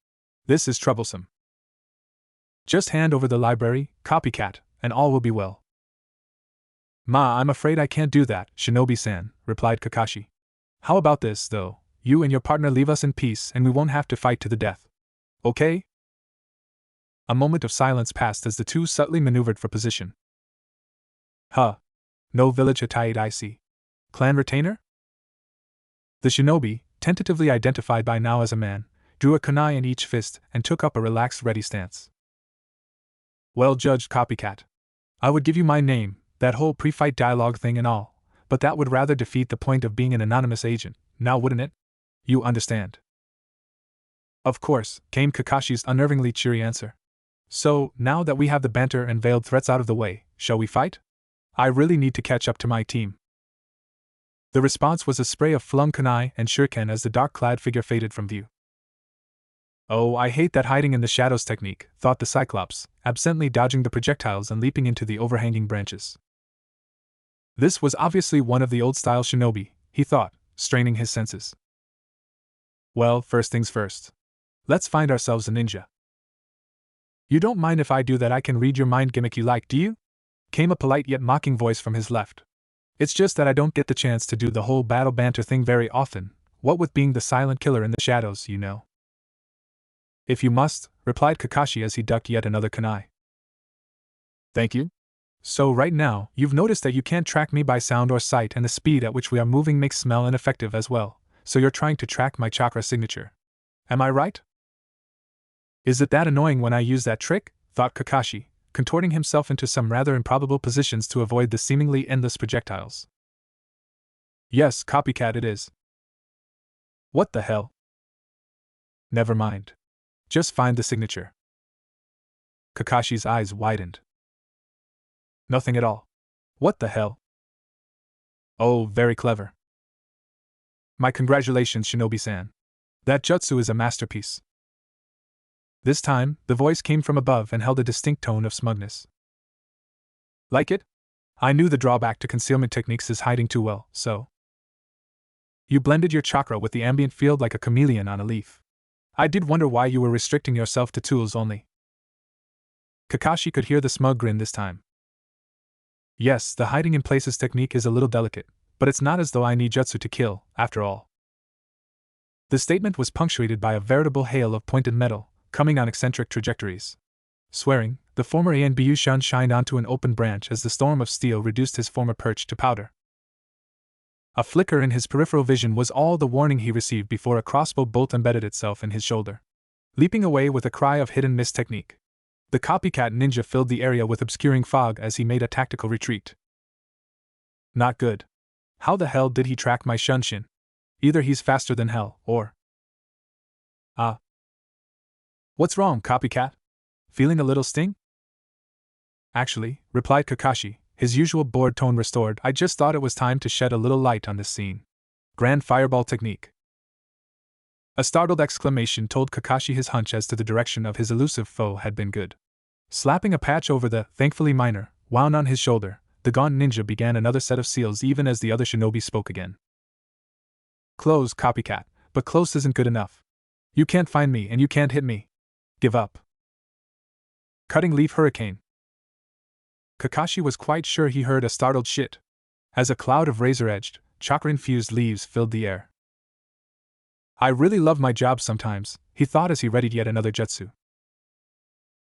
This is troublesome. Just hand over the library, copycat, and all will be well. Ma, I'm afraid I can't do that, Shinobi-san, replied Kakashi. How about this, though? You and your partner leave us in peace and we won't have to fight to the death. Okay? A moment of silence passed as the two subtly maneuvered for position. Huh. No village Hatayid I see. Clan retainer? The shinobi, tentatively identified by now as a man, drew a kunai in each fist and took up a relaxed ready stance. Well judged, copycat. I would give you my name, that whole pre-fight dialogue thing and all, but that would rather defeat the point of being an anonymous agent, now wouldn't it? You understand. Of course, came Kakashi's unnervingly cheery answer. So, now that we have the banter and veiled threats out of the way, shall we fight? I really need to catch up to my team. The response was a spray of flung kunai and shuriken as the dark-clad figure faded from view. Oh, I hate that hiding in the shadows technique, thought the Cyclops, absently dodging the projectiles and leaping into the overhanging branches. This was obviously one of the old-style shinobi, he thought, straining his senses. Well, first things first. Let's find ourselves a ninja. You don't mind if I do that I can read your mind gimmick you like, do you? Came a polite yet mocking voice from his left. It's just that I don't get the chance to do the whole battle banter thing very often, what with being the silent killer in the shadows, you know. If you must, replied Kakashi as he ducked yet another kunai. Thank you. So right now, you've noticed that you can't track me by sound or sight, and the speed at which we are moving makes smell ineffective as well, so you're trying to track my chakra signature. Am I right? Is it that annoying when I use that trick? Thought Kakashi, contorting himself into some rather improbable positions to avoid the seemingly endless projectiles. Yes, copycat it is. What the hell? Never mind. Just find the signature. Kakashi's eyes widened. Nothing at all. What the hell? Oh, very clever. My congratulations, Shinobi-san. That jutsu is a masterpiece. This time, the voice came from above and held a distinct tone of smugness. Like it? I knew the drawback to concealment techniques is hiding too well, so. You blended your chakra with the ambient field like a chameleon on a leaf. I did wonder why you were restricting yourself to tools only. Kakashi could hear the smug grin this time. Yes, the hiding in places technique is a little delicate, but it's not as though I need jutsu to kill, after all. The statement was punctuated by a veritable hail of pointed metal, coming on eccentric trajectories. Swearing, the former Anbu-shun shined onto an open branch as the storm of steel reduced his former perch to powder. A flicker in his peripheral vision was all the warning he received before a crossbow bolt embedded itself in his shoulder. Leaping away with a cry of hidden miss technique, the copycat ninja filled the area with obscuring fog as he made a tactical retreat. Not good. How the hell did he track my Shunshin? Either he's faster than hell, or… Ah. What's wrong, copycat? Feeling a little sting? Actually, replied Kakashi, his usual bored tone restored, I just thought it was time to shed a little light on this scene. Grand fireball technique. A startled exclamation told Kakashi his hunch as to the direction of his elusive foe had been good. Slapping a patch over the, thankfully minor, wound on his shoulder, the gaunt ninja began another set of seals even as the other shinobi spoke again. Close, copycat, but close isn't good enough. You can't find me and you can't hit me. Give up. Cutting leaf hurricane. Kakashi was quite sure he heard a startled shit, as a cloud of razor-edged, chakra-infused leaves filled the air. I really love my job sometimes, he thought as he readied yet another jutsu.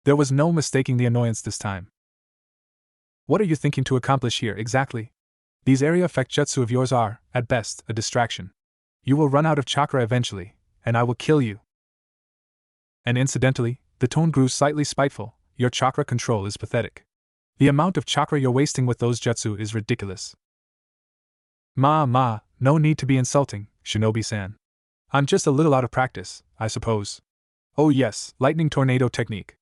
There was no mistaking the annoyance this time. What are you thinking to accomplish here exactly? These area effect jutsu of yours are, at best, a distraction. You will run out of chakra eventually, and I will kill you. And incidentally, the tone grew slightly spiteful, your chakra control is pathetic. The amount of chakra you're wasting with those jutsu is ridiculous. Ma, no need to be insulting, Shinobi-san. I'm just a little out of practice, I suppose. Oh yes, lightning tornado technique.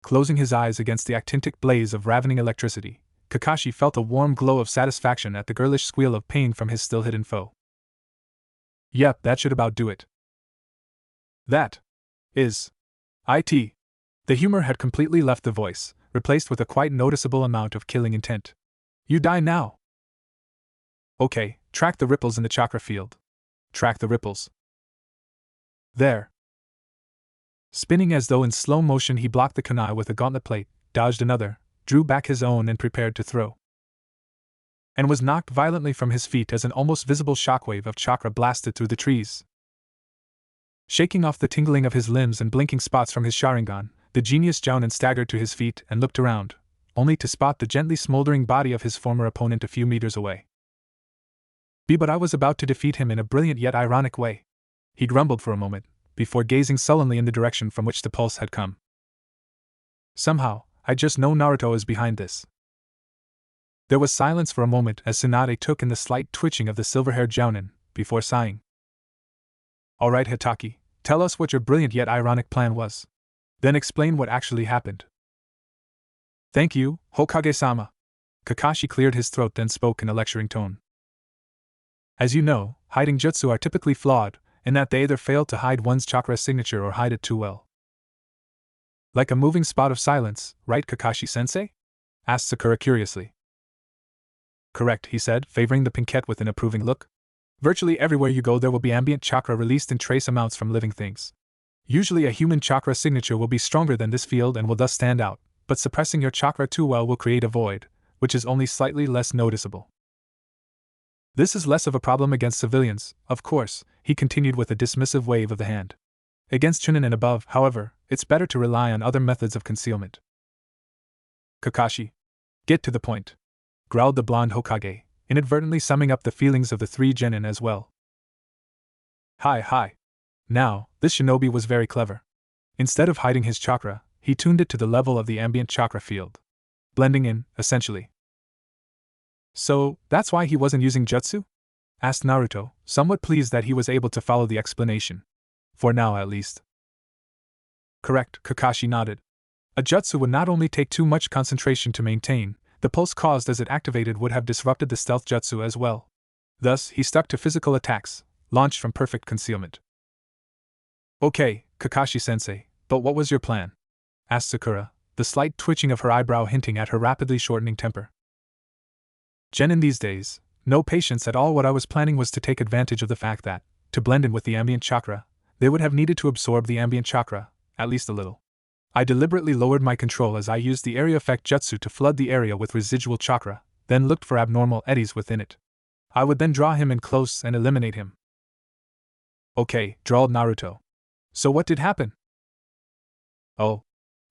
Closing his eyes against the actintic blaze of ravening electricity, Kakashi felt a warm glow of satisfaction at the girlish squeal of pain from his still-hidden foe. Yep, that should about do it. That is it. The humor had completely left the voice, replaced with a quite noticeable amount of killing intent. You die now. Okay, track the ripples in the chakra field. Track the ripples. There. Spinning as though in slow motion, he blocked the kunai with a gauntlet plate, dodged another, drew back his own and prepared to throw. And was knocked violently from his feet as an almost visible shockwave of chakra blasted through the trees. Shaking off the tingling of his limbs and blinking spots from his Sharingan, the genius Jounin staggered to his feet and looked around, only to spot the gently smoldering body of his former opponent a few meters away. But I was about to defeat him in a brilliant yet ironic way. He grumbled for a moment, before gazing sullenly in the direction from which the pulse had come. Somehow, I just know Naruto is behind this. There was silence for a moment as Tsunade took in the slight twitching of the silver-haired Jounin, before sighing. Alright Hitaki, tell us what your brilliant yet ironic plan was. Then explain what actually happened. Thank you, Hokage-sama. Kakashi cleared his throat then spoke in a lecturing tone. As you know, hiding jutsu are typically flawed, in that they either fail to hide one's chakra signature or hide it too well. Like a moving spot of silence, right Kakashi-sensei? Asked Sakura curiously. Correct, he said, favoring the pinkette with an approving look. Virtually everywhere you go there will be ambient chakra released in trace amounts from living things. Usually a human chakra signature will be stronger than this field and will thus stand out, but suppressing your chakra too well will create a void, which is only slightly less noticeable. This is less of a problem against civilians, of course, he continued with a dismissive wave of the hand. Against Chunin and above, however, it's better to rely on other methods of concealment. Kakashi. Get to the point. Growled the blonde Hokage, inadvertently summing up the feelings of the three genin as well. Hi. Now, this shinobi was very clever. Instead of hiding his chakra, he tuned it to the level of the ambient chakra field. Blending in, essentially. So, that's why he wasn't using jutsu? Asked Naruto, somewhat pleased that he was able to follow the explanation. For now, at least. Correct, Kakashi nodded. A jutsu would not only take too much concentration to maintain, the pulse caused as it activated would have disrupted the stealth jutsu as well. Thus, he stuck to physical attacks, launched from perfect concealment. Okay, Kakashi-sensei, but what was your plan? Asked Sakura, the slight twitching of her eyebrow hinting at her rapidly shortening temper. Genin these days, no patience at all. What I was planning was to take advantage of the fact that, to blend in with the ambient chakra, they would have needed to absorb the ambient chakra, at least a little. I deliberately lowered my control as I used the area effect jutsu to flood the area with residual chakra, then looked for abnormal eddies within it. I would then draw him in close and eliminate him. Okay, drawled Naruto. So what did happen? Oh.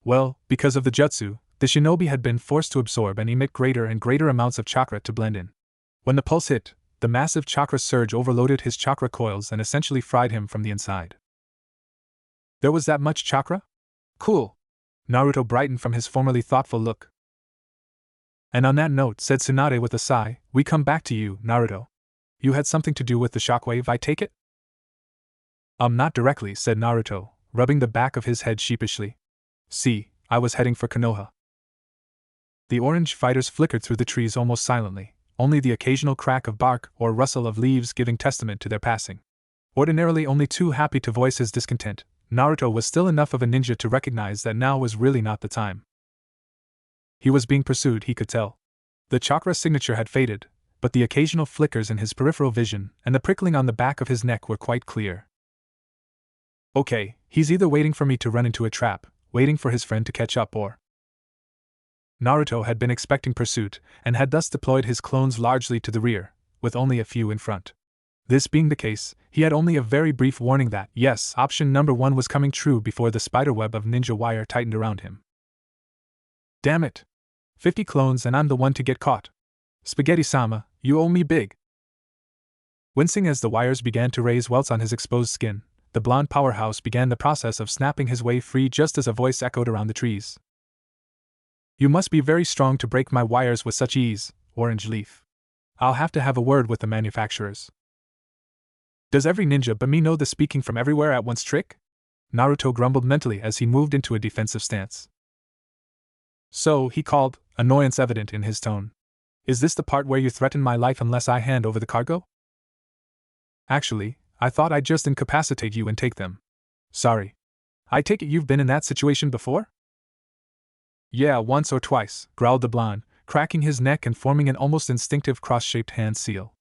Well, because of the jutsu, the shinobi had been forced to absorb and emit greater and greater amounts of chakra to blend in. When the pulse hit, the massive chakra surge overloaded his chakra coils and essentially fried him from the inside. There was that much chakra? Cool. Naruto brightened from his formerly thoughtful look. And on that note, said Tsunade with a sigh, we come back to you, Naruto. You had something to do with the shockwave, I take it? Not directly, said Naruto, rubbing the back of his head sheepishly. See, I was heading for Konoha. The orange fighters flickered through the trees almost silently, only the occasional crack of bark or rustle of leaves giving testament to their passing. Ordinarily only too happy to voice his discontent, Naruto was still enough of a ninja to recognize that now was really not the time. He was being pursued, he could tell. The chakra signature had faded, but the occasional flickers in his peripheral vision and the prickling on the back of his neck were quite clear. Okay, he's either waiting for me to run into a trap, waiting for his friend to catch up, or… Naruto had been expecting pursuit, and had thus deployed his clones largely to the rear, with only a few in front. This being the case, he had only a very brief warning that, yes, option number 1 was coming true before the spiderweb of ninja wire tightened around him. Damn it! 50 clones and I'm the one to get caught. Spaghetti-sama, you owe me big. Wincing as the wires began to raise welts on his exposed skin, the blonde powerhouse began the process of snapping his way free just as a voice echoed around the trees. You must be very strong to break my wires with such ease, Orange Leaf. I'll have to have a word with the manufacturers. Does every ninja but me know the speaking from everywhere at once trick? Naruto grumbled mentally as he moved into a defensive stance. So, he called, annoyance evident in his tone. Is this the part where you threaten my life unless I hand over the cargo? Actually, I thought I'd just incapacitate you and take them. Sorry. I take it you've been in that situation before? Yeah, once or twice, growled the blonde, cracking his neck and forming an almost instinctive cross-shaped hand seal.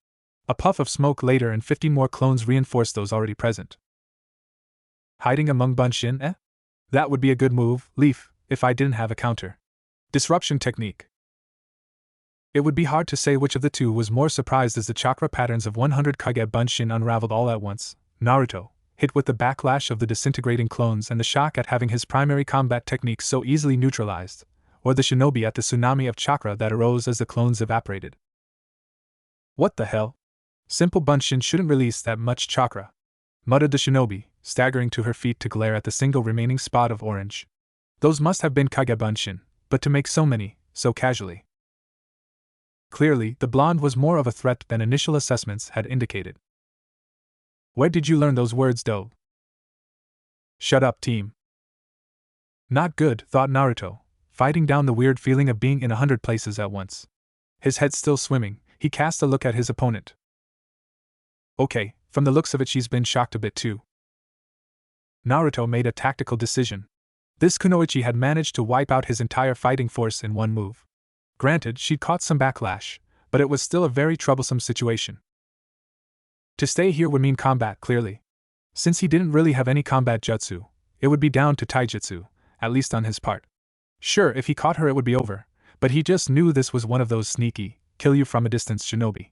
A puff of smoke later and 50 more clones reinforced those already present. Hiding among Bunshin, eh? That would be a good move, Leaf, if I didn't have a counter. Disruption technique. It would be hard to say which of the two was more surprised as the chakra patterns of 100 Kage Bunshin unraveled all at once. Naruto, hit with the backlash of the disintegrating clones and the shock at having his primary combat technique so easily neutralized, or the shinobi at the tsunami of chakra that arose as the clones evaporated. What the hell? Simple Bunshin shouldn't release that much chakra, muttered the shinobi, staggering to her feet to glare at the single remaining spot of orange. Those must have been Kage Bunshin, but to make so many, so casually. Clearly, the blonde was more of a threat than initial assessments had indicated. Where did you learn those words, though? Shut up, team. Not good, thought Naruto, fighting down the weird feeling of being in 100 places at once. His head still swimming, he cast a look at his opponent. Okay, from the looks of it she's been shocked a bit too. Naruto made a tactical decision. This kunoichi had managed to wipe out his entire fighting force in one move. Granted, she'd caught some backlash, but it was still a very troublesome situation. To stay here would mean combat, clearly. Since he didn't really have any combat jutsu, it would be down to taijutsu, at least on his part. Sure, if he caught her it would be over, but he just knew this was one of those sneaky, kill-you-from-a-distance shinobi.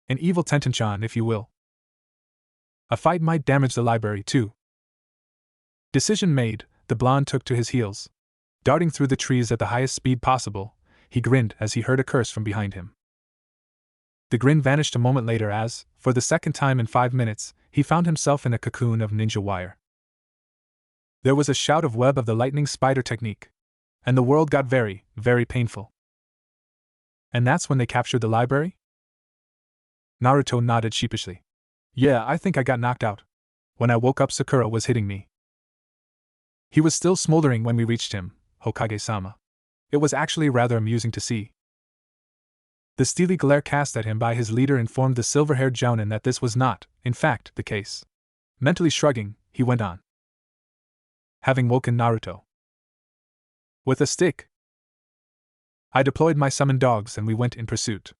An evil Tenten-chan, if you will. A fight might damage the library, too. Decision made, the blonde took to his heels. Darting through the trees at the highest speed possible, he grinned as he heard a curse from behind him. The grin vanished a moment later as, for the second time in 5 minutes, he found himself in a cocoon of ninja wire. There was a shout of web of the lightning spider technique, and the world got very, very painful. And that's when they captured the library? Naruto nodded sheepishly. Yeah, I think I got knocked out. When I woke up, Sakura was hitting me. He was still smoldering when we reached him, Hokage-sama. It was actually rather amusing to see. The steely glare cast at him by his leader informed the silver-haired jounin that this was not, in fact, the case. Mentally shrugging, he went on. Having woken Naruto with a stick, I deployed my summoned dogs and we went in pursuit.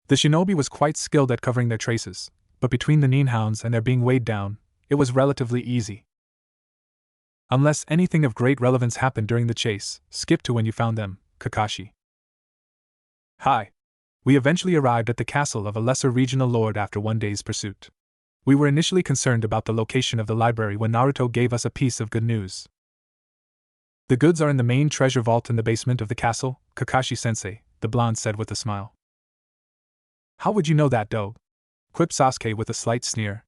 The shinobi was quite skilled at covering their traces, but between the ninhounds and their being weighed down, it was relatively easy. Unless anything of great relevance happened during the chase, skip to when you found them, Kakashi. Hi. We eventually arrived at the castle of a lesser regional lord after one day's pursuit. We were initially concerned about the location of the library when Naruto gave us a piece of good news. The goods are in the main treasure vault in the basement of the castle, Kakashi-sensei, the blonde said with a smile. How would you know that, though? Quipped Sasuke with a slight sneer.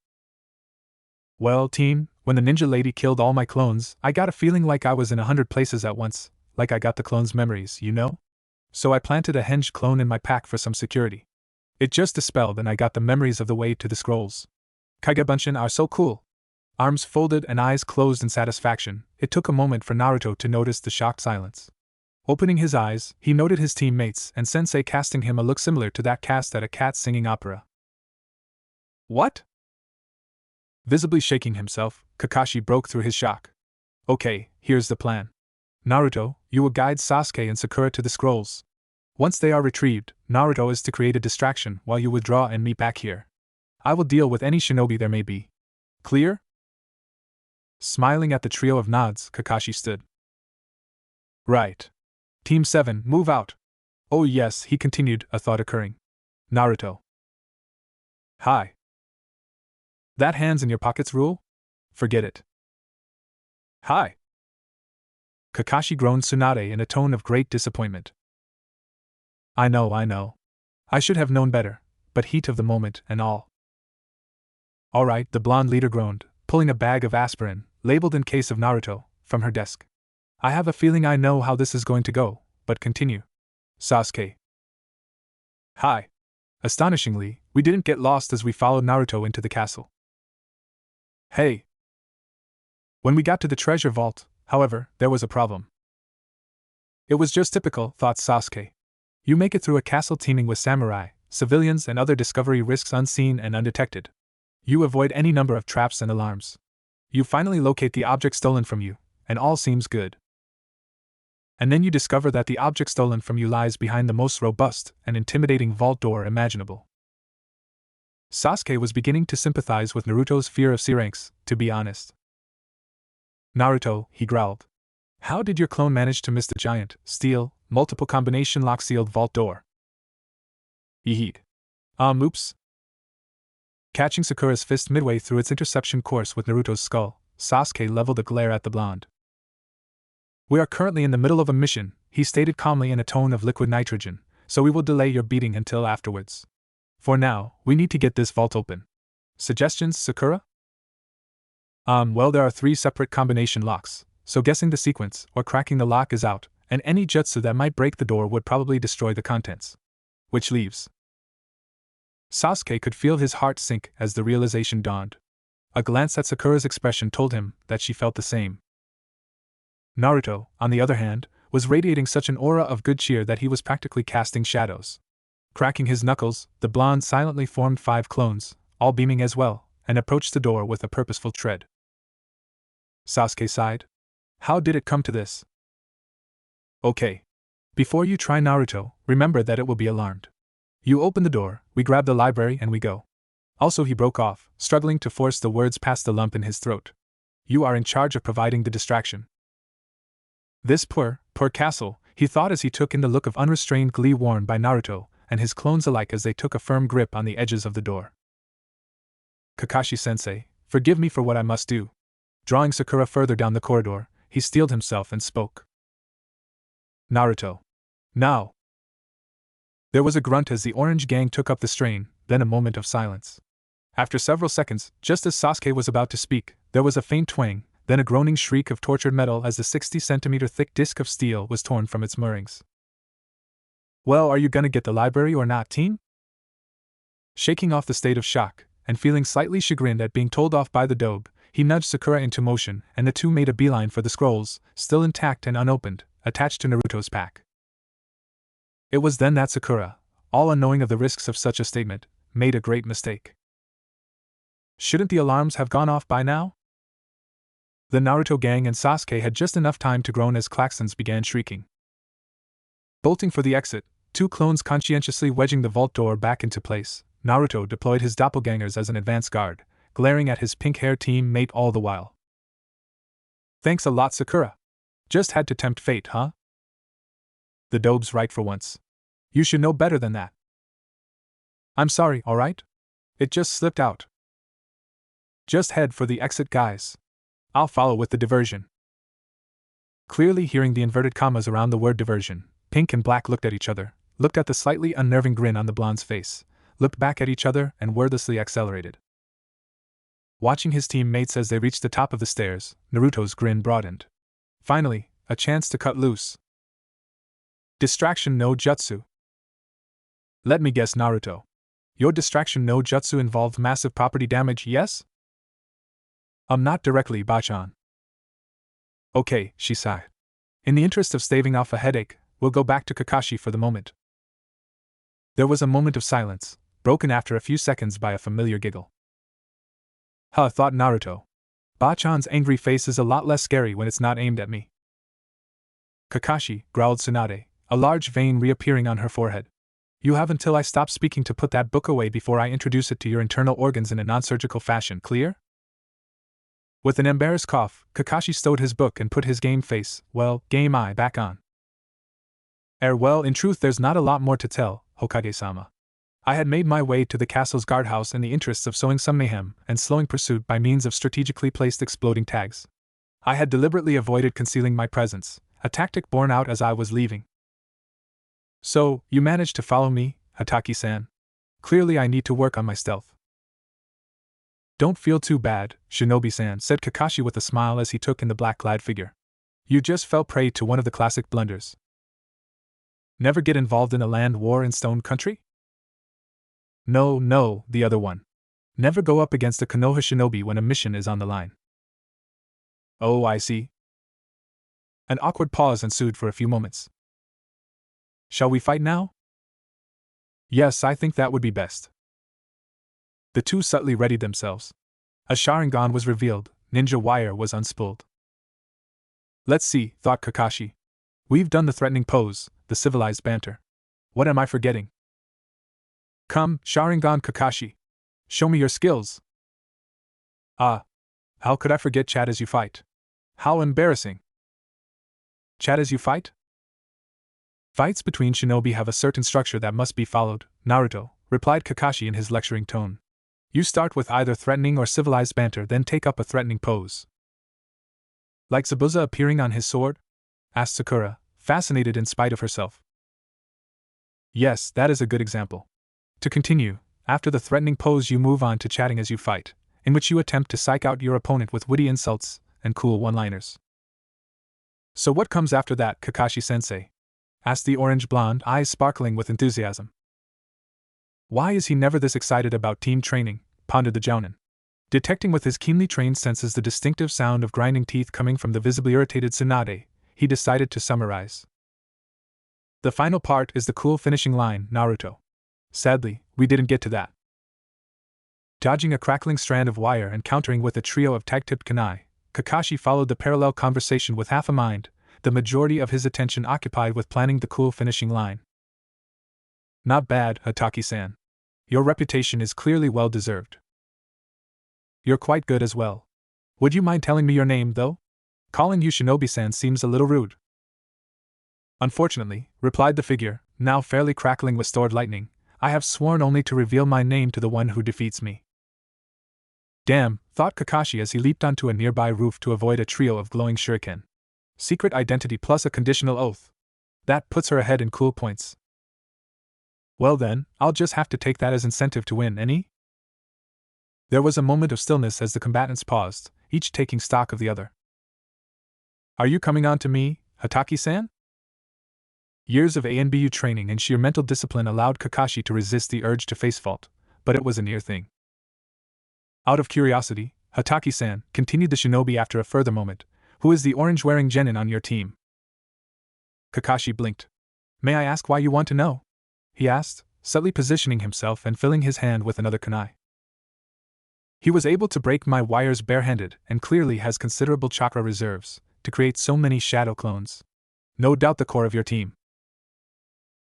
Well, team, when the ninja lady killed all my clones, I got a feeling like I was in 100 places at once, like I got the clones' memories, you know? So I planted a henge clone in my pack for some security. It just dispelled and I got the memories of the way to the scrolls. Kaigabunshin are so cool. Arms folded and eyes closed in satisfaction, it took a moment for Naruto to notice the shocked silence. Opening his eyes, he noted his teammates and Sensei casting him a look similar to that cast at a cat singing opera. What? Visibly shaking himself, Kakashi broke through his shock. Okay, here's the plan. Naruto, you will guide Sasuke and Sakura to the scrolls. Once they are retrieved, Naruto is to create a distraction while you withdraw and meet back here. I will deal with any shinobi there may be. Clear? Smiling at the trio of nods, Kakashi stood. Right. Team 7, move out. Oh yes, he continued, a thought occurring. Naruto. Hi. That hands in your pockets rule? Forget it. Hi. Kakashi groaned Tsunade in a tone of great disappointment. I know. I should have known better, but heat of the moment and all. Alright, the blonde leader groaned, pulling a bag of aspirin, labeled in case of Naruto, from her desk. I have a feeling I know how this is going to go, but continue. Sasuke. Hi. Astonishingly, we didn't get lost as we followed Naruto into the castle. Hey. When we got to the treasure vault, however, there was a problem. It was just typical, thought Sasuke. You make it through a castle teeming with samurai, civilians, and other discovery risks unseen and undetected. You avoid any number of traps and alarms. You finally locate the object stolen from you, and all seems good. And then you discover that the object stolen from you lies behind the most robust and intimidating vault door imaginable. Sasuke was beginning to sympathize with Naruto's fear of C-ranks, to be honest. Naruto, he growled. How did your clone manage to miss the giant, steel, multiple combination lock-sealed vault door? Yeet. Oops. Catching Sakura's fist midway through its interception course with Naruto's skull, Sasuke leveled a glare at the blonde. We are currently in the middle of a mission, he stated calmly in a tone of liquid nitrogen, so we will delay your beating until afterwards. For now, we need to get this vault open. Suggestions, Sakura? Well, there are 3 separate combination locks, so guessing the sequence or cracking the lock is out, and any jutsu that might break the door would probably destroy the contents. Which leaves. Sasuke could feel his heart sink as the realization dawned. A glance at Sakura's expression told him that she felt the same. Naruto, on the other hand, was radiating such an aura of good cheer that he was practically casting shadows. Cracking his knuckles, the blonde silently formed 5 clones, all beaming as well, and approached the door with a purposeful tread. Sasuke sighed. How did it come to this? Okay. Before you try Naruto, remember that it will be alarmed. You open the door, we grab the library and we go. Also, he broke off, struggling to force the words past the lump in his throat. You are in charge of providing the distraction. This poor castle, he thought as he took in the look of unrestrained glee worn by Naruto and his clones alike as they took a firm grip on the edges of the door. Kakashi-sensei, forgive me for what I must do. Drawing Sakura further down the corridor, he steeled himself and spoke. Naruto. Now. There was a grunt as the orange gang took up the strain, then a moment of silence. After several seconds, just as Sasuke was about to speak, there was a faint twang, then a groaning shriek of tortured metal as the 60-centimeter thick disc of steel was torn from its moorings. Well, are you gonna get the library or not, team? Shaking off the state of shock, and feeling slightly chagrined at being told off by the dobe, he nudged Sakura into motion, and the two made a beeline for the scrolls, still intact and unopened, attached to Naruto's pack. It was then that Sakura, all unknowing of the risks of such a statement, made a great mistake. Shouldn't the alarms have gone off by now? The Naruto gang and Sasuke had just enough time to groan as klaxons began shrieking. Bolting for the exit, 2 clones conscientiously wedging the vault door back into place, Naruto deployed his doppelgangers as an advance guard, glaring at his pink-haired teammate all the while. Thanks a lot, Sakura. Just had to tempt fate, huh? The dobe's right for once. You should know better than that. I'm sorry, alright? It just slipped out. Just head for the exit, guys. I'll follow with the diversion. Clearly hearing the inverted commas around the word diversion, Pink and Black looked at each other, looked at the slightly unnerving grin on the blonde's face, looked back at each other and wordlessly accelerated. Watching his teammates as they reached the top of the stairs, Naruto's grin broadened. Finally, a chance to cut loose. Distraction no jutsu. Let me guess, Naruto. Your distraction no jutsu involved massive property damage, yes? Not directly, Bachan. Okay, she sighed. In the interest of staving off a headache, we'll go back to Kakashi for the moment. There was a moment of silence, broken after a few seconds by a familiar giggle. Huh, thought Naruto. Bachan's angry face is a lot less scary when it's not aimed at me. Kakashi, growled Tsunade, a large vein reappearing on her forehead. You have until I stop speaking to put that book away before I introduce it to your internal organs in a non-surgical fashion, clear? With an embarrassed cough, Kakashi stowed his book and put his game face, game eye back on. Well, in truth there's not a lot more to tell, Hokage-sama. I had made my way to the castle's guardhouse in the interests of sowing some mayhem and slowing pursuit by means of strategically placed exploding tags. I had deliberately avoided concealing my presence, a tactic borne out as I was leaving. So, you managed to follow me, Hataki-san? Clearly I need to work on my stealth. Don't feel too bad, Shinobi-san, said Kakashi with a smile as he took in the black-clad figure. You just fell prey to one of the classic blunders. Never get involved in a land war in Stone Country? No, the other one. Never go up against a Konoha shinobi when a mission is on the line. Oh, I see. An awkward pause ensued for a few moments. Shall we fight now? Yes, I think that would be best. The two subtly readied themselves. A Sharingan was revealed, ninja wire was unspooled. Let's see, thought Kakashi. We've done the threatening pose, the civilized banter. What am I forgetting? Come, Sharingan Kakashi. Show me your skills. Ah. How could I forget chat as you fight? How embarrassing. Chat as you fight? Fights between shinobi have a certain structure that must be followed, Naruto, replied Kakashi in his lecturing tone. You start with either threatening or civilized banter, then take up a threatening pose. Like Zabuza appearing on his sword? Asked Sakura, fascinated in spite of herself. Yes, that is a good example. To continue, after the threatening pose you move on to chatting as you fight, in which you attempt to psych out your opponent with witty insults and cool one-liners. So what comes after that, Kakashi-sensei? Asked the orange-blonde, eyes sparkling with enthusiasm. Why is he never this excited about team training? Pondered the jounin. Detecting with his keenly trained senses the distinctive sound of grinding teeth coming from the visibly irritated Tsunade, he decided to summarize. The final part is the cool finishing line, Naruto. Sadly, we didn't get to that. Dodging a crackling strand of wire and countering with a trio of tag-tipped kunai, Kakashi followed the parallel conversation with half a mind, the majority of his attention occupied with planning the cool finishing line. Not bad, Hataki-san. Your reputation is clearly well-deserved. You're quite good as well. Would you mind telling me your name, though? Calling you Shinobi-san seems a little rude. Unfortunately, replied the figure, now fairly crackling with stored lightning, I have sworn only to reveal my name to the one who defeats me. Damn, thought Kakashi as he leaped onto a nearby roof to avoid a trio of glowing shuriken. Secret identity plus a conditional oath. That puts her ahead in cool points. Well then, I'll just have to take that as incentive to win, any? There was a moment of stillness as the combatants paused, each taking stock of the other. Are you coming on to me, Hataki-san? Years of ANBU training and sheer mental discipline allowed Kakashi to resist the urge to face fault, but it was a near thing. Out of curiosity, Hataki-san, continued the shinobi after a further moment, who is the orange-wearing genin on your team? Kakashi blinked. May I ask why you want to know? He asked, subtly positioning himself and filling his hand with another kunai. He was able to break my wires barehanded and clearly has considerable chakra reserves to create so many shadow clones. No doubt the core of your team.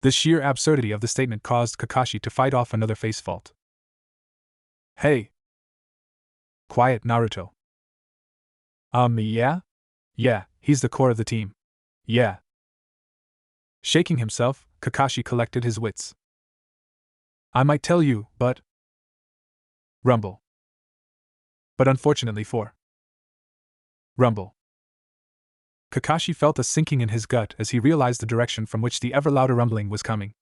The sheer absurdity of the statement caused Kakashi to fight off another face fault. Hey! Quiet, Naruto. Yeah? Yeah, he's the core of the team. Yeah. Shaking himself, Kakashi collected his wits. I might tell you, but... Rumble. But unfortunately for... Rumble. Kakashi felt a sinking in his gut as he realized the direction from which the ever louder rumbling was coming.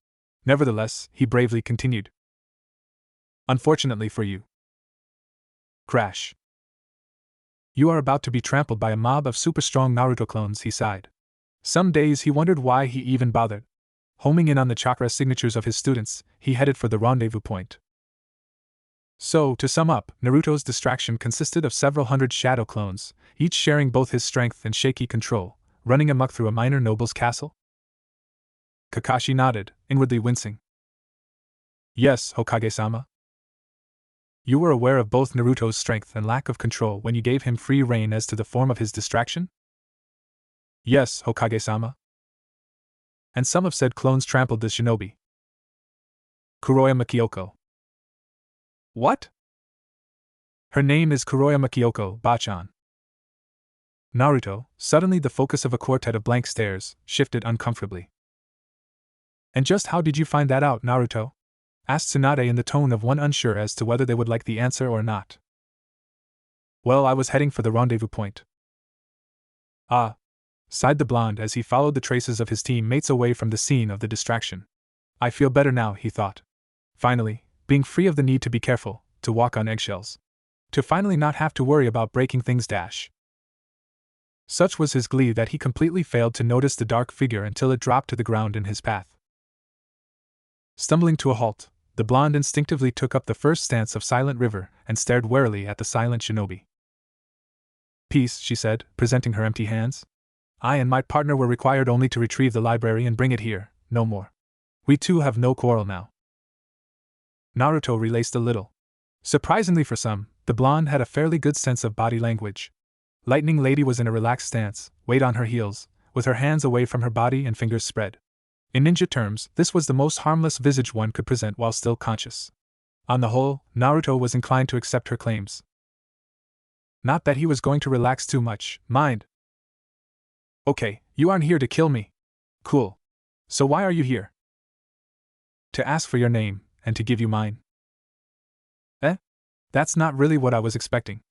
Nevertheless, he bravely continued. Unfortunately for you. Crash. You are about to be trampled by a mob of super-strong Naruto clones, he sighed. Some days he wondered why he even bothered. Homing in on the chakra signatures of his students, he headed for the rendezvous point. So, to sum up, Naruto's distraction consisted of several hundred shadow clones, each sharing both his strength and shaky control, running amok through a minor noble's castle? Kakashi nodded, inwardly wincing. Yes, Hokage-sama. You were aware of both Naruto's strength and lack of control when you gave him free rein as to the form of his distraction? Yes, Hokage-sama. And some have said clones trampled the shinobi. Kuroyama Kyoko. What? Her name is Kuroyama Kyoko, Bachan. Naruto, suddenly the focus of a quartet of blank stares, shifted uncomfortably. And just how did you find that out, Naruto? Asked Tsunade in the tone of one unsure as to whether they would like the answer or not. Well, I was heading for the rendezvous point. Ah, sighed the blonde as he followed the traces of his teammates away from the scene of the distraction. I feel better now, he thought. Finally, being free of the need to be careful, to walk on eggshells. To finally not have to worry about breaking things. Such was his glee that he completely failed to notice the dark figure until it dropped to the ground in his path. Stumbling to a halt, the blonde instinctively took up the first stance of Silent River and stared warily at the silent shinobi. Peace, she said, presenting her empty hands. I and my partner were required only to retrieve the library and bring it here, no more. We two have no quarrel now. Naruto relaced a little. Surprisingly for some, the blonde had a fairly good sense of body language. Lightning Lady was in a relaxed stance, weight on her heels, with her hands away from her body and fingers spread. In ninja terms, this was the most harmless visage one could present while still conscious. On the whole, Naruto was inclined to accept her claims. Not that he was going to relax too much, mind. Okay, you aren't here to kill me. Cool. So why are you here? To ask for your name, and to give you mine. That's not really what I was expecting.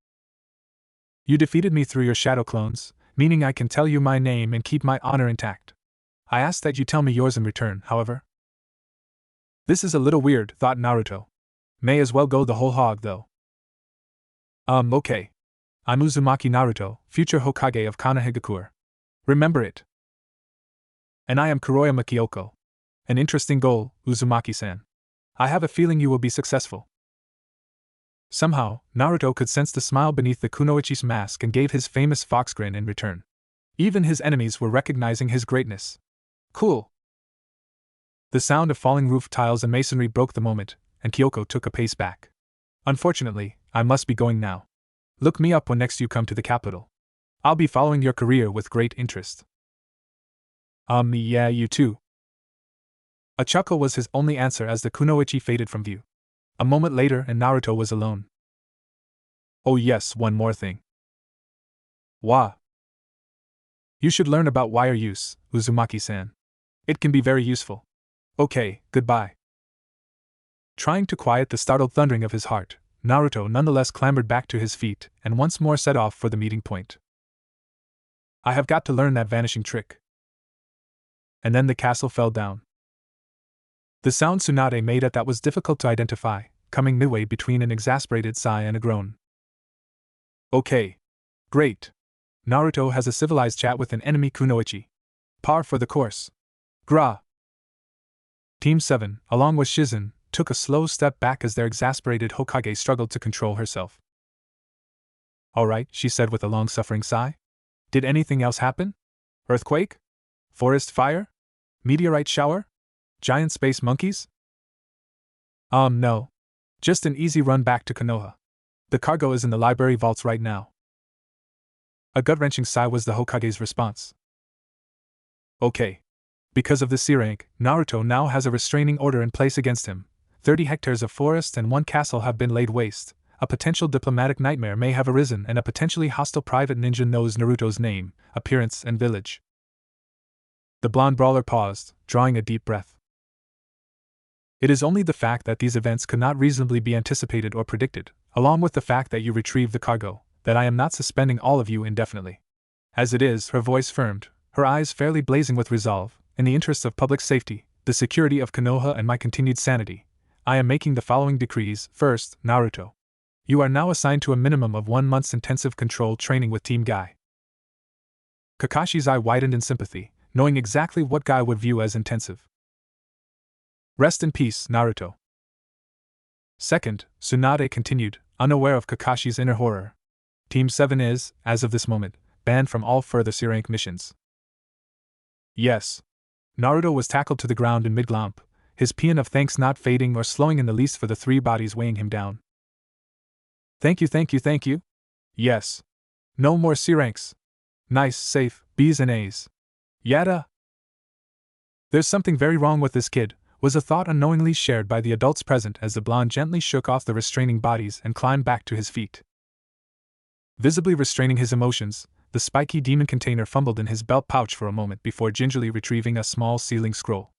You defeated me through your shadow clones, meaning I can tell you my name and keep my honor intact. I ask that you tell me yours in return, however. This is a little weird, thought Naruto. May as well go the whole hog, though. Okay. I'm Uzumaki Naruto, future Hokage of Konohagakure. Remember it. And I am Kuroyama Kyoko. An interesting goal, Uzumaki-san. I have a feeling you will be successful. Somehow, Naruto could sense the smile beneath the kunoichi's mask and gave his famous fox grin in return. Even his enemies were recognizing his greatness. Cool. The sound of falling roof tiles and masonry broke the moment, and Kyoko took a pace back. Unfortunately, I must be going now. Look me up when next you come to the capital. I'll be following your career with great interest. Yeah, you too. A chuckle was his only answer as the kunoichi faded from view. A moment later and Naruto was alone. Oh yes, one more thing. Wah. You should learn about wire use, Uzumaki-san. It can be very useful. Okay, goodbye. Trying to quiet the startled thundering of his heart, Naruto nonetheless clambered back to his feet and once more set off for the meeting point. I have got to learn that vanishing trick. And then the castle fell down. The sound Tsunade made at that was difficult to identify, coming midway between an exasperated sigh and a groan. Okay. Great. Naruto has a civilized chat with an enemy kunoichi. Par for the course. Gra. Team 7, along with Shizen, took a slow step back as their exasperated Hokage struggled to control herself. Alright, she said with a long-suffering sigh. Did anything else happen? Earthquake? Forest fire? Meteorite shower? Giant space monkeys? No. Just an easy run back to Konoha. The cargo is in the library vaults right now. A gut-wrenching sigh was the Hokage's response. Okay. Because of the C rank, Naruto now has a restraining order in place against him. 30 hectares of forest and 1 castle have been laid waste. A potential diplomatic nightmare may have arisen and a potentially hostile private ninja knows Naruto's name, appearance and village. The blonde brawler paused, drawing a deep breath. It is only the fact that these events could not reasonably be anticipated or predicted, along with the fact that you retrieved the cargo, that I am not suspending all of you indefinitely. As it is, her voice firmed, her eyes fairly blazing with resolve, in the interests of public safety, the security of Konoha and my continued sanity, I am making the following decrees. First, Naruto. You are now assigned to a minimum of 1 month's intensive control training with Team Guy. Kakashi's eye widened in sympathy, knowing exactly what Guy would view as intensive. Rest in peace, Naruto. Second, Tsunade continued, unaware of Kakashi's inner horror. Team 7 is, as of this moment, banned from all further C-rank missions. Yes. Naruto was tackled to the ground in mid-glomp, his paean of thanks not fading or slowing in the least for the three bodies weighing him down. Thank you, thank you, thank you. Yes. No more C-ranks. Nice, safe, B's and A's. Yada. There's something very wrong with this kid, was a thought unknowingly shared by the adults present as the blonde gently shook off the restraining bodies and climbed back to his feet. Visibly restraining his emotions, the spiky demon container fumbled in his belt pouch for a moment before gingerly retrieving a small sealing scroll.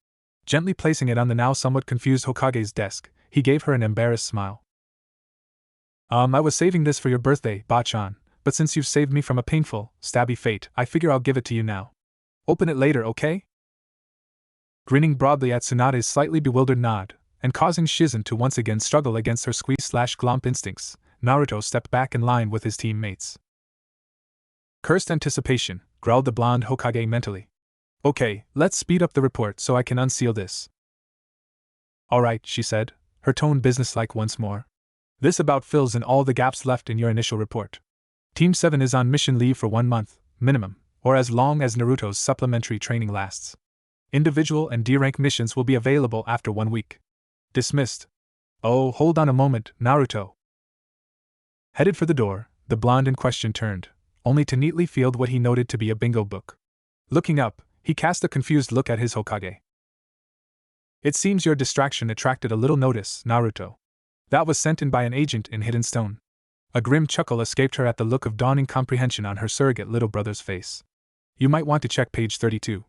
Gently placing it on the now somewhat confused Hokage's desk, he gave her an embarrassed smile. I was saving this for your birthday, Bachan, but since you've saved me from a painful, stabby fate, I figure I'll give it to you now. Open it later, okay? Grinning broadly at Tsunade's slightly bewildered nod, and causing Shizen to once again struggle against her squeeze/glomp instincts, Naruto stepped back in line with his teammates. Cursed anticipation, growled the blonde Hokage mentally. Okay, let's speed up the report so I can unseal this. Alright, she said, her tone businesslike once more. This about fills in all the gaps left in your initial report. Team 7 is on mission leave for 1 month, minimum, or as long as Naruto's supplementary training lasts. Individual and D-rank missions will be available after 1 week. Dismissed. Oh, hold on a moment, Naruto. Headed for the door, the blonde in question turned, only to neatly field what he noted to be a bingo book. Looking up, he cast a confused look at his Hokage. It seems your distraction attracted a little notice, Naruto. That was sent in by an agent in Hidden Stone. A grim chuckle escaped her at the look of dawning comprehension on her surrogate little brother's face. You might want to check page 32.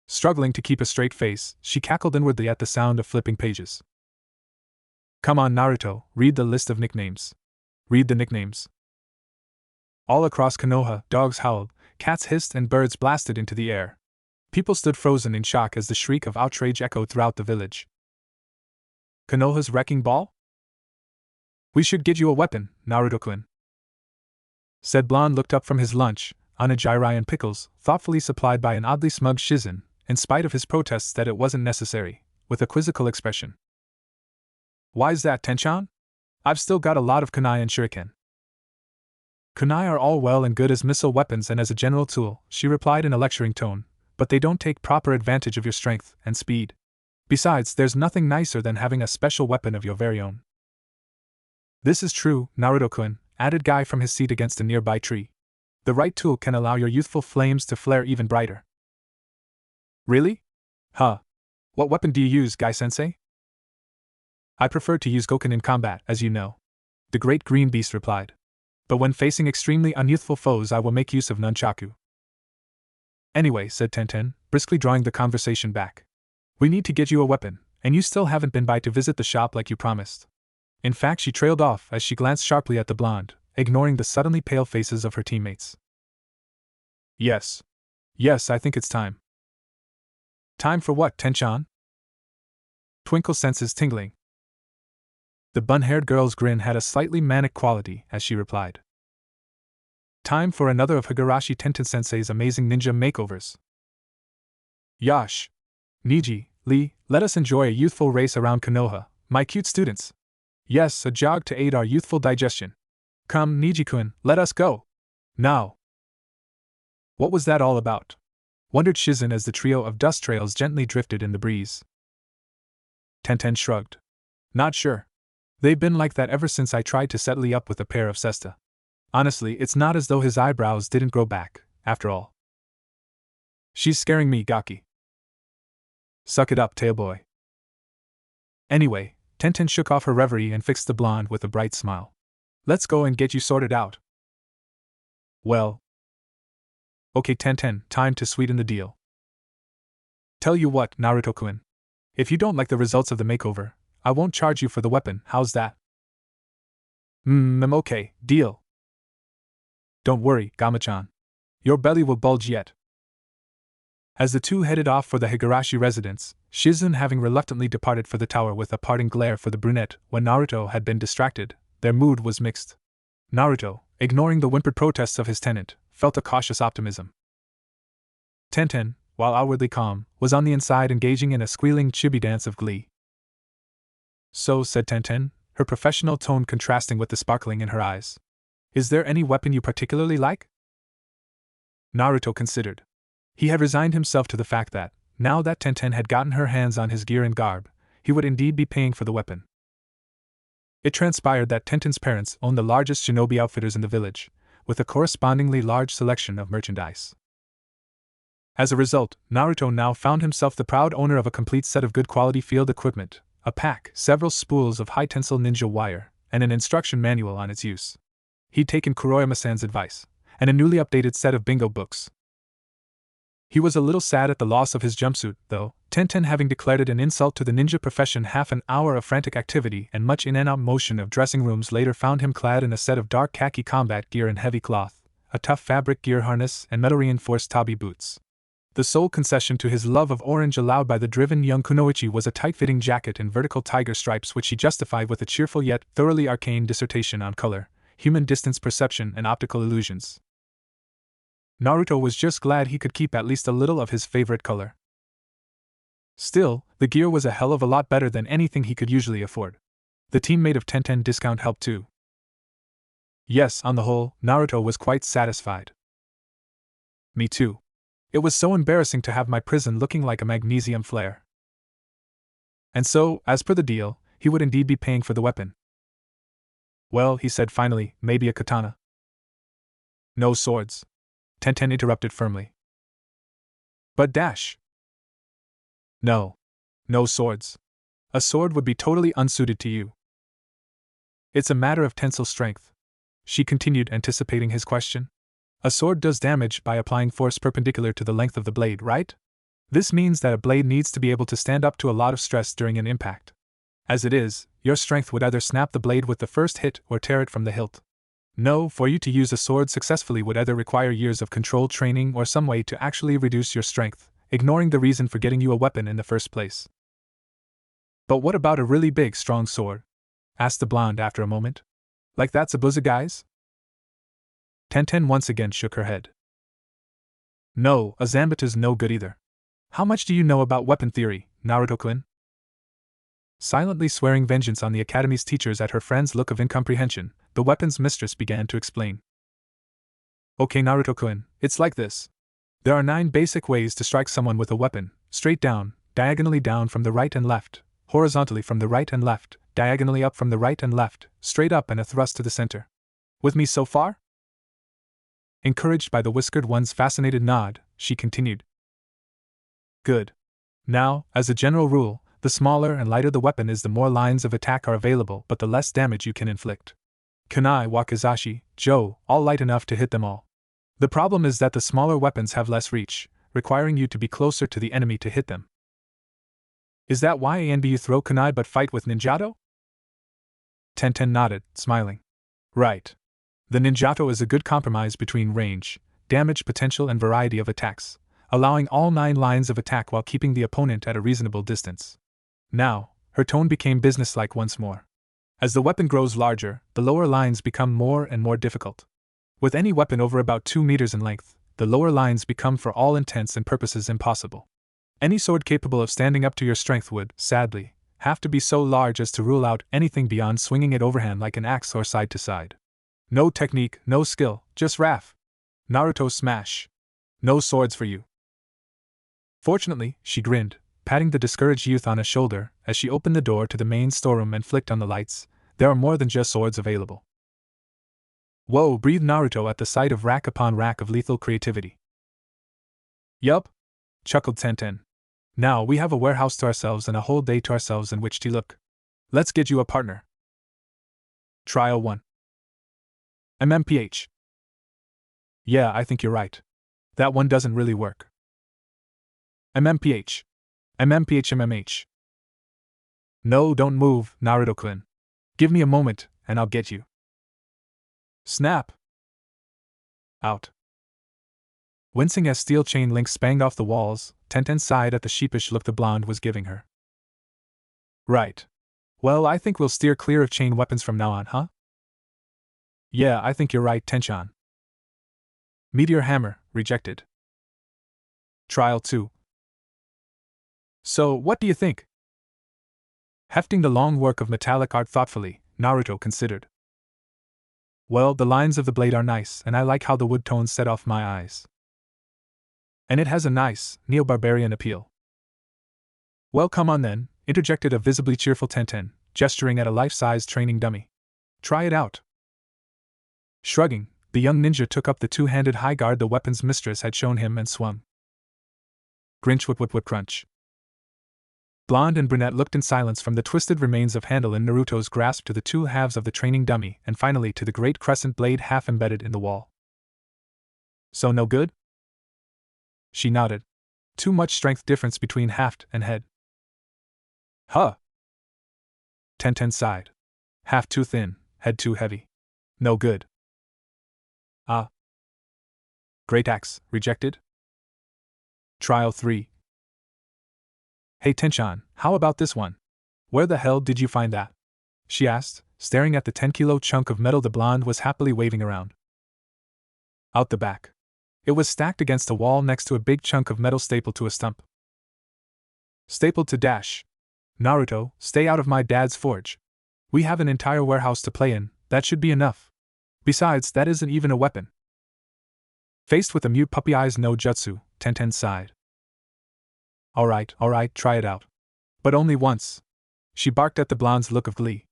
Struggling to keep a straight face, she cackled inwardly at the sound of flipping pages. Come on, Naruto, read the list of nicknames. Read the nicknames. All across Konoha, dogs howled, cats hissed, and birds blasted into the air. People stood frozen in shock as the shriek of outrage echoed throughout the village. Konoha's wrecking ball? We should get you a weapon, Naruto-kun. Said Blonde looked up from his lunch, onigiri and pickles, thoughtfully supplied by an oddly smug Shizen, in spite of his protests that it wasn't necessary, with a quizzical expression. Why's that, Tenchan? I've still got a lot of kunai and shuriken. Kunai are all well and good as missile weapons and as a general tool, she replied in a lecturing tone, but they don't take proper advantage of your strength and speed. Besides, there's nothing nicer than having a special weapon of your very own. This is true, Naruto-kun, added Guy from his seat against a nearby tree. The right tool can allow your youthful flames to flare even brighter. Really? Huh. What weapon do you use, Guy-sensei? I prefer to use Goken in combat, as you know. The great green beast replied. But when facing extremely unyouthful foes I will make use of nunchaku. Anyway, said Tenten, briskly drawing the conversation back. We need to get you a weapon, and you still haven't been by to visit the shop like you promised. In fact, she trailed off as she glanced sharply at the blonde, ignoring the suddenly pale faces of her teammates. Yes. Yes, I think it's time. Time for what, Tenchan? Twinkle's senses tingling. The bun-haired girl's grin had a slightly manic quality as she replied. Time for another of Higurashi Tenten-sensei's amazing ninja makeovers. Yash. Niji, Lee, let us enjoy a youthful race around Konoha, my cute students. Yes, a jog to aid our youthful digestion. Come, Niji-kun, let us go. Now. What was that all about? Wondered Shizen as the trio of dust trails gently drifted in the breeze. Tenten shrugged. Not sure. They've been like that ever since I tried to set Lee up with a pair of cesta. Honestly, it's not as though his eyebrows didn't grow back, after all. She's scaring me, Gaki. Suck it up, tailboy. Anyway, Tenten shook off her reverie and fixed the blonde with a bright smile. Let's go and get you sorted out. Well. Okay, Tenten, time to sweeten the deal. Tell you what, Naruto-kun. If you don't like the results of the makeover, I won't charge you for the weapon, how's that? Okay, deal. Don't worry, Gamachan. Your belly will bulge yet. As the two headed off for the Higurashi residence, Shizen having reluctantly departed for the tower with a parting glare for the brunette when Naruto had been distracted, their mood was mixed. Naruto, ignoring the whimpered protests of his tenant, felt a cautious optimism. Tenten, while outwardly calm, was on the inside engaging in a squealing chibi dance of glee. So, said Tenten, her professional tone contrasting with the sparkling in her eyes. Is there any weapon you particularly like? Naruto considered. He had resigned himself to the fact that, now that Tenten had gotten her hands on his gear and garb, he would indeed be paying for the weapon. It transpired that Tenten's parents owned the largest shinobi outfitters in the village, with a correspondingly large selection of merchandise. As a result, Naruto now found himself the proud owner of a complete set of good quality field equipment, a pack, several spools of high-tensile ninja wire, and an instruction manual on its use. He'd taken Kuroyama-san's advice, and a newly updated set of bingo books. He was a little sad at the loss of his jumpsuit, though, Tenten having declared it an insult to the ninja profession. Half an hour of frantic activity and much in and out motion of dressing rooms later found him clad in a set of dark khaki combat gear and heavy cloth, a tough fabric gear harness and metal-reinforced tabi boots. The sole concession to his love of orange allowed by the driven young kunoichi was a tight-fitting jacket and vertical tiger stripes, which he justified with a cheerful yet thoroughly arcane dissertation on color, human distance perception and optical illusions. Naruto was just glad he could keep at least a little of his favorite color. Still, the gear was a hell of a lot better than anything he could usually afford. The teammate of Tenten discount helped too. Yes, on the whole, Naruto was quite satisfied. Me too. It was so embarrassing to have my prison looking like a magnesium flare. And so, as per the deal, he would indeed be paying for the weapon. Well, he said finally, maybe a katana. No swords. Tenten interrupted firmly. But dash. No. No swords. A sword would be totally unsuited to you. It's a matter of tensile strength. She continued, anticipating his question. A sword does damage by applying force perpendicular to the length of the blade, right? This means that a blade needs to be able to stand up to a lot of stress during an impact. As it is, your strength would either snap the blade with the first hit or tear it from the hilt. No, for you to use a sword successfully would either require years of controlled training or some way to actually reduce your strength, ignoring the reason for getting you a weapon in the first place. But what about a really big, strong sword? Asked the blonde after a moment. Like that Zabuza guy's? Tenten once again shook her head. No, a Zanbata's no good either. How much do you know about weapon theory, Naruto-kun? Silently swearing vengeance on the academy's teachers at her friend's look of incomprehension, the weapons mistress began to explain. Okay, Naruto-kun, it's like this. There are 9 basic ways to strike someone with a weapon: straight down, diagonally down from the right and left, horizontally from the right and left, diagonally up from the right and left, straight up and a thrust to the center. With me so far? Encouraged by the whiskered one's fascinated nod, she continued. Good. Now, as a general rule, the smaller and lighter the weapon is, the more lines of attack are available, but the less damage you can inflict. Kunai, wakizashi, jo, all light enough to hit them all. The problem is that the smaller weapons have less reach, requiring you to be closer to the enemy to hit them. Is that why you throw kunai but fight with ninjato? Tenten nodded, smiling. Right. The ninjato is a good compromise between range, damage potential and variety of attacks, allowing all 9 lines of attack while keeping the opponent at a reasonable distance. Now, her tone became businesslike once more. As the weapon grows larger, the lower lines become more and more difficult. With any weapon over about 2 meters in length, the lower lines become for all intents and purposes impossible. Any sword capable of standing up to your strength would, sadly, have to be so large as to rule out anything beyond swinging it overhand like an axe or side to side. No technique, no skill, just Raf. Naruto smash. No swords for you. Fortunately, she grinned, patting the discouraged youth on a shoulder as she opened the door to the main storeroom and flicked on the lights. There are more than just swords available. Whoa, breathed Naruto at the sight of rack upon rack of lethal creativity. Yup, chuckled Tenten. Now we have a warehouse to ourselves and a whole day to ourselves in which to look. Let's get you a partner. Trial 1. MMPH. Yeah, I think you're right. That one doesn't really work. MMPH. MMPH. No, don't move, Naruto-kun. Give me a moment, and I'll get you. Snap. Out. Wincing as steel chain links spanged off the walls, Tenten sighed at the sheepish look the blonde was giving her. Right. Well, I think we'll steer clear of chain weapons from now on, huh? Yeah, I think you're right, Tenchan. Meteor hammer, rejected. Trial 2. So, what do you think? Hefting the long work of metallic art thoughtfully, Naruto considered. Well, the lines of the blade are nice, and I like how the wood tones set off my eyes. And it has a nice, neo-barbarian appeal. Well, come on then, interjected a visibly cheerful Tenten, gesturing at a life-size training dummy. Try it out. Shrugging, the young ninja took up the two-handed high guard the weapon's mistress had shown him and swung. Grinch whip whip whip crunch. Blonde and brunette looked in silence from the twisted remains of handle in Naruto's grasp to the two halves of the training dummy and finally to the great crescent blade half embedded in the wall. So no good? She nodded. Too much strength difference between haft and head. Huh. Tenten sighed. Haft too thin, head too heavy. No good. Ah. Great axe, rejected? Trial 3. Hey Tenchan, how about this one? Where the hell did you find that? She asked, staring at the 10-kilo chunk of metal the blonde was happily waving around. Out the back. It was stacked against a wall next to a big chunk of metal stapled to a stump. Stapled to dash. Naruto, stay out of my dad's forge. We have an entire warehouse to play in, that should be enough. Besides, that isn't even a weapon. Faced with the mute puppy eyes no jutsu, Tenten sighed. Alright, try it out. But only once. She barked at the blonde's look of glee.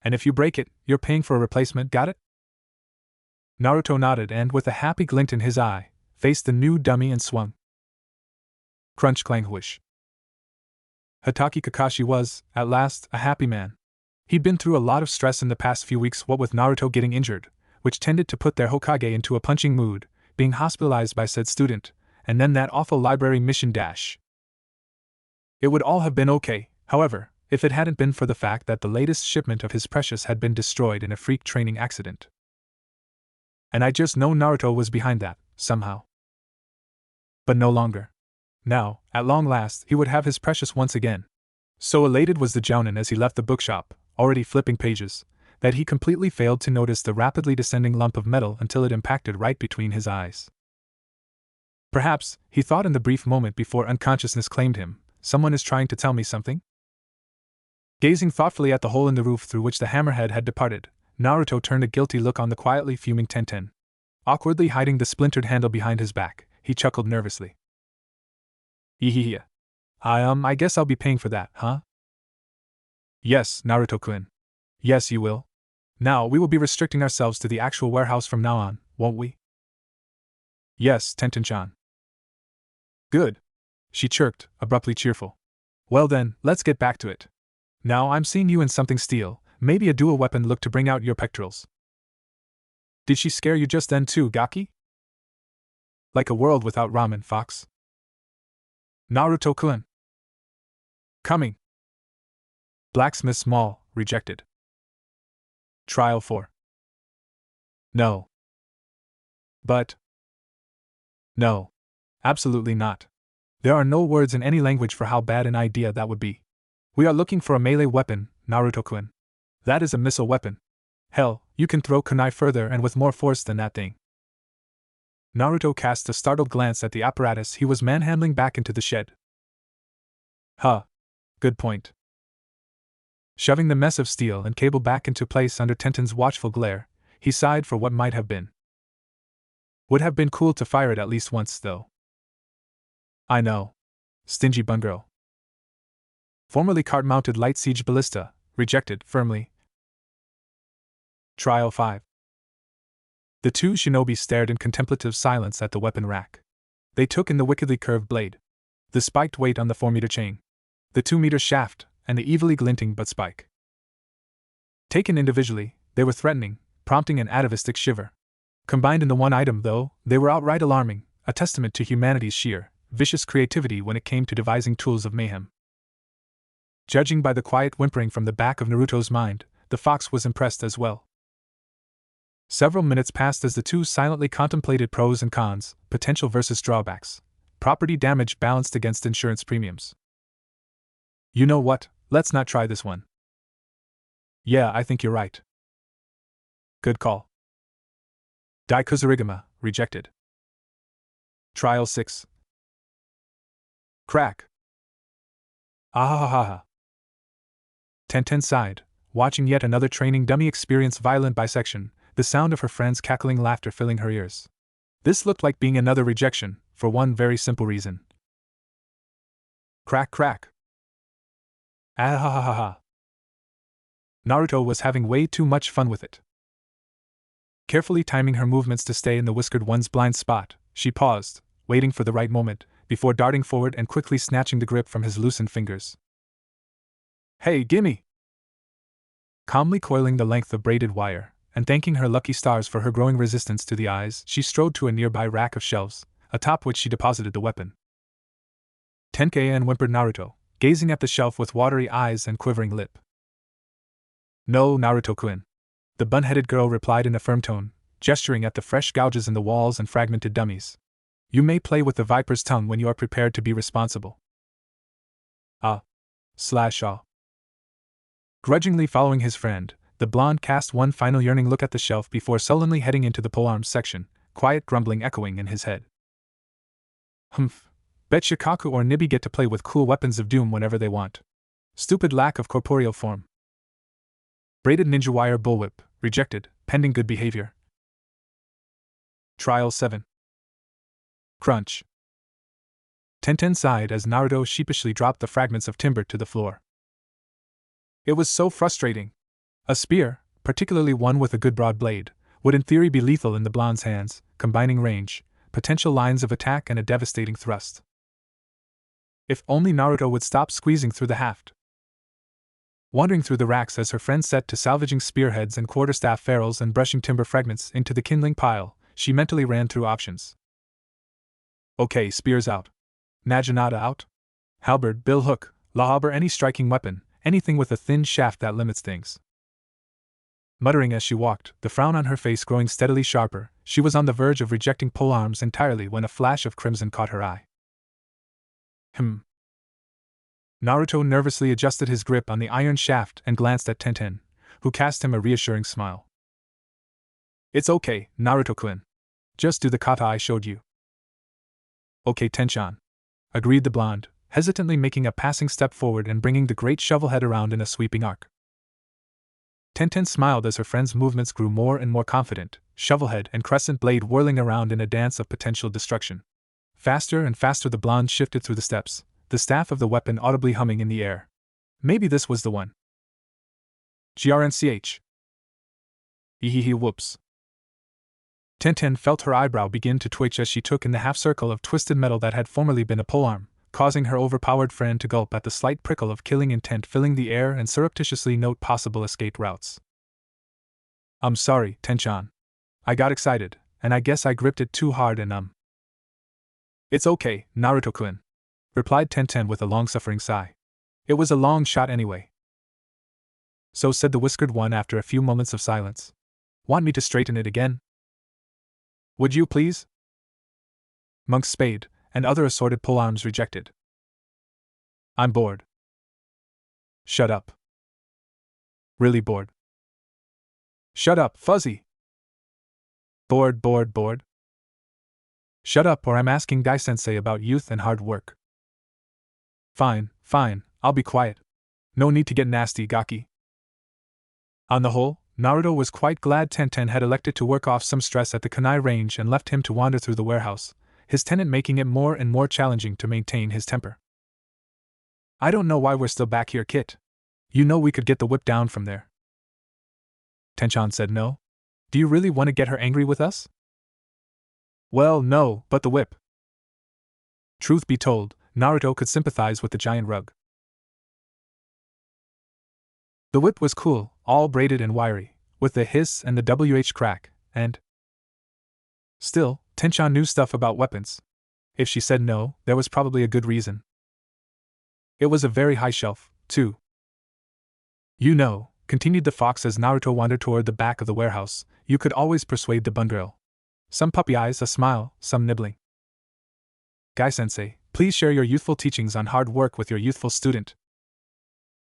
And if you break it, you're paying for a replacement, got it? Naruto nodded and, with a happy glint in his eye, faced the new dummy and swung. Crunch clang whoosh. Hatake Kakashi was, at last, a happy man. He'd been through a lot of stress in the past few weeks, what with Naruto getting injured, which tended to put their Hokage into a punching mood, being hospitalized by said student, and then that awful library mission dash. It would all have been okay, however, if it hadn't been for the fact that the latest shipment of his precious had been destroyed in a freak training accident. And I just know Naruto was behind that, somehow. But no longer. Now, at long last, he would have his precious once again. So elated was the Jounin as he left the bookshop, already flipping pages, that he completely failed to notice the rapidly descending lump of metal until it impacted right between his eyes. Perhaps, he thought in the brief moment before unconsciousness claimed him, someone is trying to tell me something? Gazing thoughtfully at the hole in the roof through which the hammerhead had departed, Naruto turned a guilty look on the quietly fuming Tenten. Awkwardly hiding the splintered handle behind his back, he chuckled nervously. Ehehe. I guess I'll be paying for that, huh? Yes, Naruto-kun. Yes, you will. Now, we will be restricting ourselves to the actual warehouse from now on, won't we? Yes, Tenten-chan. Good. She chirped, abruptly cheerful. Well then, let's get back to it. Now I'm seeing you in something steel, maybe a dual weapon look to bring out your pectorals. Did she scare you just then too, Gaki? Like a world without ramen, Fox. Naruto-kun. Coming. Blacksmith's Mall, rejected. Trial 4. No. But. No. Absolutely not. There are no words in any language for how bad an idea that would be. We are looking for a melee weapon, Naruto-kun. That is a missile weapon. Hell, you can throw kunai further and with more force than that thing. Naruto cast a startled glance at the apparatus he was manhandling back into the shed. Huh. Good point. Shoving the mess of steel and cable back into place under Tenten's watchful glare, he sighed for what might have been. Would have been cool to fire it at least once, though. I know. Stingy bungirl. Formerly cart-mounted light siege ballista, rejected, firmly. Trial 5. The two shinobi stared in contemplative silence at the weapon rack. They took in the wickedly curved blade, the spiked weight on the 4-meter chain, the 2-meter shaft, and the evilly glinting butt spike. Taken individually, they were threatening, prompting an atavistic shiver. Combined in the one item, though, they were outright alarming, a testament to humanity's sheer, vicious creativity when it came to devising tools of mayhem. Judging by the quiet whimpering from the back of Naruto's mind, the fox was impressed as well. Several minutes passed as the two silently contemplated pros and cons, potential versus drawbacks, property damage balanced against insurance premiums. You know what, let's not try this one. Yeah, I think you're right. Good call. Daikuzurigama, rejected. Trial 6. Crack! Ah ha ha ha! Tenten sighed, watching yet another training dummy experience violent bisection, the sound of her friend's cackling laughter filling her ears. This looked like being another rejection, for one very simple reason. Crack crack! Ah ha ha ha ha! Naruto was having way too much fun with it. Carefully timing her movements to stay in the whiskered one's blind spot, she paused, waiting for the right moment, before darting forward and quickly snatching the grip from his loosened fingers. Hey, gimme! Calmly coiling the length of braided wire, and thanking her lucky stars for her growing resistance to the eyes, she strode to a nearby rack of shelves, atop which she deposited the weapon. Tenkei-en, whimpered Naruto, gazing at the shelf with watery eyes and quivering lip. No, Naruto-kun. The bun-headed girl replied in a firm tone, gesturing at the fresh gouges in the walls and fragmented dummies. You may play with the viper's tongue when you are prepared to be responsible. Ah. Grudgingly following his friend, the blonde cast one final yearning look at the shelf before sullenly heading into the polearms section, quiet grumbling echoing in his head. Humph. Bet Shikaku or Nibby get to play with cool weapons of doom whenever they want. Stupid lack of corporeal form. Braided ninja wire bullwhip, rejected, pending good behavior. Trial 7. Crunch. Tenten sighed as Naruto sheepishly dropped the fragments of timber to the floor. It was so frustrating. A spear, particularly one with a good broad blade, would in theory be lethal in the blonde's hands, combining range, potential lines of attack and a devastating thrust. If only Naruto would stop squeezing through the haft. Wandering through the racks as her friend set to salvaging spearheads and quarterstaff ferrules and brushing timber fragments into the kindling pile, she mentally ran through options. Okay, spears out. Naginata out. Halberd, billhook, lahaber, any striking weapon, anything with a thin shaft that limits things. Muttering as she walked, the frown on her face growing steadily sharper, she was on the verge of rejecting polearms entirely when a flash of crimson caught her eye. Naruto nervously adjusted his grip on the iron shaft and glanced at Tenten, who cast him a reassuring smile. It's okay, Naruto-kun. Just do the kata I showed you. Okay, Tenchan. Agreed the blonde, hesitantly making a passing step forward and bringing the great shovel head around in a sweeping arc. Tenten smiled as her friend's movements grew more and more confident, shovelhead and crescent blade whirling around in a dance of potential destruction. Faster and faster the blonde shifted through the steps, the staff of the weapon audibly humming in the air. Maybe this was the one. GRNCH. Ehehe whoops. Tenten felt her eyebrow begin to twitch as she took in the half-circle of twisted metal that had formerly been a polearm, causing her overpowered friend to gulp at the slight prickle of killing intent filling the air and surreptitiously note possible escape routes. I'm sorry, Tenchan. I got excited, and I guess I gripped it too hard and It's okay, Naruto-kun, replied Tenten with a long-suffering sigh. It was a long shot anyway. So said the whiskered one after a few moments of silence. Want me to straighten it again? Would you please? Monk's spade, and other assorted polearms rejected. I'm bored. Shut up. Really bored. Shut up, Fuzzy. Bored. Shut up or I'm asking Guy-sensei about youth and hard work. Fine, I'll be quiet. No need to get nasty, Gaki. On the whole, Naruto was quite glad Tenten had elected to work off some stress at the kunai range and left him to wander through the warehouse, his tenant making it more and more challenging to maintain his temper. I don't know why we're still back here, Kit. You know we could get the whip down from there. Tenchan said no. Do you really want to get her angry with us? Well, no, but the whip. Truth be told, Naruto could sympathize with the giant rug. The whip was cool, all braided and wiry, with the hiss and the WH crack, and... Still, Tenchan knew stuff about weapons. If she said no, there was probably a good reason. It was a very high shelf, too. You know, continued the fox as Naruto wandered toward the back of the warehouse, you could always persuade the bun girl. Some puppy eyes, a smile, some nibbling. Guy-sensei, please share your youthful teachings on hard work with your youthful student.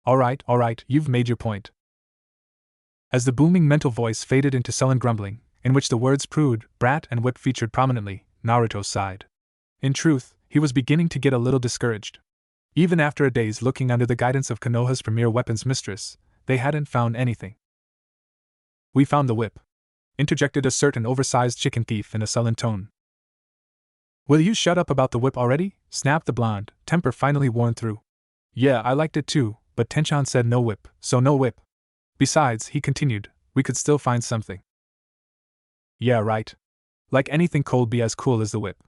All right, you've made your point. As the booming mental voice faded into sullen grumbling, in which the words prude, brat, and whip featured prominently, Naruto sighed. In truth, he was beginning to get a little discouraged. Even after a day's looking under the guidance of Konoha's premier weapons mistress, they hadn't found anything. "We found the whip," interjected a certain oversized chicken thief in a sullen tone. "Will you shut up about the whip already?" snapped the blonde, temper finally worn through. "Yeah, I liked it too, but Tenchan said no whip, so no whip. Besides," he continued, "we could still find something." "Yeah, right. Like anything cold be as cool as the whip."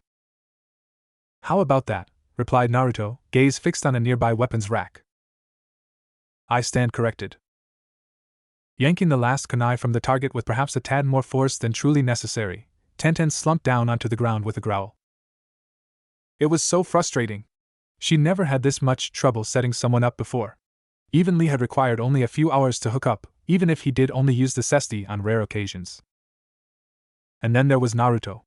"How about that?" replied Naruto, gaze fixed on a nearby weapons rack. "I stand corrected." Yanking the last kunai from the target with perhaps a tad more force than truly necessary, Tenten slumped down onto the ground with a growl. It was so frustrating. She never had this much trouble setting someone up before. Even Lee had required only a few hours to hook up, even if he did only use the cesti on rare occasions. And then there was Naruto.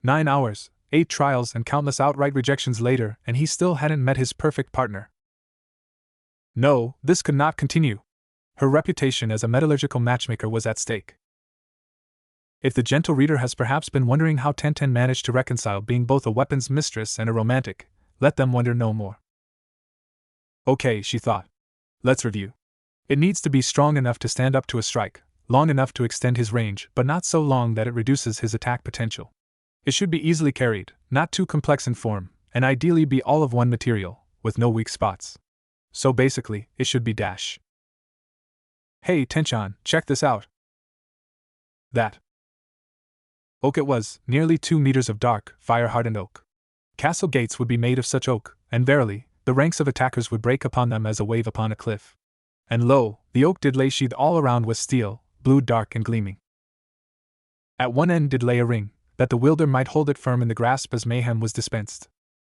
9 hours, 8 trials and countless outright rejections later, and he still hadn't met his perfect partner. No, this could not continue. Her reputation as a metallurgical matchmaker was at stake. If the gentle reader has perhaps been wondering how Tenten managed to reconcile being both a weapons mistress and a romantic, let them wonder no more. Okay, she thought. Let's review. It needs to be strong enough to stand up to a strike, long enough to extend his range, but not so long that it reduces his attack potential. It should be easily carried, not too complex in form, and ideally be all of one material, with no weak spots. So basically, it should be dash. Hey, Tenchan, check this out. That oak it was, nearly 2 meters of dark, fire-hardened oak. Castle gates would be made of such oak, and verily, the ranks of attackers would break upon them as a wave upon a cliff. And lo, the oak did lay sheathed all around with steel, blue dark and gleaming. At one end did lay a ring, that the wielder might hold it firm in the grasp as mayhem was dispensed.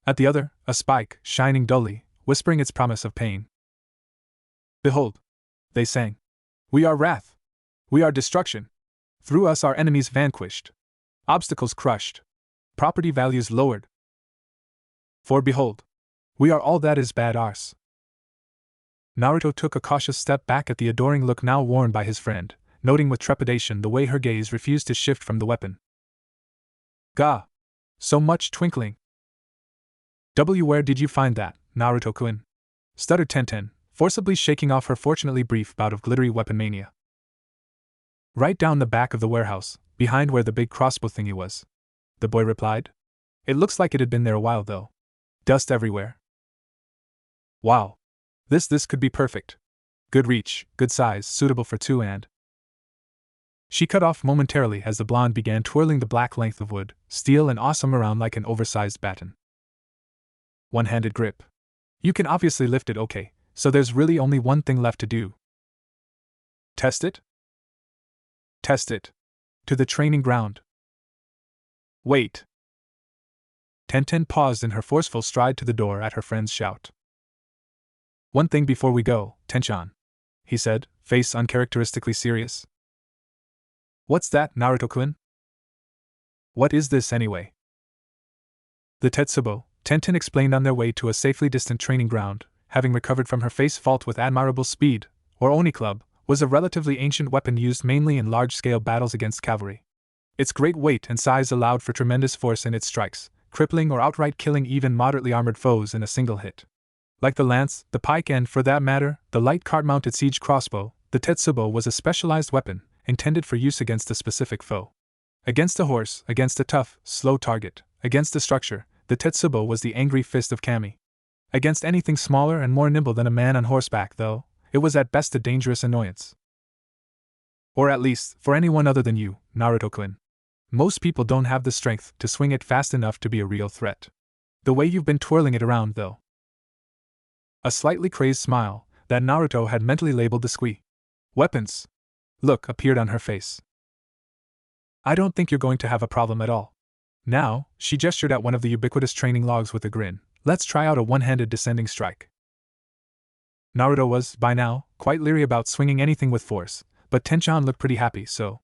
At the other, a spike, shining dully, whispering its promise of pain. Behold! They sang. We are wrath. We are destruction. Through us our enemies vanquished. Obstacles crushed. Property values lowered. For behold! We are all that is bad ours. Naruto took a cautious step back at the adoring look now worn by his friend, noting with trepidation the way her gaze refused to shift from the weapon. Gah! So much twinkling! Where did you find that, Naruto-kun? Stuttered Tenten, forcibly shaking off her fortunately brief bout of glittery weapon mania. Right down the back of the warehouse, behind where the big crossbow thingy was. The boy replied. It looks like it had been there a while though. Dust everywhere. Wow. This could be perfect. Good reach, good size, suitable for 2 and... She cut off momentarily as the blonde began twirling the black length of wood, steel and awesome around like an oversized baton. One-handed grip. You can obviously lift it okay, so there's really only one thing left to do. Test it? Test it. To the training ground. Wait. Tenten paused in her forceful stride to the door at her friend's shout. One thing before we go, Tenchan, he said, face uncharacteristically serious. What's that, Naruto-kun? What is this anyway? The Tetsubo, Tenten explained on their way to a safely distant training ground, having recovered from her face fault with admirable speed, or Oni Club, was a relatively ancient weapon used mainly in large-scale battles against cavalry. Its great weight and size allowed for tremendous force in its strikes, crippling or outright killing even moderately armored foes in a single hit. Like the lance, the pike and, for that matter, the light cart-mounted siege crossbow, the Tetsubo was a specialized weapon, intended for use against a specific foe. Against a horse, against a tough, slow target, against a structure, the Tetsubo was the angry fist of Kami. Against anything smaller and more nimble than a man on horseback, though, it was at best a dangerous annoyance. Or at least, for anyone other than you, Naruto-kun. Most people don't have the strength to swing it fast enough to be a real threat. The way you've been twirling it around, though. A slightly crazed smile, that Naruto had mentally labeled the squee. Weapons! Look appeared on her face. I don't think you're going to have a problem at all. Now, she gestured at one of the ubiquitous training logs with a grin, let's try out a one-handed descending strike. Naruto was, by now, quite leery about swinging anything with force, but Tenchan looked pretty happy, so.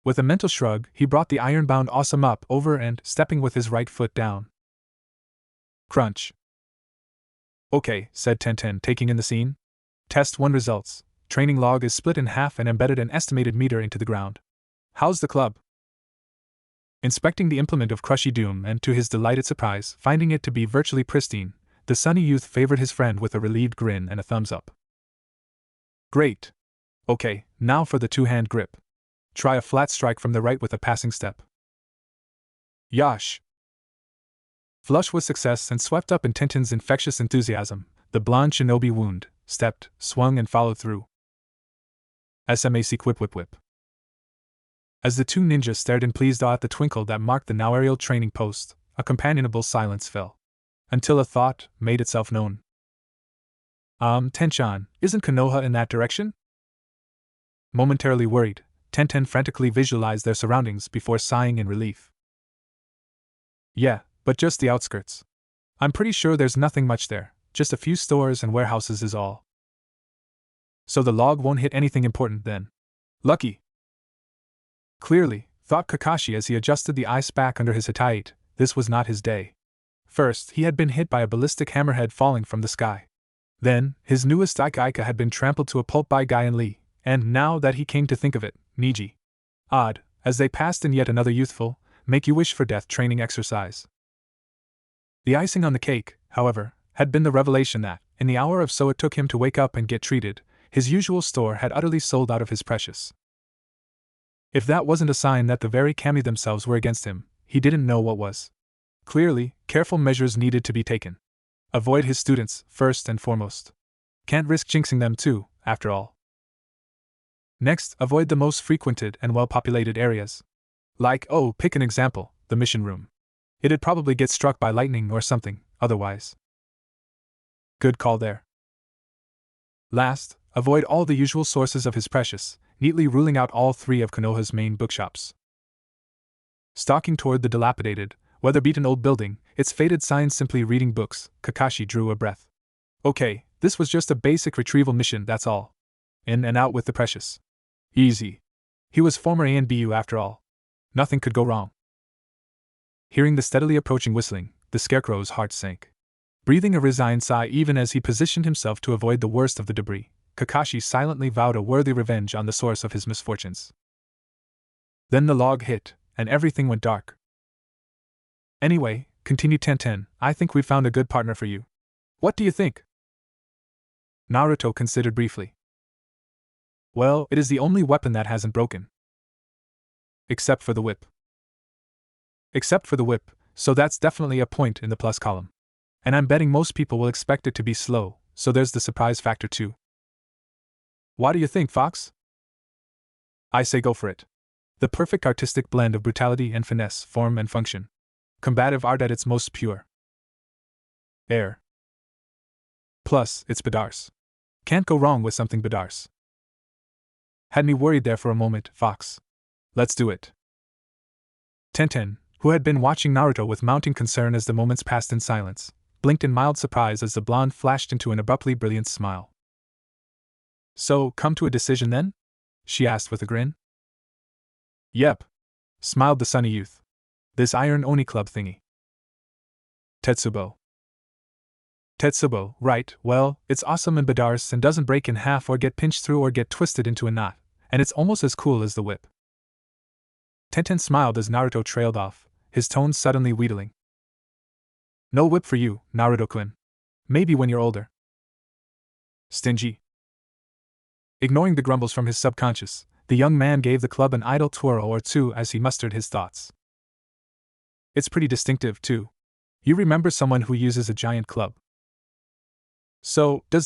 With a mental shrug, he brought the iron-bound awesome up over and, stepping with his right foot down. Crunch. Okay, said Tenten, taking in the scene. Test 1 results. Training log is split in half and embedded an estimated meter into the ground. How's the club? Inspecting the implement of Crushy Doom and, to his delighted surprise, finding it to be virtually pristine, the sunny youth favored his friend with a relieved grin and a thumbs up. Great. Okay, now for the two-hand grip. Try a flat strike from the right with a passing step. Yosh! Flush with success and swept up in Tintin's infectious enthusiasm, the blonde shinobi wound, stepped, swung and followed through. SMAC whip whip whip. As the two ninjas stared in pleased awe at the twinkle that marked the now aerial training post, a companionable silence fell. Until a thought made itself known. Tenchan, isn't Konoha in that direction? Momentarily worried, Tenten frantically visualized their surroundings before sighing in relief. Yeah, but just the outskirts. I'm pretty sure there's nothing much there, just a few stores and warehouses is all. So the log won't hit anything important then. Lucky. Clearly, thought Kakashi as he adjusted the ice back under his hitite, this was not his day. First, he had been hit by a ballistic hammerhead falling from the sky. Then, his newest Ika had been trampled to a pulp by Guy and Lee, and now that he came to think of it, Niji. Odd, as they passed in yet another youthful, make-you-wish-for-death training exercise. The icing on the cake, however, had been the revelation that, in the hour or so it took him to wake up and get treated, his usual store had utterly sold out of his precious. If that wasn't a sign that the very kami themselves were against him, he didn't know what was. Clearly, careful measures needed to be taken. Avoid his students, first and foremost. Can't risk jinxing them too, after all. Next, avoid the most frequented and well-populated areas. Like, pick an example, the mission room. It'd probably get struck by lightning or something, otherwise. Good call there. Last, avoid all the usual sources of his precious, neatly ruling out all three of Konoha's main bookshops. Stalking toward the dilapidated, weather-beaten old building, its faded signs simply reading books, Kakashi drew a breath. Okay, this was just a basic retrieval mission, that's all. In and out with the precious. Easy. He was former ANBU after all. Nothing could go wrong. Hearing the steadily approaching whistling, the scarecrow's heart sank. Breathing a resigned sigh even as he positioned himself to avoid the worst of the debris, Kakashi silently vowed a worthy revenge on the source of his misfortunes. Then the log hit, and everything went dark. Anyway, continued Tenten, I think we've found a good partner for you. What do you think? Naruto considered briefly. Well, it is the only weapon that hasn't broken. Except for the whip. Except for the whip, so that's definitely a point in the plus column. And I'm betting most people will expect it to be slow, so there's the surprise factor too. What do you think, Fox? I say go for it. The perfect artistic blend of brutality and finesse, form and function. Combative art at its most pure. Air. Plus, it's Bedars. Can't go wrong with something Bedars. Had me worried there for a moment, Fox. Let's do it. Tenten, who had been watching Naruto with mounting concern as the moments passed in silence, blinked in mild surprise as the blonde flashed into an abruptly brilliant smile. So, come to a decision then? She asked with a grin. Yep, smiled the sunny youth. This Iron Oni Club thingy. Tetsubo. Tetsubo, right, well, it's awesome in Bedars and doesn't break in half or get pinched through or get twisted into a knot, and it's almost as cool as the whip. Tenten smiled as Naruto trailed off, his tone suddenly wheedling. No whip for you, Naruto-kun. Maybe when you're older. Stingy. Ignoring the grumbles from his subconscious, the young man gave the club an idle twirl or two as he mustered his thoughts. It's pretty distinctive, too. You remember someone who uses a giant club. So, does this